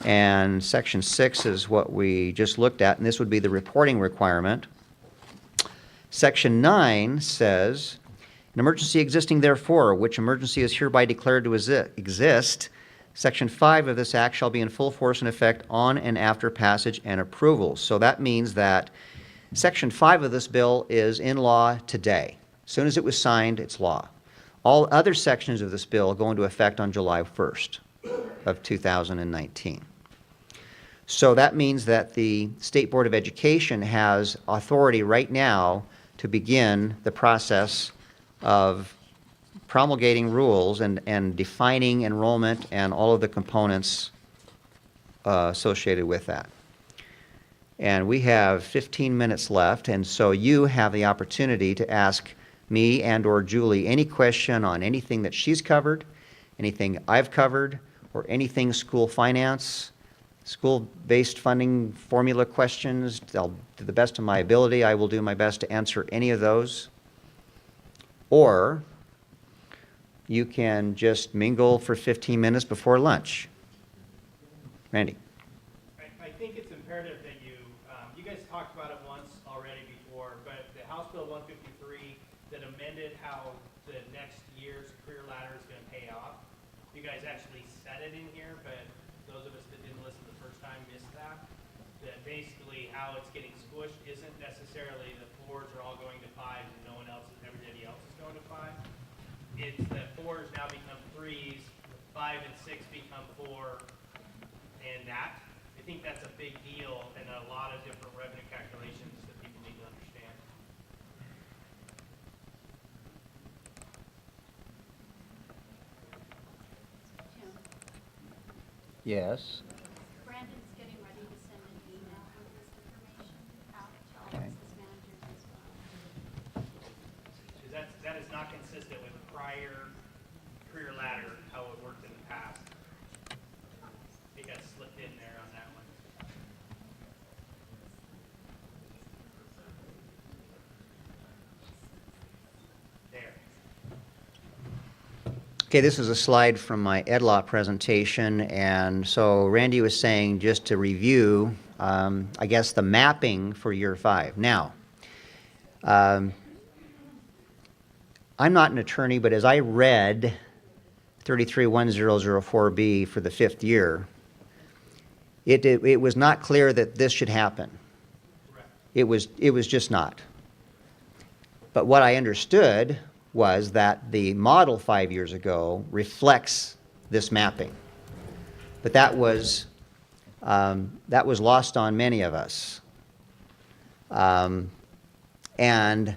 And section 6 is what we just looked at, and this would be the reporting requirement. Section 9 says, an emergency existing therefore, which emergency is hereby declared to exist, Section 5 of this act shall be in full force and effect on and after passage and approval. So that means that Section 5 of this bill is in law today. As soon as it was signed, it's law. All other sections of this bill go into effect on July 1st of 2019. So that means that the State Board of Education has authority right now to begin the process of promulgating rules and defining enrollment and all of the components associated with that. And we have 15 minutes left, and so you have the opportunity to ask me and or Julie any question on anything that she's covered, anything I've covered, or anything school finance, school-based funding formula questions. To the best of my ability, I will do my best to answer any of those. Or you can just mingle for 15 minutes before lunch. Randy. I think it's imperative that you guys talked about it once already before, but the House Bill 153 that amended how the next year's career ladder is going to pay off, you guys actually said it in here, but those of us that didn't listen the first time missed that. That basically how it's getting squished isn't necessarily the 4s are all going to 5s and no one else, everybody else is going to 5. It's that 4s now become 3s, 5 and 6 become 4, and that, I think that's a big deal and a lot of different revenue calculations that people need to understand. Yes. Brandon's getting ready to send an email with this information out to all Okay. business managers as well. Because that is not consistent with prior career ladder, how it worked in the past. It got slipped in there on that one. There. Okay, this is a slide from my EdLaw presentation, and so Randy was saying, just to review, I guess the mapping for year 5. Now, I'm not an attorney, but as I read 331004B for the 5th year, it was not clear that this should happen. It was just not. But what I understood was that the model 5 years ago reflects this mapping. But that was lost on many of us. And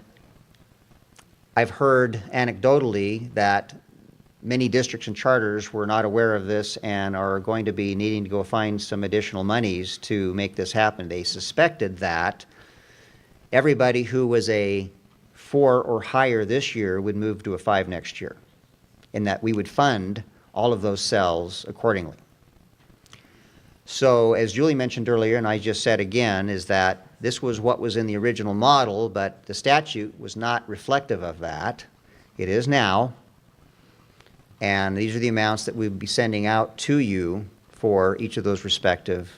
I've heard anecdotally that many districts and charters were not aware of this and are going to be needing to go find some additional monies to make this happen. They suspected that everybody who was a 4 or higher this year would move to a 5 next year, and that we would fund all of those cells accordingly. So as Julie mentioned earlier, and I just said again, is that this was what was in the original model, but the statute was not reflective of that. It is now. And these are the amounts that we would be sending out to you for each of those respective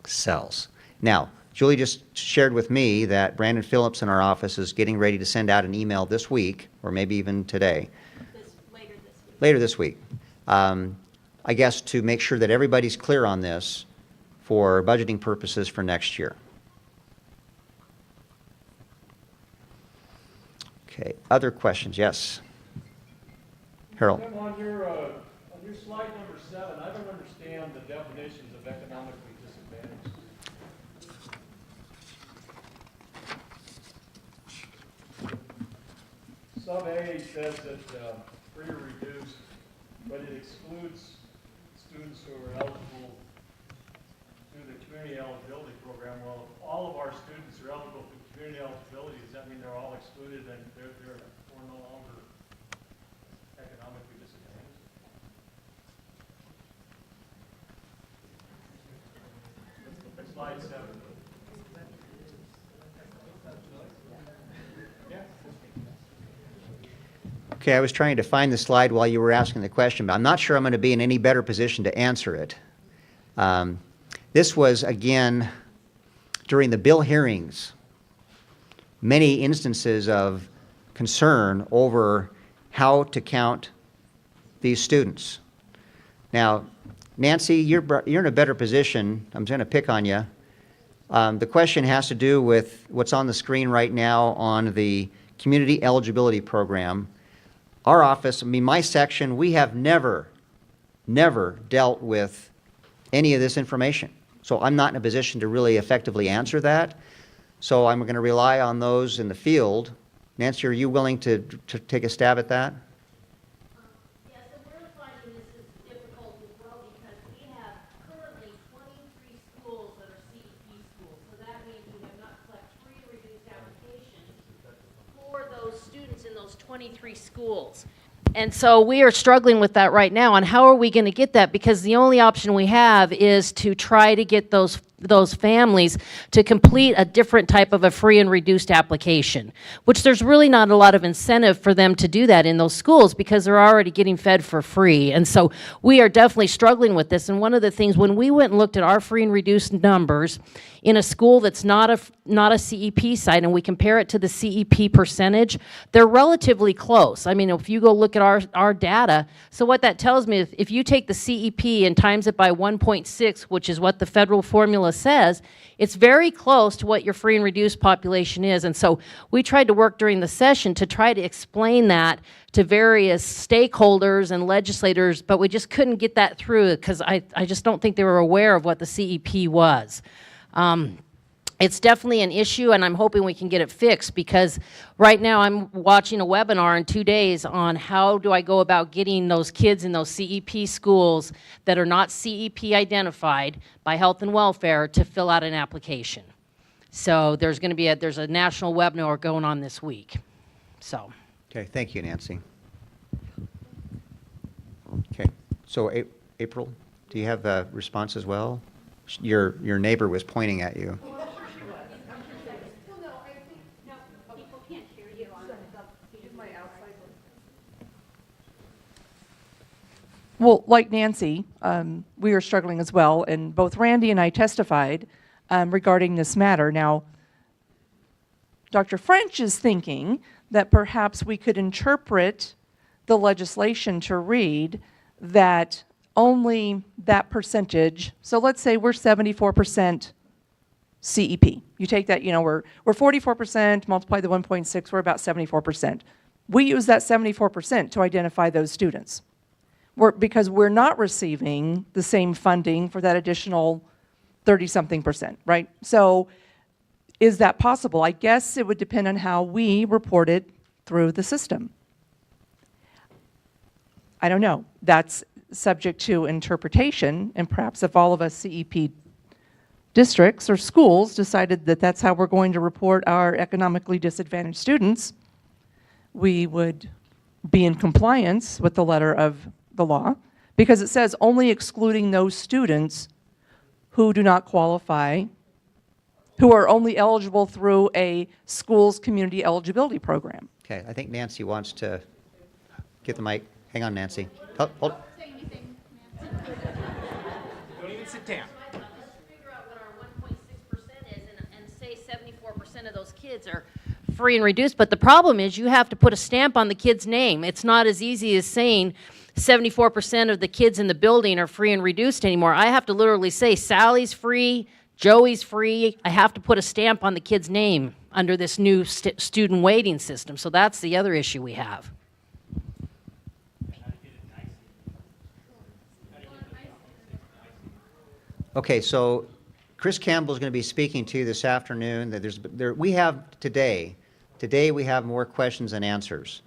cells. Now, Julie just shared with me that Brandon Phillips in our office is getting ready to send out an email this week, or maybe even today. Later this week. I guess to make sure that everybody's clear on this for budgeting purposes for next year. Okay, other questions? Yes. Harold. On your slide number 6, 7, I don't understand the definitions of economically disadvantaged. Sub A says that free or reduced, but it excludes students who are eligible through the community eligibility program. Well, if all of our students are eligible for community eligibility, does that mean they're all excluded and they're no longer economically disadvantaged? Slide 7. Okay, I was trying to find the slide while you were asking the question, but I'm not sure I'm going to be in any better position to answer it. This was, again, during the bill hearings, many instances of concern over how to count these students. Now, Nancy, you're in a better position. I'm going to pick on you. The question has to do with what's on the screen right now on the Community Eligibility Program. Our office, I mean, my section, we have never dealt with any of this information. So I'm not in a position to really effectively answer that. So I'm going to rely on those in the field. Nancy, are you willing to take a stab at that? Yes, and we're finding this is difficult as well because we have currently 23 schools that are CEP schools. So that means we have not collected free or reduced applications for those students in those 23 schools. And so we are struggling with that right now. And how are we going to get that? Because the only option we have is to try to get those families to complete a different type of a free and reduced application, which there's really not a lot of incentive for them to do that in those schools because they're already getting fed for free. And so we are definitely struggling with this. And one of the things, when we went and looked at our free and reduced numbers in a school that's not a CEP site, and we compare it to the CEP percentage, they're relatively close. I mean, if you go look at our data, so what that tells me, if you take the CEP and times it by 1.6, which is what the federal formula says, it's very close to what your free and reduced population is. And so we tried to work during the session to try to explain that to various stakeholders and legislators, but we just couldn't get that through because I just don't think they were aware of what the CEP was. It's definitely an issue, and I'm hoping we can get it fixed because right now I'm watching a webinar in 2 days on how do I go about getting those kids in those CEP schools that are not CEP identified by health and welfare to fill out an application. So there's going to be there's a national webinar going on this week. So. Okay, thank you, Nancy. Okay, so April, do you have the response as well? Your neighbor was pointing at you. Well, like Nancy, we are struggling as well, and both Randy and I testified regarding this matter. Now, Dr. French is thinking that perhaps we could interpret the legislation to read that only that percentage, so let's say we're 74% CEP. You take that, we're 44%, multiply the 1.6, we're about 74%. We use that 74% to identify those students. Because we're not receiving the same funding for that additional 30-something percent, right? So is that possible? I guess it would depend on how we report it through the system. I don't know. That's subject to interpretation, and perhaps if all of us CEP districts or schools decided that that's how we're going to report our economically disadvantaged students, we would be in compliance with the letter of the law, because it says only excluding those students who do not qualify, who are only eligible through a school's community eligibility program. Okay, I think Nancy wants to get the mic. Hang on, Nancy. Hold. Don't say anything, Nancy. Don't even sit down. So I'd like to figure out what our 1.6% is and say 74% of those kids are free and reduced. But the problem is you have to put a stamp on the kid's name. It's not as easy as saying 74% of the kids in the building are free and reduced anymore. I have to literally say Sally's free, Joey's free. I have to put a stamp on the kid's name under this new student weighting system. So that's the other issue we have. Okay, so Chris Campbell is going to be speaking to you this afternoon. We have today we have more questions than answers.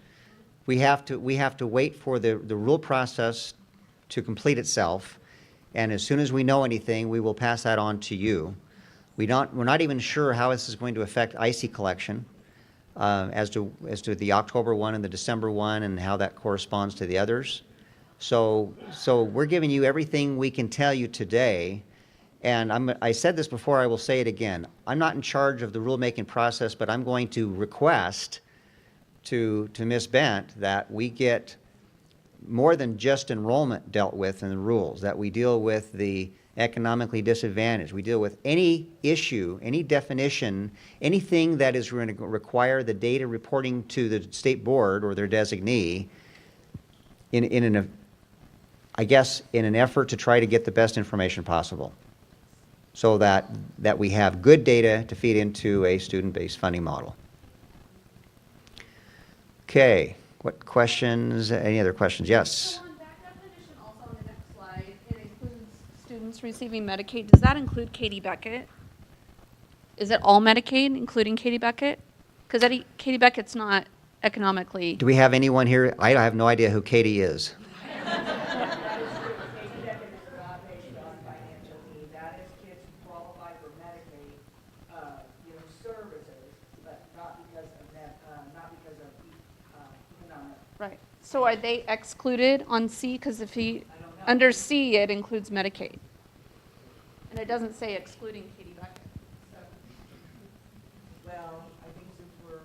We have to wait for the rule process to complete itself, and as soon as we know anything, we will pass that on to you. We're not even sure how this is going to affect IC collection, as to the October one and the December one, and how that corresponds to the others. So we're giving you everything we can tell you today. And I said this before, I will say it again. I'm not in charge of the rulemaking process, but I'm going to request to Ms. Bent that we get more than just enrollment dealt with in the rules, that we deal with the economically disadvantaged. We deal with any issue, any definition, anything that is going to require the data reporting to the state board or their designee in an effort to try to get the best information possible, so that we have good data to feed into a student-based funding model. Okay, what questions? Any other questions? Yes. So on that definition, also on the next slide, it includes students receiving Medicaid. Does that include Katie Beckett? Is it all Medicaid, including Katie Beckett? Because Katie Beckett's not economically. Do we have anyone here? I have no idea who Katie is. Right. So are they excluded on C? Because if under C, it includes Medicaid. And it doesn't say excluding Katie Beckett. Well, I think since we're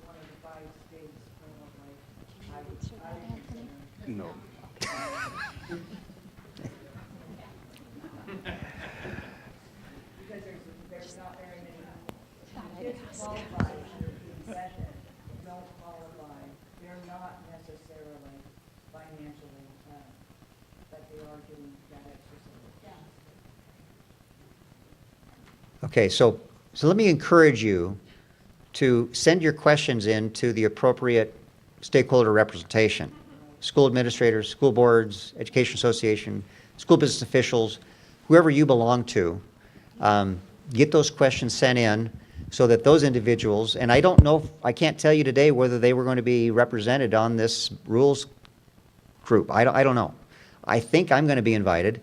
one of the 5 states, No. because there's not very many kids qualify for the session, don't qualify. They're not necessarily financially, but they are getting that extra support. Okay, so let me encourage you to send your questions in to the appropriate stakeholder representation. School administrators, school boards, education association, school business officials, whoever you belong to, get those questions sent in so that those individuals, and I don't know, I can't tell you today whether they were going to be represented on this rules group. I don't know. I think I'm going to be invited,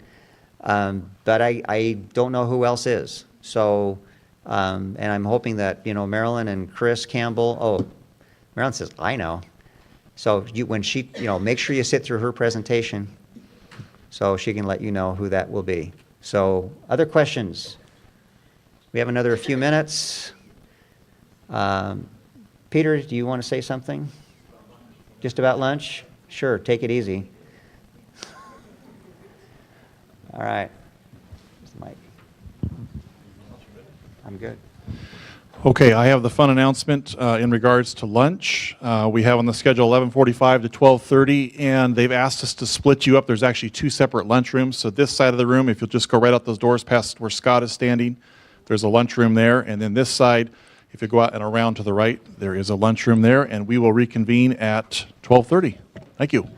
but I don't know who else is. So, and I'm hoping that, Marilyn and Chris Campbell, Marilyn says, I know. So when she, make sure you sit through her presentation so she can let you know who that will be. So other questions? We have another few minutes. Peter, do you want to say something? Just about lunch? Sure, take it easy. All right. Mike. I'm good. Okay, I have the fun announcement in regards to lunch. We have on the schedule 11:45 to 12:30, and they've asked us to split you up. There's actually 2 separate lunchrooms. So this side of the room, if you'll just go right out those doors past where Scott is standing, there's a lunchroom there. And then this side, if you go out and around to the right, there is a lunchroom there, and we will reconvene at 12:30. Thank you.